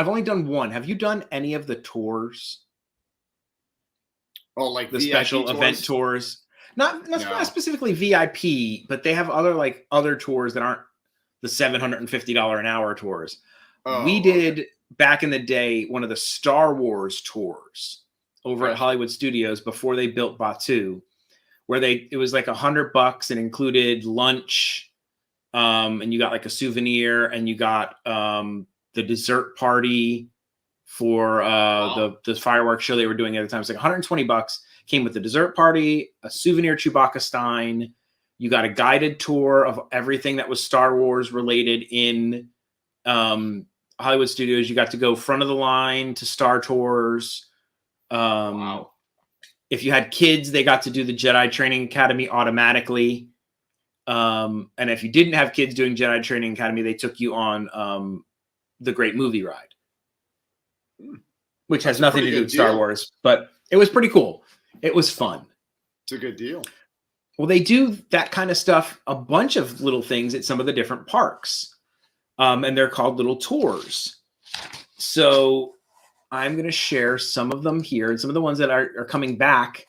only done one. Have you done any of the tours? Oh, like the VIP special tours? Event tours? Not specifically VIP, but they have other tours that aren't the $750 an hour tours. Oh, we did back in the day one of the Star Wars tours over at Hollywood Studios before they built Batuu, where it was like $100 and included lunch, and you got like a souvenir, and you got the dessert party for the fireworks show they were doing at the time. It's like $120. Came with the dessert party, a souvenir Chewbacca Stein. You got a guided tour of everything that was Star Wars related in Hollywood Studios. You got to go front of the line to Star Tours. Wow. If you had kids, they got to do the Jedi Training Academy automatically. And if you didn't have kids doing Jedi Training Academy, they took you on the Great Movie Ride, which has nothing to do with Star Wars, but it was pretty cool. It was fun. It's a good deal. Well, they do that kind of stuff, a bunch of little things at some of the different parks. And they're called little tours. So I'm going to share some of them here and some of the ones that are coming back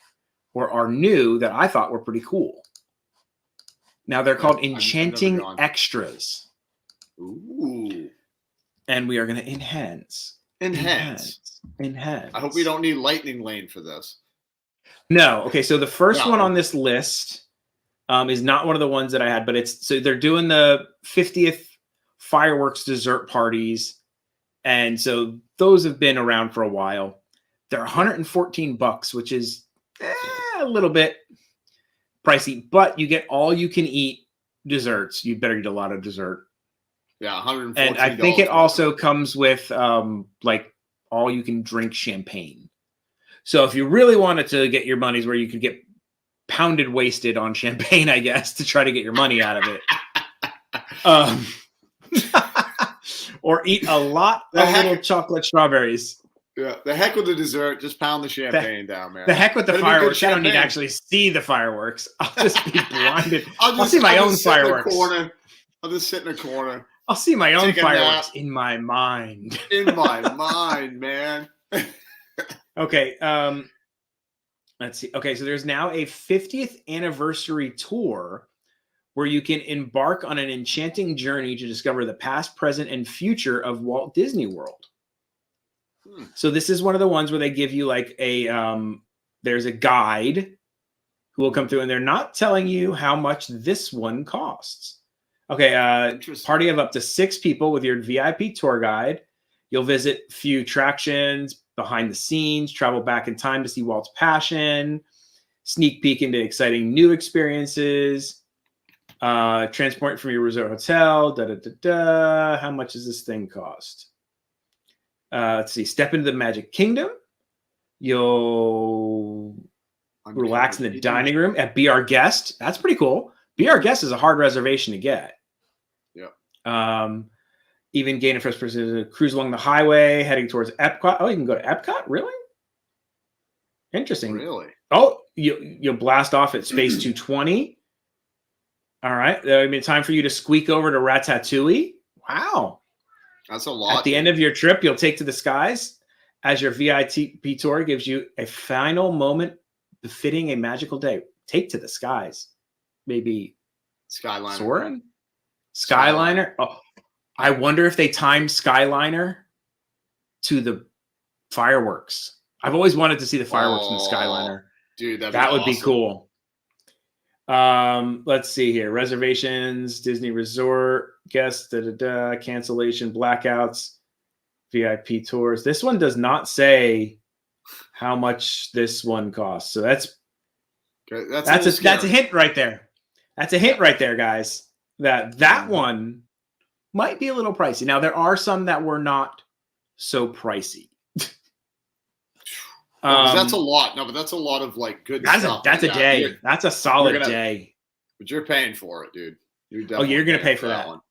or are new that I thought were pretty cool. Now they're called Enchanting Extras. Ooh. And we are going to enhance. I hope we don't need Lightning Lane for this. No. Okay, so the first No. one on this list is not one of the ones that I had, but it's so they're doing the 50th fireworks dessert parties, and so those have been around for a while. They're $114, which is a little bit pricey, but you get all you can eat desserts. You better eat a lot of dessert. Yeah, $114. And I think it also comes with like all you can drink champagne. So if you really wanted to get your money's where you could get pounded wasted on champagne, I guess, to try to get your money out of it. Or eat a lot of little chocolate strawberries. Yeah, the heck with the dessert. Just pound the champagne down, man. The heck with the fireworks. I don't need to actually see the fireworks. I'll just be blinded. I'll see my own fireworks. I'll just sit in a corner. I'll see my own fireworks in my mind. In my mind, man. Okay. Let's see. Okay, so there's now a 50th anniversary tour where you can embark on an enchanting journey to discover the past, present, and future of Walt Disney World. So this is one of the ones where they give you like a there's a guide who will come through, and they're not telling you how much this one costs. Okay, party of up to 6 people with your VIP tour guide. You'll visit a few attractions, behind the scenes, travel back in time to see Walt's passion, sneak peek into exciting new experiences, transport from your resort hotel, How much does this thing cost? Let's see. Step into the Magic Kingdom. You'll relax in the dining room at Be Our Guest. That's pretty cool. Be Our Guest is a hard reservation to get. Yeah. Even gain a first person cruise along the highway, heading towards Epcot. Oh, you can go to Epcot? Really? Interesting. Really? Oh, you'll blast off at Space 220. All right. That'll be time for you to squeak over to Ratatouille. Wow. That's a lot. At the end of your trip, you'll take to the skies as your VIP tour gives you a final moment befitting a magical day. Take to the skies. Maybe Skyliner. Soarin'? Skyliner? Oh, I wonder if they timed Skyliner to the fireworks. I've always wanted to see the fireworks in the Skyliner. Dude, that would be cool. Let's see here. Reservations, Disney Resort, guests, cancellation, blackouts, VIP tours. This one does not say how much this one costs. So that's a hint right there. That's a hint right there, guys. That one might be a little pricey. Now there are some that were not so pricey. That's a lot. No, but that's a lot of like good stuff. That's a day. That's a solid day. But you're paying for it, dude. You're gonna pay for that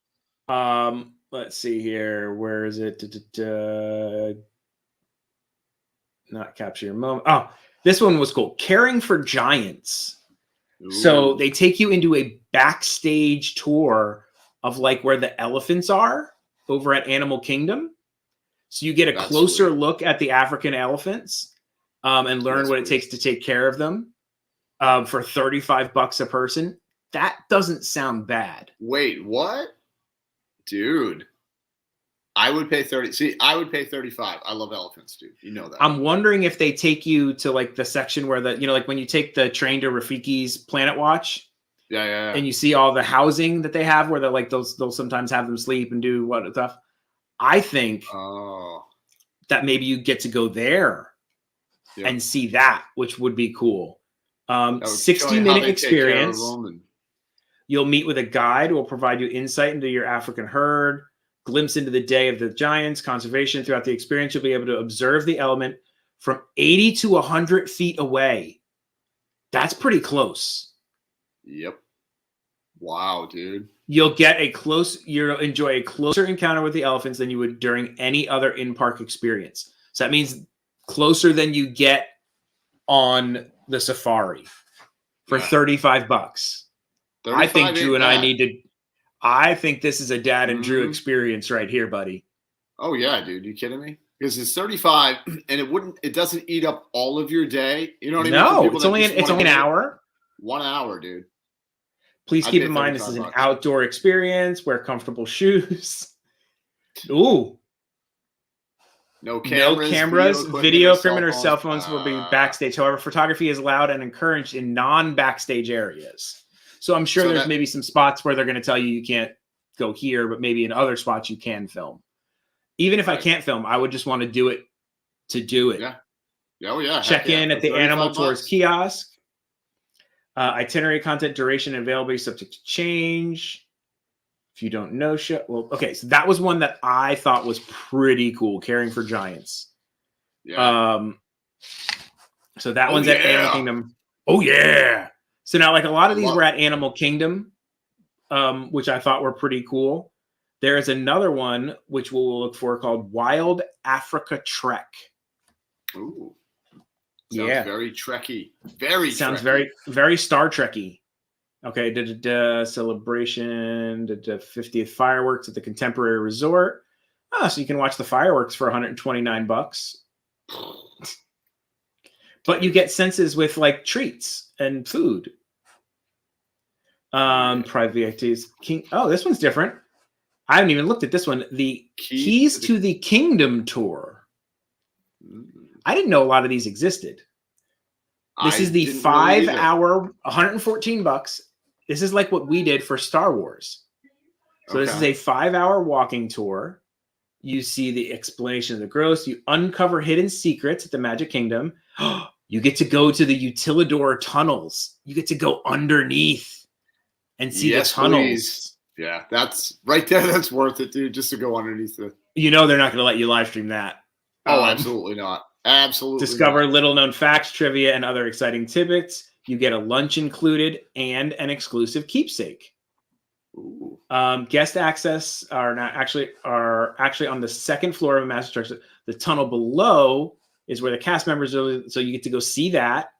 one. Let's see here. Where is it? Not capture your moment. Oh, this one was cool. Caring for Giants. Ooh. So they take you into a backstage tour of like where the elephants are over at Animal Kingdom. So you get a closer look at the African elephants. And learn what it takes to take care of them for $35 a person. That doesn't sound bad. Wait, what? Dude. I would pay 30. See, I would pay 35. I love elephants, dude. You know that. I'm wondering if they take you to like the section where like when you take the train to Rafiki's Planet Watch. Yeah. And you see all the housing that they have where they're like they'll sometimes have them sleep and do what stuff. I think that maybe you get to go there. Yep. And see that, which would be cool. 60-minute experience. You'll meet with a guide who will provide you insight into your African herd, glimpse into the day of the giants, conservation. Throughout the experience, you'll be able to observe the element from 80 to 100 feet away. That's pretty close. Yep. Wow, dude. You'll enjoy a closer encounter with the elephants than you would during any other in-park experience. So that means closer than you get on the safari for $35. I think Drew and I think this is a Dad and Drew experience right here, buddy. Oh yeah, dude. You kidding me? Because it's 35 and it doesn't eat up all of your day. You know what I mean? No, it's only an hour. 1 hour, dude. Please keep in mind this is an outdoor experience. Wear comfortable shoes. Ooh. No No cameras, cameras, video equipment, or cell phones. phones will be backstage. However, photography is allowed and encouraged in non-backstage areas. So I'm sure there's maybe some spots where they're going to tell you can't go here, but maybe in other spots you can film. Even if I can't film, I would just want to do it to do it. Yeah. Oh, yeah. Check in at the Animal Tours $35. kiosk. Itinerary content, duration, and availability subject to change. If you don't know, well, okay. So that was one that I thought was pretty cool. Caring for Giants. Yeah. So that one's at Animal Kingdom. Oh yeah. So now, like a lot of these were at Animal Kingdom, which I thought were pretty cool. There is another one which we'll look for called Wild Africa Trek. Ooh. Sounds very Trekky. Sounds Trekky. very, very Star Trekky. Okay, celebration, 50th fireworks at the Contemporary Resort. So you can watch the fireworks for $129. But you get senses with like treats and food. Private activities. This one's different. I haven't even looked at this one. The Keys to the Kingdom tour. I didn't know a lot of these existed. This is the 5-hour, $114. This is like what we did for Star Wars. So this is a 5-hour walking tour. You see the explanation of the gross. You uncover hidden secrets at the Magic Kingdom. You get to go to the Utilidor tunnels. You get to go underneath and see the tunnels. Please. Yeah, that's right there. That's worth it, dude, just to go underneath it. You know they're not going to let you live stream that. Oh, absolutely not. Absolutely. Discover little known facts, trivia, and other exciting tidbits. You get a lunch included and an exclusive keepsake. Ooh. Guest access are actually on the second floor of a master attraction. The tunnel below is where the cast members are, so you get to go see that.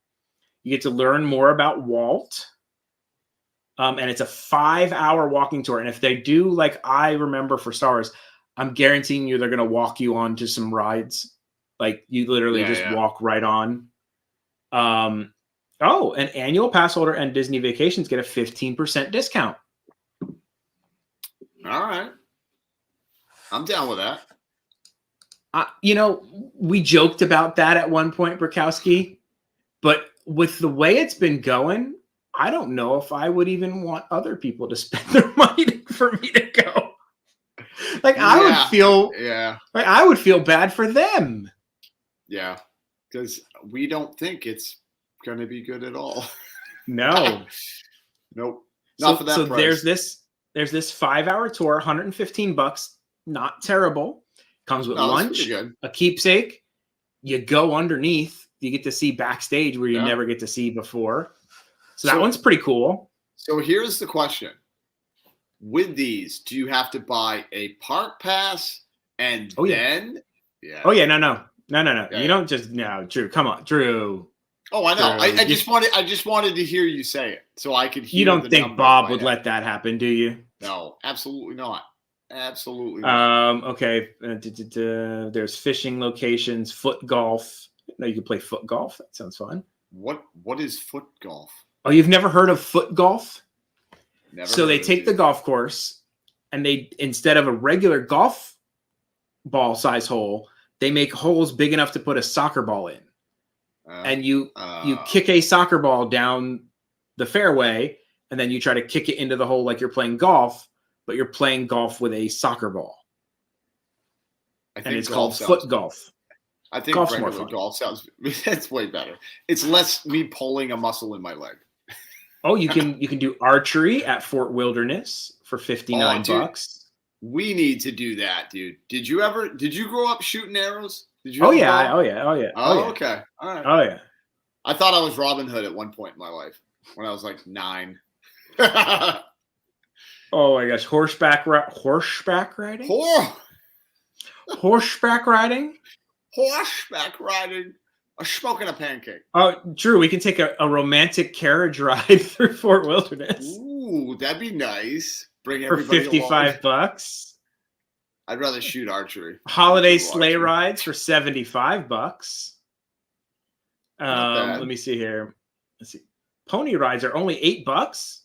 You get to learn more about Walt. And it's a 5-hour walking tour. And if they do, like I remember for Star Wars, I'm guaranteeing you they're going to walk you on to some rides. Like you literally walk right on. An annual pass holder and Disney Vacations get a 15% discount. All right. I'm down with that. We joked about that at one point, Bukowski, but with the way it's been going, I don't know if I would even want other people to spend their money for me to go. Like I would feel bad for them. Yeah, because we don't think it's going to be good at all. No. Nope. Not for that price. There's this 5-hour tour, $115. Not terrible. Comes with lunch, a keepsake. You go underneath. You get to see backstage where you never get to see before. So that one's pretty cool. So here's the question. With these, do you have to buy a park pass and then? Yeah. Oh, yeah. No. You don't just Drew. Come on, Drew. Oh, I know. I just wanted to hear you say it so I could hear. You don't think Bob would let that happen, do you? No, absolutely not. Absolutely not. Okay. There's fishing locations, foot golf. No, you can play foot golf. That sounds fun. What is foot golf? Oh, you've never heard of foot golf? Never. So they take the golf course and they, instead of a regular golf ball size hole, they make holes big enough to put a soccer ball in. And you kick a soccer ball down the fairway, and then you try to kick it into the hole like you're playing golf, but you're playing golf with a soccer ball. And it's called foot golf. I think regular golf sounds that's way better. It's less me pulling a muscle in my leg. Oh, you can do archery at Fort Wilderness for $59. We need to do that, dude. Did you grow up shooting arrows? Did you? Oh yeah. Okay. All right. Oh yeah. I thought I was Robin Hood at one point in my life when I was like 9. Oh my gosh, horseback riding. Horseback riding. Smoking a pancake. Oh, Drew, we can take a romantic carriage ride through Fort Wilderness. Ooh, that'd be nice. Bring everybody for $55. I'd rather shoot archery. Holiday sleigh rides for $75. Let me see here. Let's see. Pony rides are only $8.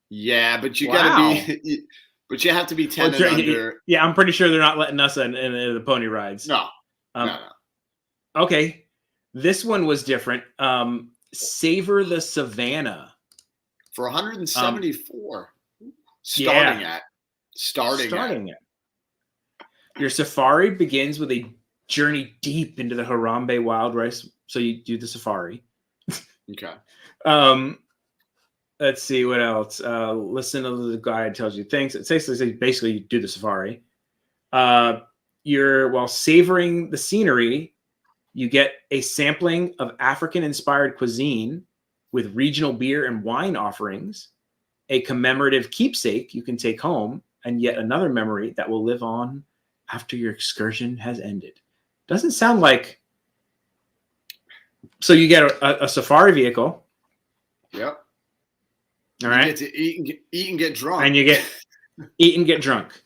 Yeah, but you gotta But you have to be 10 and under. Yeah, I'm pretty sure they're not letting us in the pony rides. No. Okay. This one was different. Savor the Savannah. For 174. Starting at. Your safari begins with a journey deep into the Harambe wild rice. So you do the safari. Okay. Let's see what else. Listen to the guide tells you things. It basically you do the safari. While savoring the scenery, you get a sampling of African-inspired cuisine with regional beer and wine offerings, a commemorative keepsake you can take home, and yet another memory that will live on after your excursion has ended. Doesn't sound like... So you get a safari vehicle. Yep. All right. You get to eat and get drunk. And you get eat and get drunk.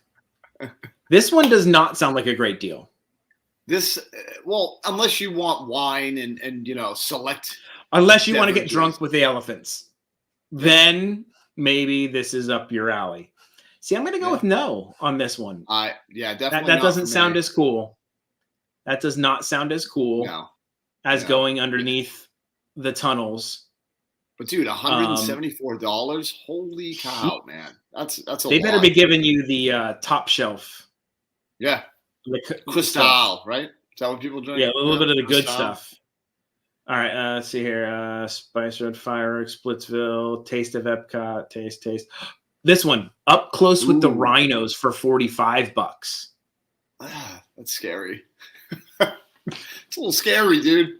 This one does not sound like a great deal. Unless you want wine and select. Unless you want to get drunk with the elephants. Then maybe this is up your alley. See, I'm going to go with no on this one. Definitely. That doesn't sound as cool. That does not sound as cool as going underneath the tunnels. But dude, $174. Holy cow, man! That's a lot. They better be giving you the top shelf. Yeah, Cristal, right? Is that what people drink? Yeah, a little bit of the good stuff. All right, let's see here. Spice Road Fireworks, Splitsville, Taste of Epcot, Taste. This one, up close with the rhinos for $45. That's scary. It's a little scary, dude.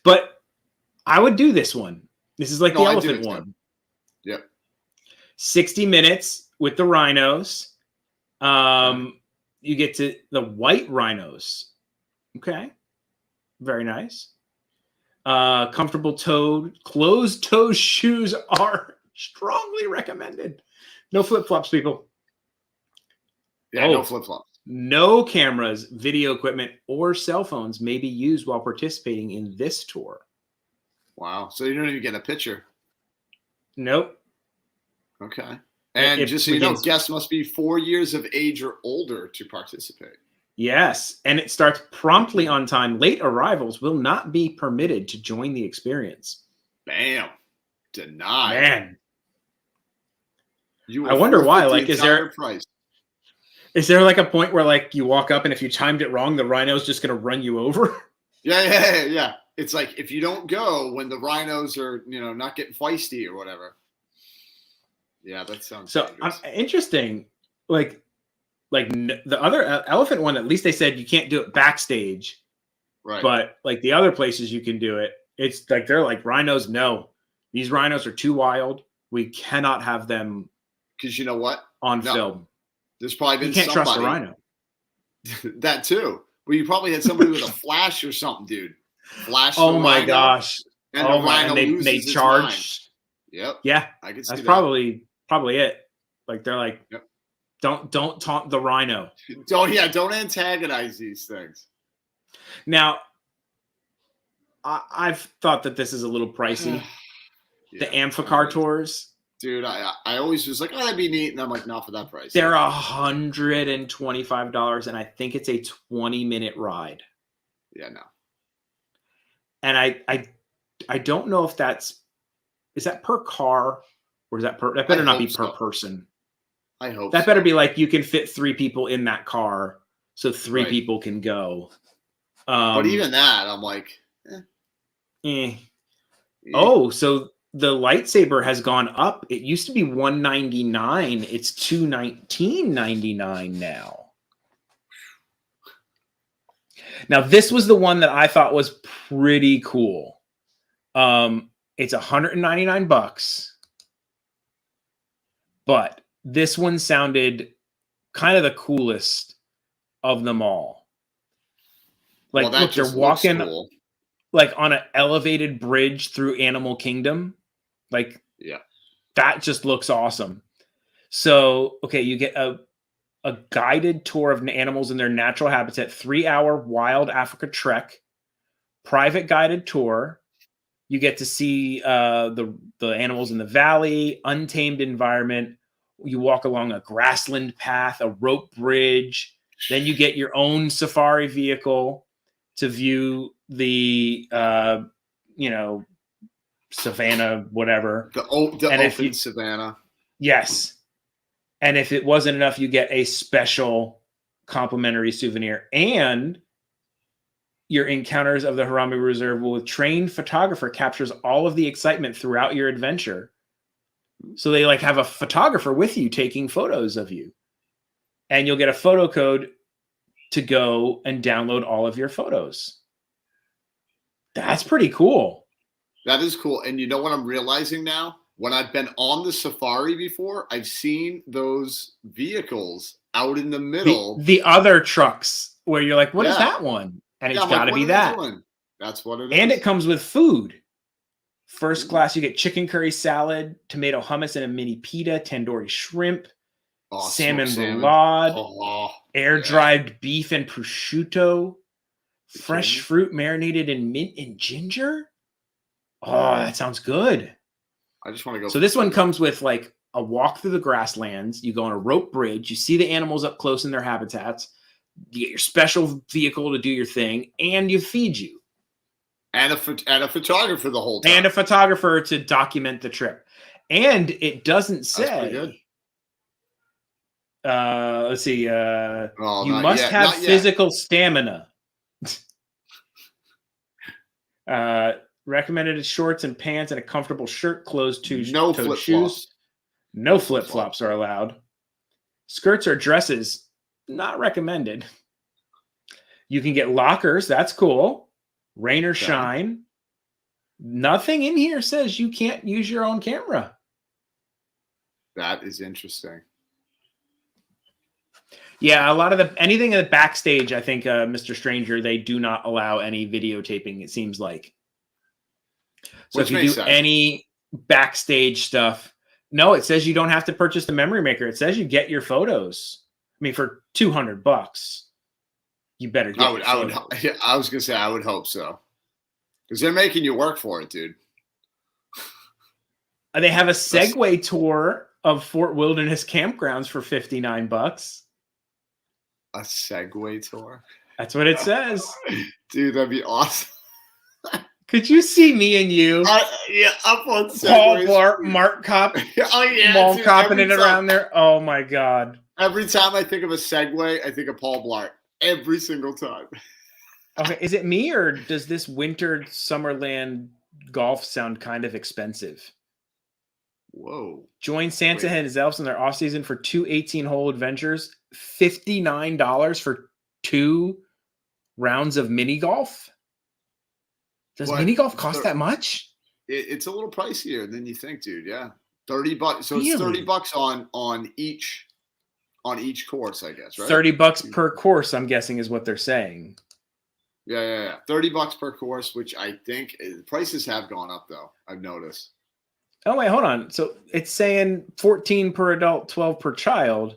But I would do this one. This is like the elephant one. Yep. 60 minutes with the rhinos. You get to the white rhinos. Okay. Very nice. Comfortable closed-toe shoes are strongly recommended. No flip-flops, people. Yeah, no flip-flops. No cameras, video equipment, or cell phones may be used while participating in this tour. Wow. So you don't even get a picture? Nope. Okay. And just so you know, guests must be 4 years of age or older to participate. Yes. And it starts promptly on time. Late arrivals will not be permitted to join the experience. Bam. Denied. Man. I wonder why. Like, is there like a point where like you walk up and if you timed it wrong, the rhino's just going to run you over? Yeah. It's like if you don't go when the rhinos are, not getting feisty or whatever. Yeah, that sounds so interesting. Like the other elephant one, at least they said you can't do it backstage. Right. But like the other places you can do it, it's like they're like rhinos. No, these rhinos are too wild. We cannot have them. Because you know what? On film. There's probably been you can't trust a rhino. That too. Well, you probably had somebody with a flash or something, dude. Flash. Oh my gosh. And and they charge. Yep. Yeah. I can see that's that. probably it. Like they're like, yep. Don't taunt the rhino. Don't antagonize these things. Now, I've thought that this is a little pricey. The Amphicar tours. Dude, I always was like, oh, that'd be neat. And I'm like, not for that price. They're $125, and I think it's a 20-minute ride. Yeah, no. And I don't know if is that per car or is that that better not be per person. I hope that better be like you can fit 3 people in that car, so 3 people can go. But even that, I'm like, Oh, so the lightsaber has gone up. It used to be $199. It's $219.99 now. Now, this was the one that I thought was pretty cool. It's $199, but this one sounded kind of the coolest of them all. Like, look, they're walking like on an elevated bridge through Animal Kingdom. Like, that just looks awesome. So, okay, you get a guided tour of animals in their natural habitat, 3-hour wild Africa trek, private guided tour. You get to see the animals in the valley, untamed environment, You walk along a grassland path, a rope bridge. Then you get your own safari vehicle to view the, savannah, whatever. The open savannah. Yes. And if it wasn't enough, you get a special complimentary souvenir. And your encounters of the Harambe Reserve with trained photographer captures all of the excitement throughout your adventure. So they like have a photographer with you taking photos of you. And you'll get a photo code to go and download all of your photos. That's pretty cool. That is cool. And you know what I'm realizing now? When I've been on the safari before, I've seen those vehicles out in the middle. The other trucks where you're like, what is that one? And it's got to be that. That's what it is. And it comes with food. First class, you get chicken curry salad, tomato hummus and a mini pita, tandoori shrimp, salmon roulade, air-dried beef and prosciutto, fresh fruit marinated in mint and ginger. Oh, that sounds good. I just want to go. So this one comes with like a walk through the grasslands. You go on a rope bridge. You see the animals up close in their habitats. You get your special vehicle to do your thing, and you feed you. And a photographer the whole time. And a photographer to document the trip. And it doesn't say. Let's see. You must have physical stamina. Recommended shorts and pants and a comfortable shirt, closed-toed no flip shoes. Flops. No flip-flops are allowed. Skirts or dresses, not recommended. You can get lockers. That's cool. Rain or shine. Nothing in here says you can't use your own camera. That is interesting. Yeah, a lot of anything in the backstage, I think, Mr. Stranger, they do not allow any videotaping, it seems like. So if you do any backstage stuff, no, it says you don't have to purchase the memory maker. It says you get your photos. I mean, for $200, you better get your photos. I was going to say, I would hope so. Because they're making you work for it, dude. They have a Segway tour of Fort Wilderness campgrounds for $59. A Segway tour? That's what it says. Dude, that'd be awesome. Could you see me and you? Up on Segways. Paul Blart, Mark Cop, Mall copping it around there. Oh my God. Every time I think of a Segway, I think of Paul Blart. Every single time. Okay, is it me or does this winter Summerland golf sound kind of expensive? Whoa. Join Santa and his elves in their off-season for 2 18-hole adventures. $59 for 2 rounds of mini golf? Does mini golf cost that much? It's a little pricier than you think, dude. Yeah. $30. So it's $30 on each course, I guess, right? $30 per course, I'm guessing, is what they're saying. Yeah. $30 per course, which I think prices have gone up though. I've noticed. Oh wait, hold on. So it's saying 14 per adult, 12 per child.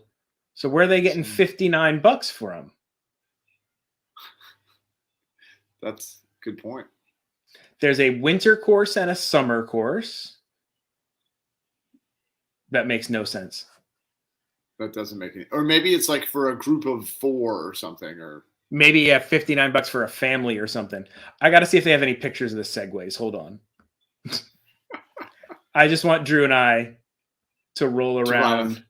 So where are they getting $59 from? That's a good point. There's a winter course and a summer course. That makes no sense. That doesn't make any. Or maybe it's like for a group of 4 or something, or maybe $59 for a family or something. I got to see if they have any pictures of the Segways. Hold on. I just want Drew and I to roll around.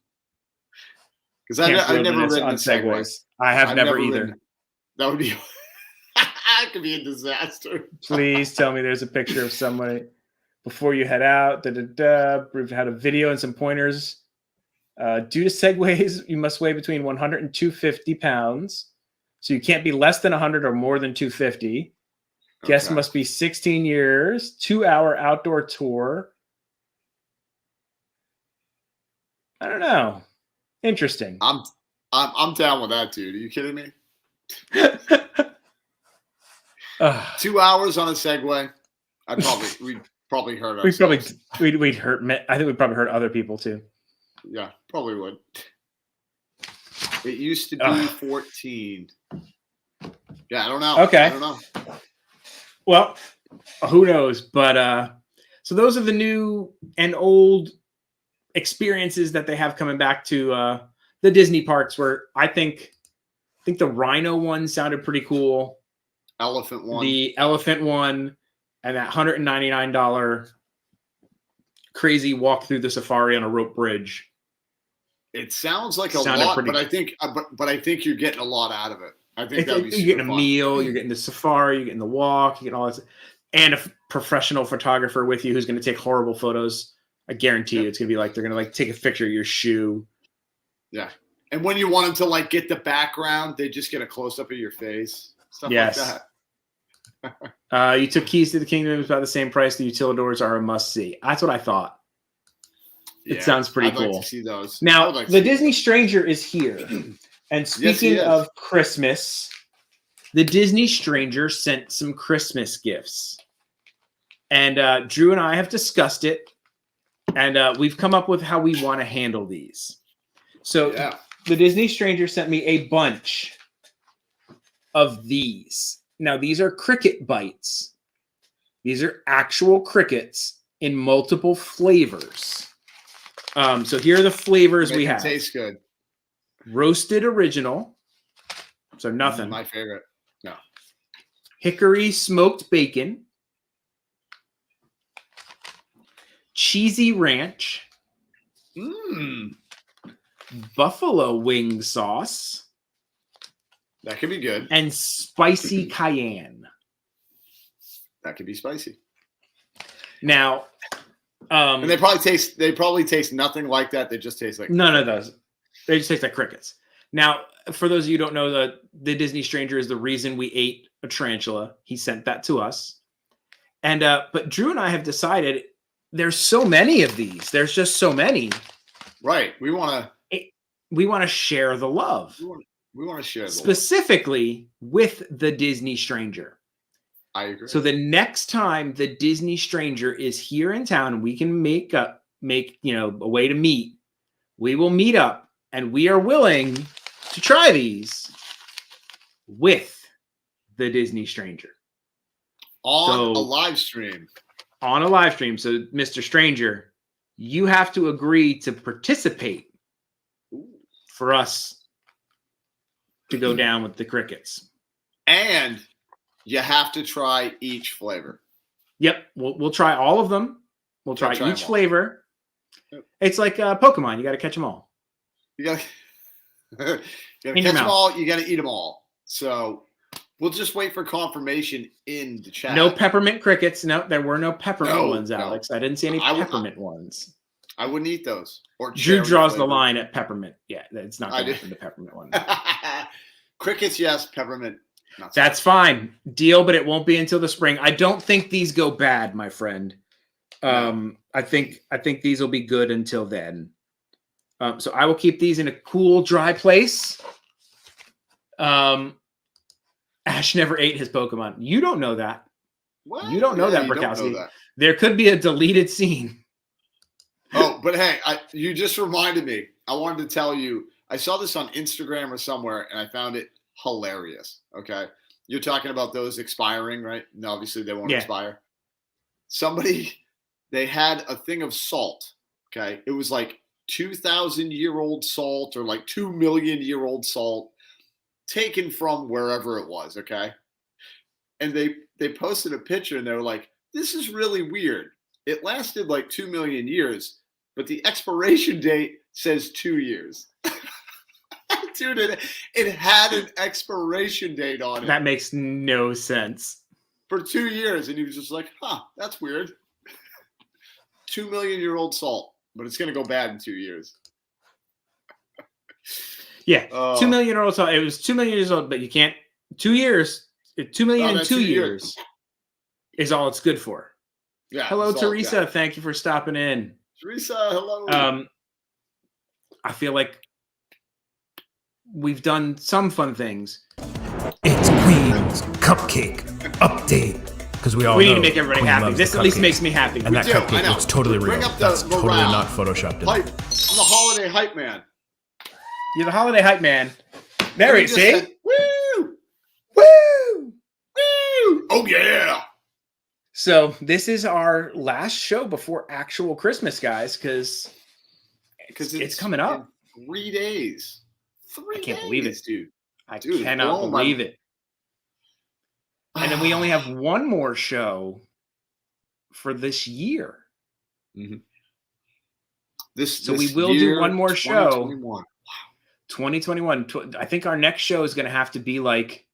Because I've never ridden on Segways. I've never either. Ridden. That would be. That could be a disaster. Please tell me there's a picture of somebody before you head out. We've had a video and some pointers. Due to Segways, you must weigh between 100 and 250 pounds. So you can't be less than 100 or more than 250. Guests must be 16 years. 2-hour outdoor tour. I don't know. Interesting. I'm down with that, dude. Are you kidding me? 2 hours on a Segway. We'd probably hurt ourselves. We'd hurt. I think we'd probably hurt other people too. Yeah, probably would. It used to be 14. Yeah, I don't know. Okay. I don't know. Well, who knows? But so those are the new and old experiences that they have coming back to the Disney parks. Where I think the Rhino one sounded pretty cool. Elephant one. The elephant one, and that $199 crazy walk through the safari on a rope bridge. It sounds like a Sounded lot, pretty- but I think you're getting a lot out of it. I think It's that'd like be you're super getting a fun. meal, you're getting the safari, you're getting the walk, you're getting all this, and a professional photographer with you who's going to take horrible photos. I guarantee you, it's going to be like they're going to like take a picture of your shoe. Yeah, and when you want them to like get the background, they just get a close up of your face. Stuff Yes. like that. You took Keys to the Kingdom. It's about the same price. The Utilidors are a must see. That's what I thought. It Yeah, sounds pretty I'd cool. like to see those. Now, I'd like to the see Disney Stranger is here. And speaking is. of Christmas, the Disney Stranger sent some Christmas gifts. And Drew and I have discussed it. And we've come up with how we want to handle these. So Yeah. the Disney Stranger sent me a bunch of these. Now, these are cricket bites. These are actual crickets in multiple flavors. So here are the flavors Make we them have. taste good. Roasted original. So nothing. My favorite. No. Hickory smoked bacon. Cheesy ranch. Mmm. Buffalo wing sauce. That could be good. And spicy cayenne. That could be spicy. Now, And they probably taste nothing like that. They just taste like none of those. They just taste like crickets. Now, for those of you who don't know, the Disney Stranger is the reason we ate a tarantula. He sent that to us. And but Drew and I have decided there's so many of these. There's just so many. right. We want to share the love. to share the love. Specifically with the Disney Stranger. I agree. So the next time the Disney Stranger is here in town, we can make a way to meet. We will meet up, and we are willing to try these with the Disney Stranger on a live stream. on a live stream. So, Mr. Stranger, you have to agree to participate for us to go down with the crickets. And you have to try each flavor. Yep, we'll try all of them. We'll try Try each them all. flavor. Yep. It's like Pokemon. You got to catch them all. You gotta, In your catch them mouth. all. You gotta eat them all. So we'll just wait for confirmation in the chat. No peppermint crickets. No, there were no peppermint No, ones, no. Alex. I didn't see any I would- peppermint ones. I wouldn't eat those. Or Drew cherry draws the flavor. line at peppermint. Yeah, it's not I going to do. happen the peppermint one. Crickets, yes. Peppermint, not so That's fine. Deal, but it won't be until the spring. I don't think these go bad, my friend. I think these will be good until then. So I will keep these in a cool, dry place. Ash never ate his Pokemon. You don't know that. What? You don't know that, you don't know Burkowski. that. There could be a deleted scene. Oh, but hey, you just reminded me. I wanted to tell you, I saw this on Instagram or somewhere, and I found it hilarious. Okay. You're talking about those expiring, right? And obviously they won't Yeah. expire. They had a thing of salt. Okay. It was like 2,000-year-old salt or like 2 million-year-old salt taken from wherever it was. Okay. And they posted a picture and they were like, this is really weird. It lasted like 2 million years, but the expiration date says 2 years. Dude, it had an expiration date on it That makes no sense. for 2 years. And he was just like, huh, that's weird. 2 million-year-old salt, but it's going to go bad in 2 years. Yeah, Oh. 2 million year old. It was 2 million years old, but you can't. 2 years. 2 million Oh, in that's 2 2 years is all it's good for. Yeah. Hello, salt, Teresa. yeah. Thank you for stopping in. Teresa, hello. I feel like we've done some fun things. It's Queen's Cupcake Update. Because we all We know need to make everybody Queen happy. loves This the at least cupcakes. makes me happy. And that do, I cupcake know. looks totally Bring real. up the That's totally morale. not photoshopped in. Hype. I'm the holiday hype man. You're the holiday hype man. There We he is. just See? said, woo! Woo! Woo! Oh, yeah. So this is our last show before actual Christmas, guys, because because it's coming up. in 3 days. I can't believe it, dude. I Dude, cannot believe it. And then we only have one more show for this year. Mm-hmm. So we will do one more show. 2021. 2021. I think our next show is going to have to be like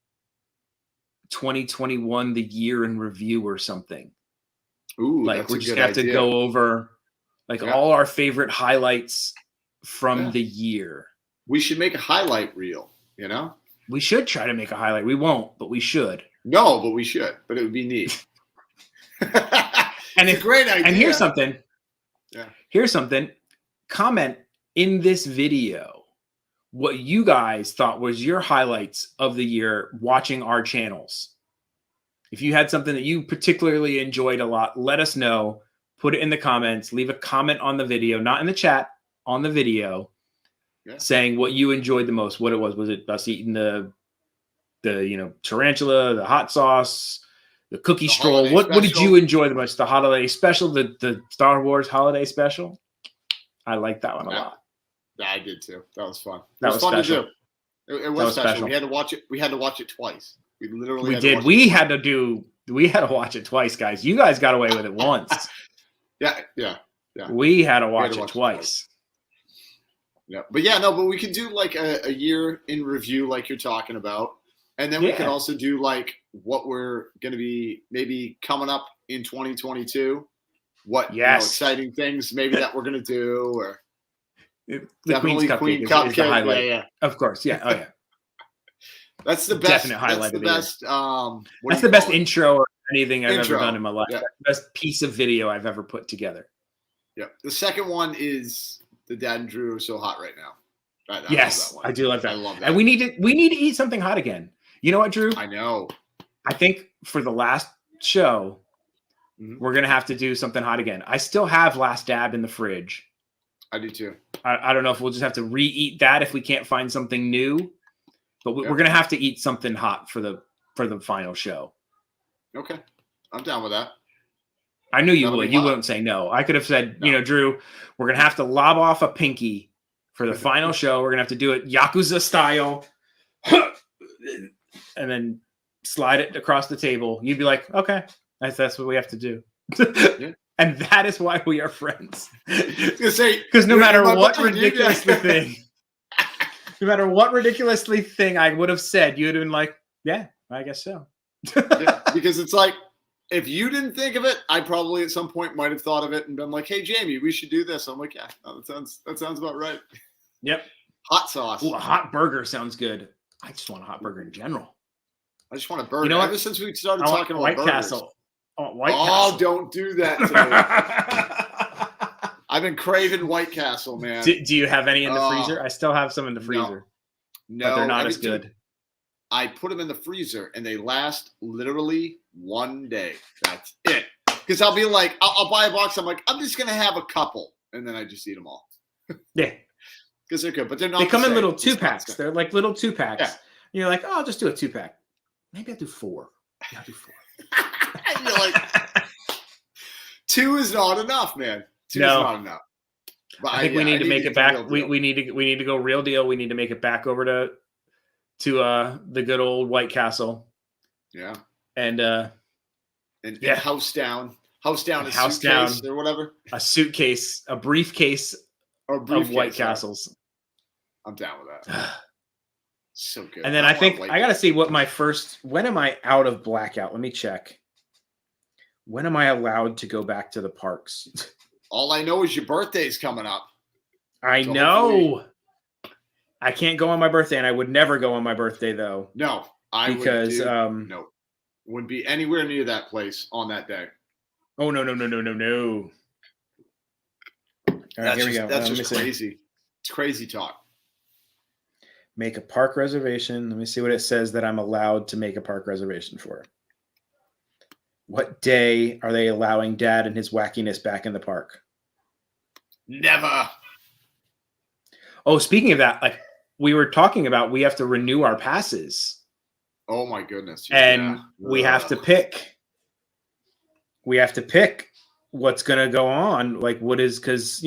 2021, the year in review or something. Ooh, like that's we're a just good going to have to idea. go over like all our favorite highlights from the year. We should make a highlight reel, you know? We should try to make a highlight. We won't, but we should. No, but we should. But it would be neat. And it's a great idea. And here's something. Yeah. Here's something. Comment in this video what you guys thought was your highlights of the year watching our channels. If you had something that you particularly enjoyed a lot, let us know. Put it in the comments. Leave a comment on the video, not in the chat, on the video, saying what you enjoyed the most. What it was. Was it us eating the tarantula, the hot sauce, the cookie stroll? What did you enjoy the most? The holiday special, the Star Wars holiday special? I like that one a lot. Yeah, I did too. That was fun. That was fun special. to do. It was special. We had to watch it. We had to watch it twice. We literally did. We had to watch it twice, guys. You guys got away with it once. Yeah. We had to watch it twice. Yeah, but we could do like a year in review, like you're talking about, and then we could also do like what we're going to be maybe coming up in 2022. What exciting things maybe that we're going to do, or the Queen's Cupcake is the highlight. Yeah. Of course, yeah. Oh yeah. That's the best. Definite highlight of the best. That's the best intro or anything I've ever done in my life. Yeah. That's the best piece of video I've ever put together. Yeah. The second one is the Dad and Drew are so hot right now. Yes, I do love that. I love that. And we need to eat something hot again. You know what, Drew? I know. I think for the last show, we're gonna have to do something hot again. I still have Last Dab in the fridge. I do too. I don't know if we'll just have to re-eat that if we can't find something new. But we're gonna have to eat something hot for the final show. Okay, I'm down with that. I knew you would. You wouldn't say no. I could have said, Drew, we're gonna have to lob off a pinky for the final show. We're gonna have to do it Yakuza style, and then slide it across the table. You'd be like, okay, that's what we have to do. And that is why we are friends. Because no matter what ridiculously thing I would have said, you would have been like, yeah, I guess so. Because it's like, if you didn't think of it, I probably at some point might have thought of it and been like, hey, Jamie, we should do this. I'm like, yeah, that sounds about right. Yep. Hot sauce. Ooh, a hot burger sounds good. I just want a hot burger in general. I just want a burger. You know what? Ever since we started talking about White burgers. Castle. White Castle. Don't do that to me. I've been craving White Castle, man. Do you have any in the freezer? I still have some in the freezer. No, but they're not as good. I put them in the freezer, and they last literally 1 day. That's it. Because I'll be like, I'll buy a box. I'm like, I'm just going to have a couple. And then I just eat them all. Yeah. Because they're good. But they're not. They come in little 2-packs. They're like little 2-packs. Yeah. You're like, oh, I'll just do a 2-pack. Maybe I'll do 4. Yeah, I'll do 4. You're like, 2 is not enough, man. 2 is not enough. But I think we need to make it back. We need to go real deal. We need to make it back over to the good old White Castle. Yeah. And house down or whatever. A suitcase, a briefcase of White Castles. I'm down with that. So good. And then I think I got to see when am I out of blackout? Let me check. When am I allowed to go back to the parks? All I know is your birthday's coming up. I know. I can't go on my birthday, and I would never go on my birthday, though. No, no. Wouldn't be anywhere near that place on that day. Oh, no. All right, here we go. That's just crazy. It's crazy talk. Make a park reservation. Let me see what it says that I'm allowed to make a park reservation for. What day are they allowing Dad and his wackiness back in the park? Never. Oh, speaking of that, like we were talking about, we have to renew our passes. Oh my goodness. And we have to pick. We have to pick what's going to go on. Like what is, because,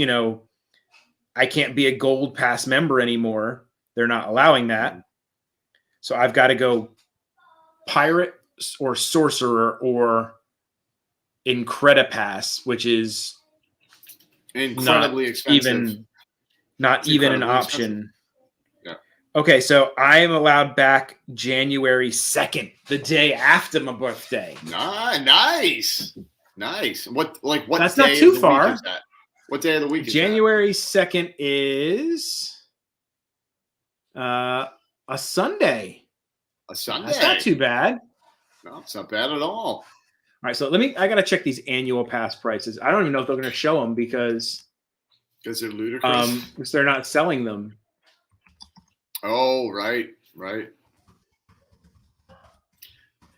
I can't be a gold pass member anymore. They're not allowing that. So I've got to go pirate or sorcerer or Incredipass, which is incredibly expensive. Not It's even an incredibly option. expensive. Yeah. Okay, so I am allowed back January 2nd, the day after my birthday. Nice. What That's day not too of the far. week is that? What day of the week is January 2nd is a Sunday. that? A Sunday. That's not too bad. No, it's not bad at all. All right, so I got to check these annual pass prices. I don't even know if they're going to show them because they're ludicrous. because they're not selling them. Oh, right. But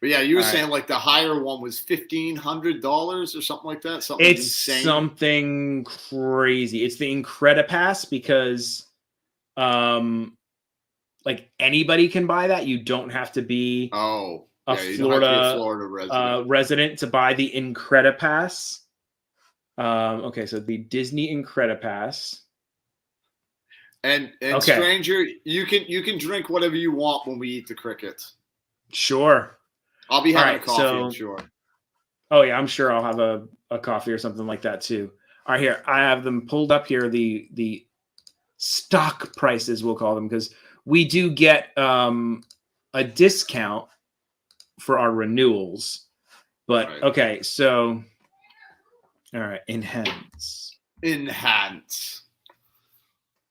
yeah, you were saying like the higher one was $1,500 or something like that. Something It's insane. something crazy. It's the Incredipass because like anybody can buy that. You don't have to be a Florida resident to buy the Incredipass. Okay, so the Disney Incredipass. And stranger, you can drink whatever you want when we eat the crickets. Sure. I'll be having a coffee, I'm sure. Oh yeah, I'm sure I'll have a coffee or something like that too. All right, here I have them pulled up here. The stock prices, we'll call them, because we do get a discount for our renewals. But right. Okay, so all right, enhance. All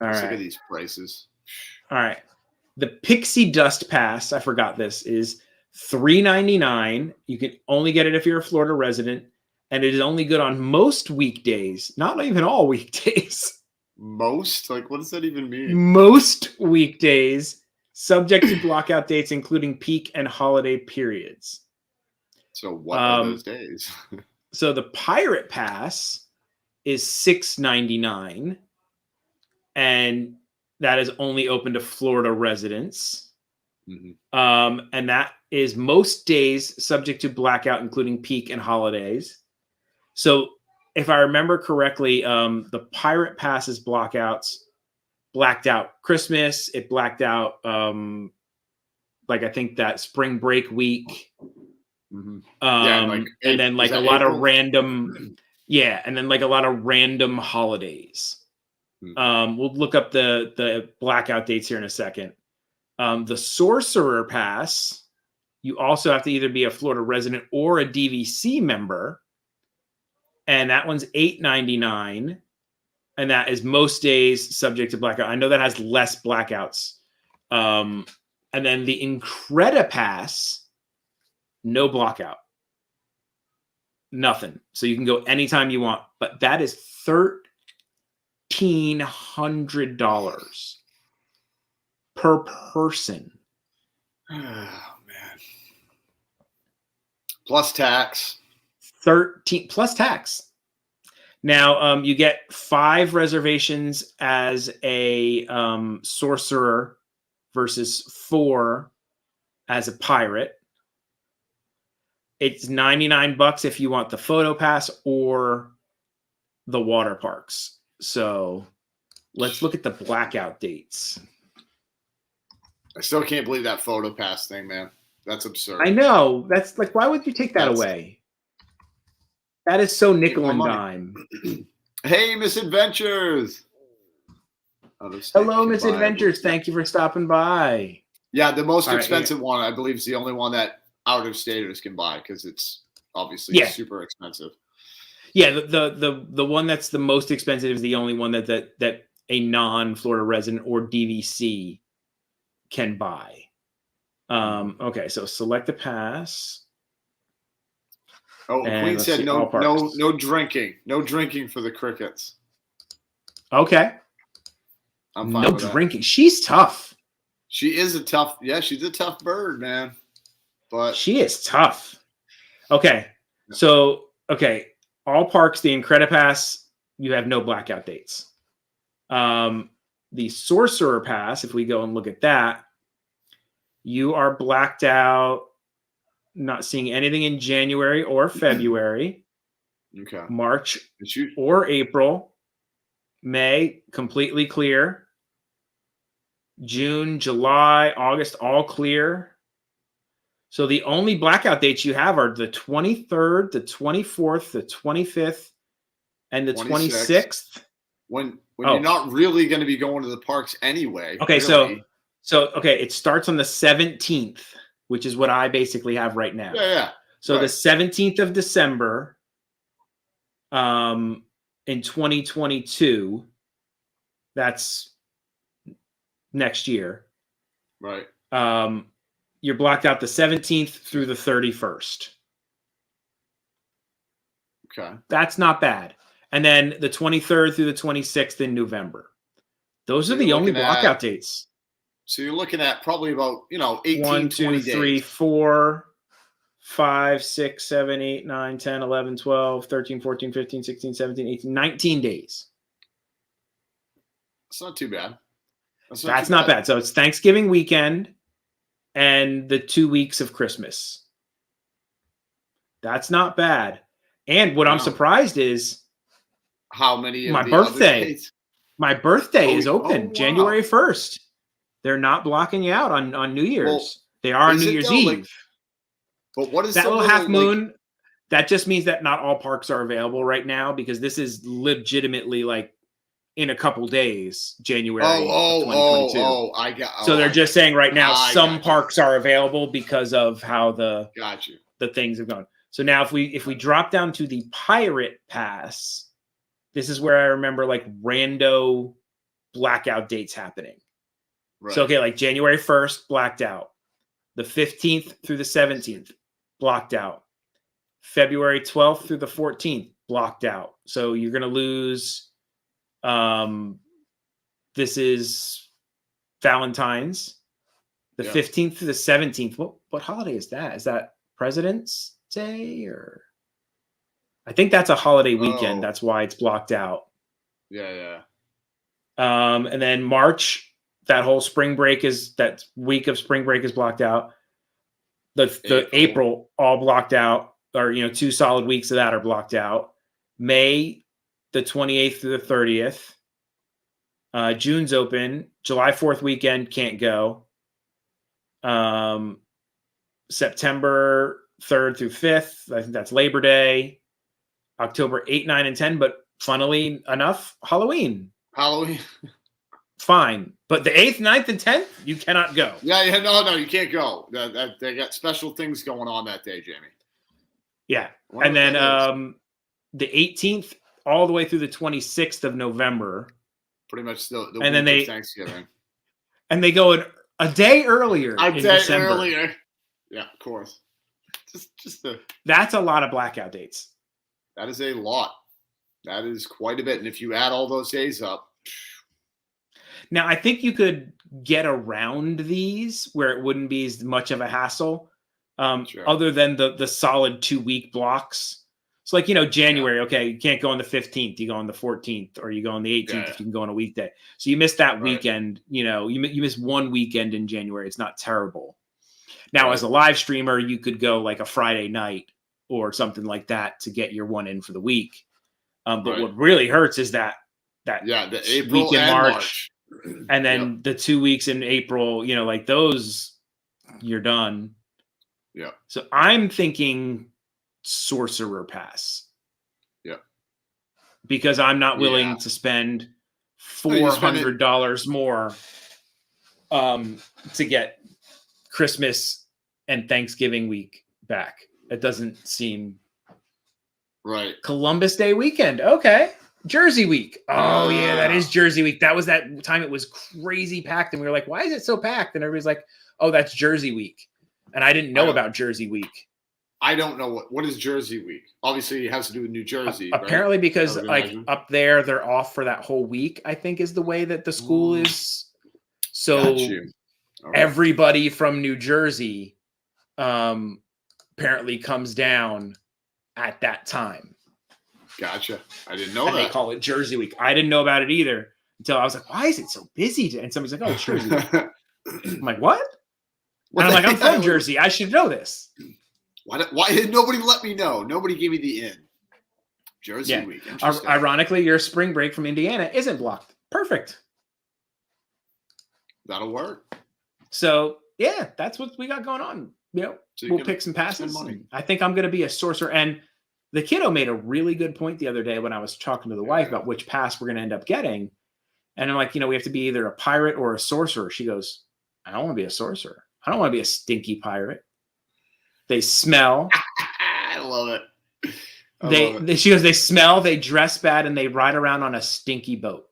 right. Look at these prices. All right. The Pixie Dust Pass, I forgot this, is $3.99. You can only get it if you're a Florida resident, and it is only good on most weekdays, not even all weekdays. Most? Like, what does that even mean? Most weekdays, subject to blockout dates, including peak and holiday periods. So what are those days? So the Pirate Pass is $6.99, and that is only open to Florida residents. Mm-hmm. And that is most days subject to blackout, including peak and holidays. So if I remember correctly, the Pirate Pass is blacked out Christmas. It blacked out, like I think that spring break week. Mm-hmm. And then like a lot of random, and then like a lot of random holidays. We'll look up the blackout dates here in a second. The Sorcerer Pass, you also have to either be a Florida resident or a DVC member. And that one's $8.99. And that is most days subject to blackout. I know that has less blackouts. And then the Incredipass, no blackout. Nothing. So you can go anytime you want. But that is $1,300 per person. Oh, man. Plus tax. 13 plus tax. Now, you get 5 reservations as a sorcerer versus 4 as a pirate. It's $99 if you want the photo pass or the water parks. So let's look at the blackout dates. I still can't believe that photo pass thing, man. That's absurd. I know. That's like, why would you take that away? That is so nickel and dime. Hey, Misadventures. Hello, Misadventures. Thank you for stopping by. Yeah, the most expensive one, I believe, is the only one that out-of-staters can buy because it's obviously super expensive. Yeah, the one that's the most expensive is the only one that a non-Florida resident or DVC can buy. Okay, so select the pass. Oh, Queen said no drinking. No drinking for the crickets. Okay. I'm fine no with drinking. That. She's tough. She is she's a tough bird, man. But she is tough. Okay. So, all parks, the Incredipass, you have no blackout dates. The Sorcerer Pass, if we go and look at that, you are blacked out, not seeing anything in January or February. Okay. March or April. May, completely clear. June, July, August, all clear. So the only blackout dates you have are the 23rd, the 24th, the 25th, and the 26th. When you're not really going to be going to the parks anyway. Okay, really. so it starts on the 17th, which is what I basically have right now. Yeah. So the 17th of December, in 2022, that's next year. Right. You're blocked out the 17th through the 31st. Okay. That's not bad. And then the 23rd through the 26th in November. Those are the only blackout dates. So you're looking at probably about, 18, 1, 2, 20 3, days. 4, 5, 6, 7, 8, 9, 10, 11, 12, 13, 14, 15, 16, 17, 18, 19 days. That's not too bad. That's not bad. So it's Thanksgiving weekend and the 2 weeks of Christmas. That's not bad. And what I'm surprised is how many of my the birthday. other dates? My birthday is open wow. January 1st. They're not blocking you out on New Year's. Well, they are on New Year's Eve. But what is that little half moon? That just means that not all parks are available right now because this is legitimately like in a couple days, January 2022. I got. So they're just saying right now some parks are available because of how the things have gone. So now if we drop down to the Pirate Pass, this is where I remember like rando blackout dates happening. Right. So, okay, like January 1st, blacked out. The 15th through the 17th, blocked out. February 12th through the 14th, blocked out. So you're going to lose, this is Valentine's. The 15th through the 17th. What holiday is that? Is that President's Day or? I think that's a holiday weekend. That's why it's blocked out. Yeah. And then March, that whole spring break that week of spring break is blocked out. The April all blocked out, or 2 solid weeks of that are blocked out. May, the 28th through the 30th. June's open. July 4th weekend can't go. September 3rd through 5th. I think that's Labor Day. October 8, 9, and 10. But funnily enough, Halloween. Fine. But the 8th, 9th, and 10th, you cannot go. Yeah, no, you can't go. They got special things going on that day, Jamie. Yeah. And then the 18th all the way through the 26th of November. Pretty much the and then week of Thanksgiving. And they go a day earlier in December. Earlier. Yeah, of course. That's a lot of blackout dates. That is a lot. That is quite a bit. And if you add all those days up. Now, I think you could get around these where it wouldn't be as much of a hassle, other than the solid 2-week blocks. So, like, January, okay, you can't go on the 15th. You go on the 14th, or you go on the 18th if you can go on a weekday. So you miss that weekend. You miss one weekend in January. It's not terrible. Now, as a live streamer, you could go like a Friday night or something like that to get your one in for the week. But what really hurts is that the April week in and March. And then the 2 weeks in April, like those, you're done. Yeah. So I'm thinking Sorcerer Pass. Yeah. Because I'm not willing to spend $400 more to get Christmas and Thanksgiving week back. It doesn't seem right. Columbus Day weekend. Okay. Jersey week. Oh, yeah, that is Jersey week. That was that time it was crazy packed. And we were like, why is it so packed? And everybody's like, oh, that's Jersey week. And I didn't know about Jersey week. I don't know what is Jersey week. Obviously, it has to do with New Jersey. Apparently, because up there, they're off for that whole week, I think is the way that the school is. So everybody from New Jersey apparently comes down at that time. Gotcha. I didn't know that. They call it Jersey week. I didn't know about it either until I was like, why is it so busy? And somebody's like, oh, it's Jersey week. I'm like, what? And I'm like, I'm from Jersey. I should know this. Why did nobody let me know? Nobody gave me the in. Jersey Yeah. week. Interesting. Ironically, your spring break from Indiana isn't blocked. Perfect. That'll work. So yeah, that's what we got going on. You know, So you we'll can pick some passes. spend money. And I think I'm going to be a sorcerer. And the kiddo made a really good point the other day when I was talking to the wife about which pass we're going to end up getting. And I'm like, we have to be either a pirate or a sorcerer. She goes, I don't want to be a sorcerer. I don't want to be a stinky pirate. They smell. I love it. She goes, they smell, they dress bad, and they ride around on a stinky boat.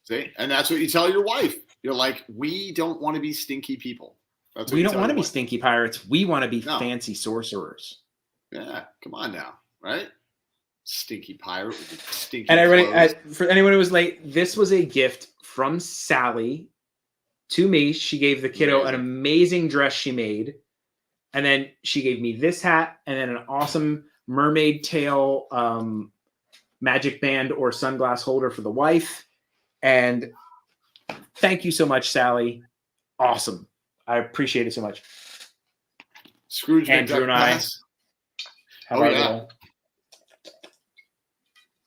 See? And that's what you tell your wife. You're like, we don't want to be stinky people. That's what We you don't tell want to your be wife. stinky pirates. We want to be fancy sorcerers. Yeah, come on now, right? Stinky pirate with the stinky And clothes. for anyone who was late, this was a gift from Sally to me. She gave the kiddo an amazing dress she made. And then she gave me this hat and then an awesome mermaid tail magic band or sunglass holder for the wife. And thank you so much, Sally. Awesome. I appreciate it so much. Scrooge Andrew and I. Oh, yeah.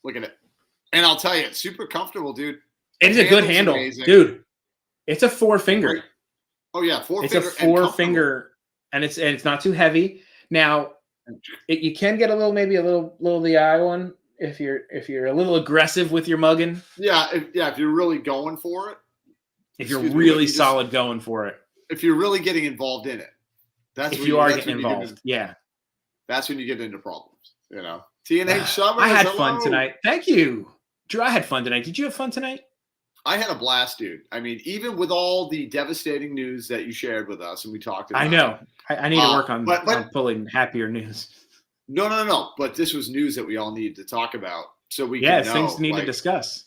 Look at it. And I'll tell you, it's super comfortable, dude. It is a good handle. Amazing. Dude. It's a 4-finger. Oh, yeah. It's a 4-finger. And it's not too heavy. Now, you can get maybe a little the eye one if you're a little aggressive with your mugging. Yeah, if you're really going for it. If you're really solid going for it. If you're really getting involved in it. That's if you are getting involved. That's when you get into problems, TNH Summer. I had fun tonight. Thank you. Drew, I had fun tonight. Did you have fun tonight? I had a blast, dude. I mean, even with all the devastating news that you shared with us and we talked about. I know. I need to work on pulling happier news. No. But this was news that we all needed to talk about. So we can know. Things to need to discuss.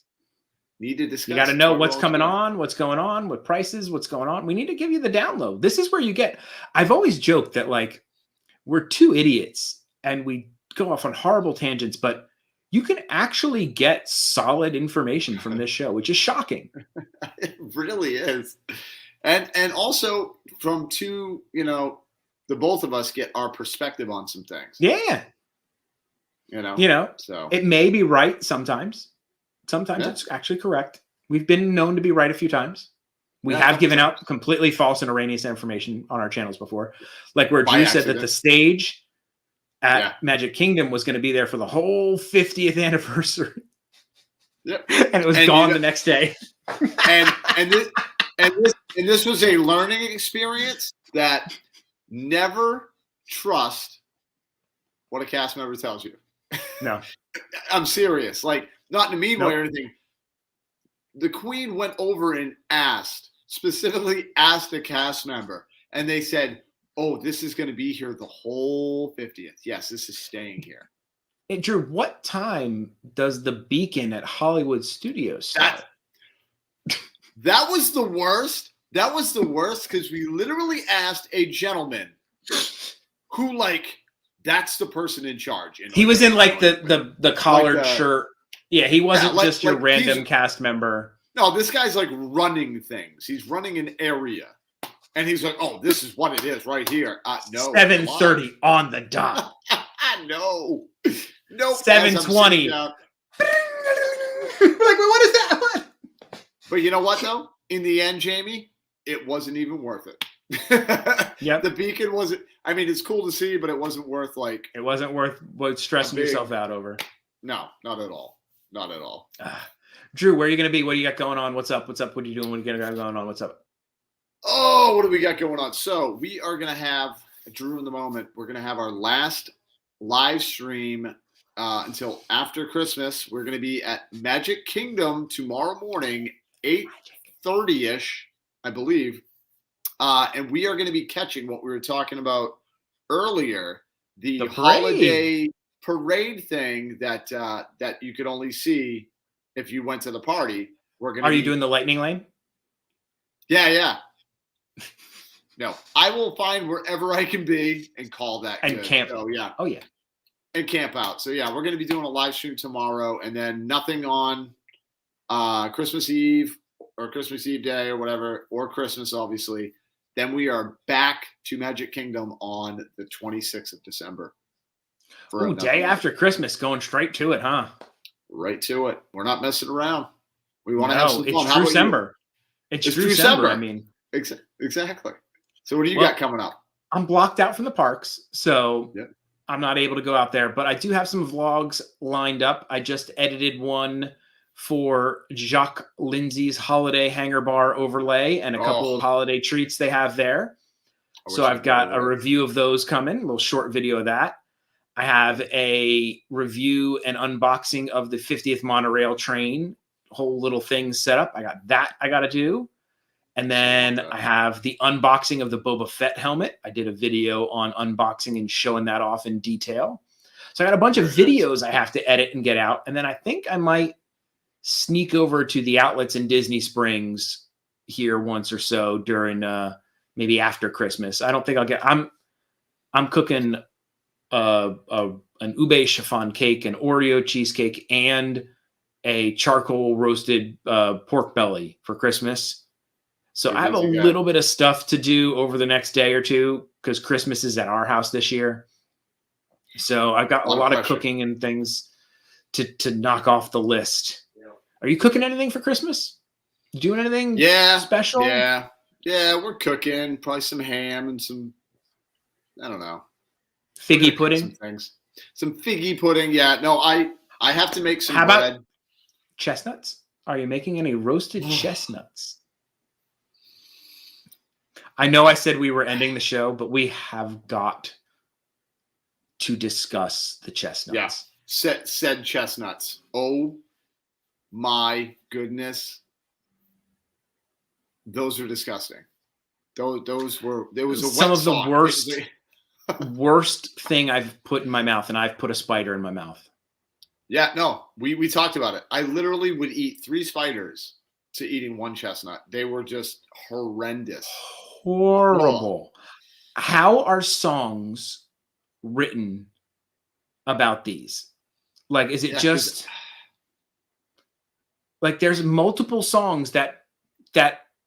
You got to know what's coming on, what's going on, what prices, what's going on. We need to give you the download. This is where you get. I've always joked that we're two idiots and we go off on horrible tangents, but you can actually get solid information from this show, which is shocking. It really is. And also from the both of us get our perspective on some things. Yeah. So it may be right sometimes. Sometimes it's actually correct. We've been known to be right a few times. We have given out completely false and erroneous information on our channels before. Like where Drew said that the stage at Magic Kingdom was going to be there for the whole 50th anniversary. Yep. And it was gone the next day. and this was a learning experience that never trust what a cast member tells you. No. I'm serious. Not in a mean way or anything. The Queen went over and specifically asked a cast member, and they said, oh, this is going to be here the whole 50th. Yes, this is staying here. Hey, Drew, what time does the Beacon at Hollywood Studios start? That was the worst. That was the worst because we literally asked a gentleman who, that's the person in charge. He was in the collared shirt. Yeah, he wasn't just your random cast member. No, this guy's running things. He's running an area. And he's like, oh, this is what it is right here. No. 7:30 on the dot. No. 7:20. What is that? But you know what, though? In the end, Jamie, it wasn't even worth it. Yep. The Beacon wasn't. I mean, it's cool to see, but it wasn't worth It wasn't worth stressing yourself out over. No, not at all. Not at all. Drew, where are you going to be? What do you got going on? What's up? What are you doing? What are you got going on? What's up? Oh, what do we got going on? So we are going to have Drew in the moment. We're going to have our last live stream until after Christmas. We're going to be at Magic Kingdom tomorrow morning, 8:30-ish, I believe. And we are going to be catching what we were talking about earlier, the holiday parade thing that you could only see if you went to the party. Are you doing the lightning lane? Yeah. No, I will find wherever I can be and call that and good. camp. Oh yeah. And camp out. So yeah, we're going to be doing a live stream tomorrow, and then nothing on Christmas Eve or Christmas Eve day or whatever, or Christmas obviously. Then we are back to Magic Kingdom on the 26th of December. Ooh, day after Christmas, going straight to it, huh? Right to it. We're not messing around. We want to have some fun. It's December. It's December. I mean, exactly. So what do you got coming up? I'm blocked out from the parks, so I'm not able to go out there. But I do have some vlogs lined up. I just edited one for Jacques Lindsay's holiday hanger bar overlay and a couple of holiday treats they have there. So I've got a review of those coming, a little short video of that. I have a review and unboxing of the 50th monorail train, whole little thing set up. I got that I got to do. And then I have the unboxing of the Boba Fett helmet. I did a video on unboxing and showing that off in detail. So I got a bunch of videos I have to edit and get out. And then I think I might sneak over to the outlets in Disney Springs here once or so during maybe after Christmas. I don't think I'll get. I'm cooking an ube chiffon cake, an Oreo cheesecake, and a charcoal roasted pork belly for Christmas. So I have a little bit of stuff to do over the next day or two because Christmas is at our house this year. So I've got a lot of cooking and things to knock off the list. Are you cooking anything for Christmas? Doing anything special? Yeah, we're cooking. Probably some ham and some, I don't know. Figgy pudding? Some things. Some figgy pudding, yeah. No, I have to make some bread. How about chestnuts? Are you making any roasted chestnuts? I know I said we were ending the show, but we have got to discuss the chestnuts. Yeah, said chestnuts. Oh my goodness. Those are disgusting. Those were, there was a some wet of the sock. worst thing I've put in my mouth, and I've put a spider in my mouth. Yeah, no, we talked about it. I literally would eat 3 spiders to eating 1 chestnut. They were just horrendous. Horrible. How are songs written about these? Like, is it just like there's multiple songs that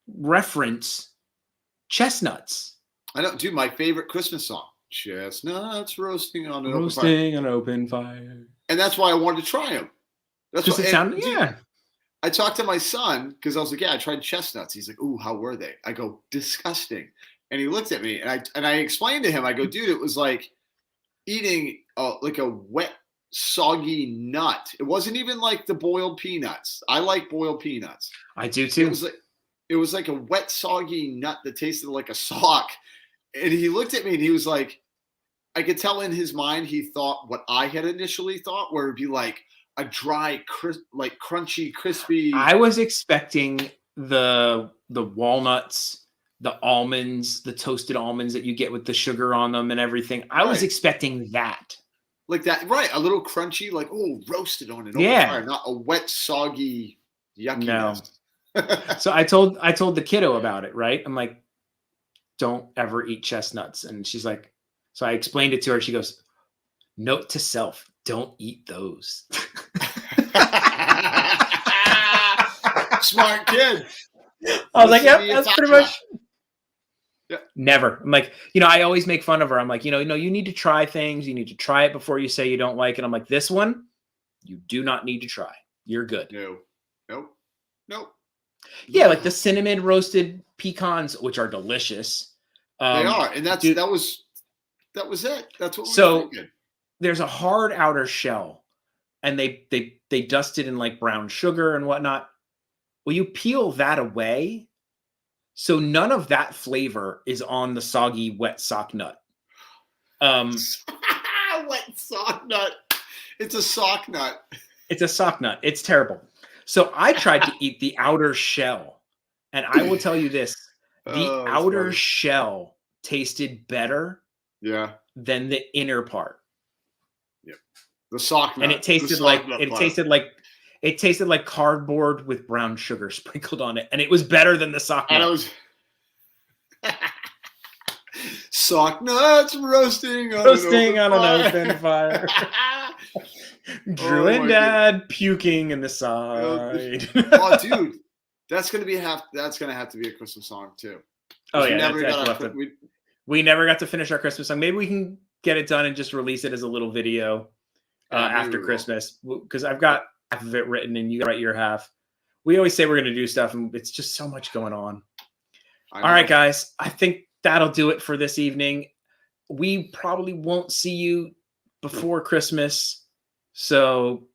reference chestnuts? I don't do my favorite Christmas song. Chestnuts roasting on an open fire. And that's why I wanted to try them. That's what it sounded. I talked to my son because I was like, "Yeah, I tried chestnuts." He's like, "Ooh, how were they?" I go, "Disgusting." And he looked at me, and I explained to him. I go, "Dude, it was like eating like a wet, soggy nut. It wasn't even like the boiled peanuts. I like boiled peanuts. I do too. It was like a wet, soggy nut that tasted like a sock." And he looked at me, and he was like, I could tell in his mind he thought what I had initially thought, where it'd be like a dry, like crunchy, crispy. I was expecting the walnuts, the almonds, the toasted almonds that you get with the sugar on them and everything. I was expecting that. Like that, right? A little crunchy, like roasted on it. Fire, not a wet, soggy, yuckiness. No. So I told the kiddo about it. Right? I'm like, don't ever eat chestnuts, and she's like. So I explained it to her. She goes, "Note to self, don't eat those." Smart kid. I was like, yep, that's pretty much. Yeah. Never. I'm like, I always make fun of her. I'm like, you need to try things. You need to try it before you say you don't like it. I'm like, this one, you do not need to try. You're good. Nope. Yeah, like the cinnamon roasted pecans, which are delicious. They are, and that was it. That's what we were thinking. There's a hard outer shell, and they dust it in like brown sugar and whatnot. Well, you peel that away, so none of that flavor is on the soggy wet sock nut. Wet sock nut. It's a sock nut. It's a sock nut. It's terrible. So I tried to eat the outer shell, and I will tell you this: the outer shell tasted better. Yeah. Than the inner part. Yep. The sock nut. And it tasted like cardboard with brown sugar sprinkled on it. And it was better than the sock nut. Sock nuts roasting on an open fire. Drew and Dad puking in the side. Oh, dude. That's gonna have to be a Christmas song too. Oh yeah. We never got to finish our Christmas song. Maybe we can get it done and just release it as a little video after Christmas, because I've got half of it written and you got your half. We always say we're going to do stuff, and it's just so much going on. All right, guys. I think that'll do it for this evening. We probably won't see you before Christmas. So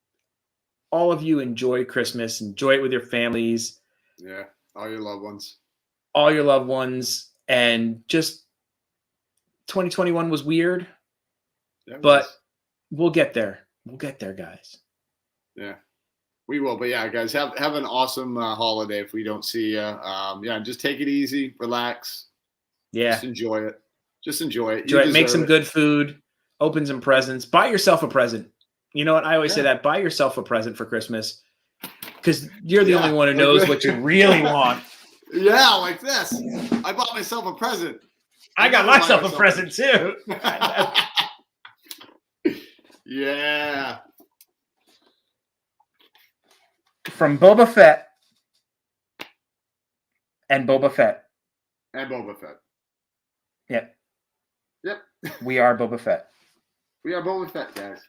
all of you enjoy Christmas. Enjoy it with your families. Yeah, all your loved ones. All your loved ones. And just 2021 was weird. But we'll get there. We'll get there, guys. Yeah, we will. But yeah, guys, have an awesome holiday if we don't see you. Yeah, just take it easy, relax. Yeah. Just enjoy it. Just enjoy it. Enjoy it. Make some good food. Open some presents. Buy yourself a present. You know what? I always say that. Buy yourself a present for Christmas, because you're the only one who knows what you really want. Yeah, like this. I bought myself a present. I got myself a present too. Yeah. From Boba Fett and Boba Fett. And Boba Fett. Yep. Yep. We are Boba Fett. We are Boba Fett, guys.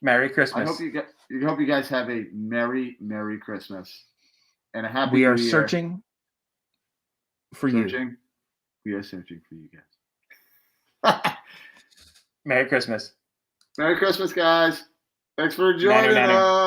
Merry Christmas. I hope you guys have a merry Christmas and a happy We are New Year. searching for you. We are searching for you guys. Merry Christmas. Merry Christmas, guys. Thanks for joining Nanner. us.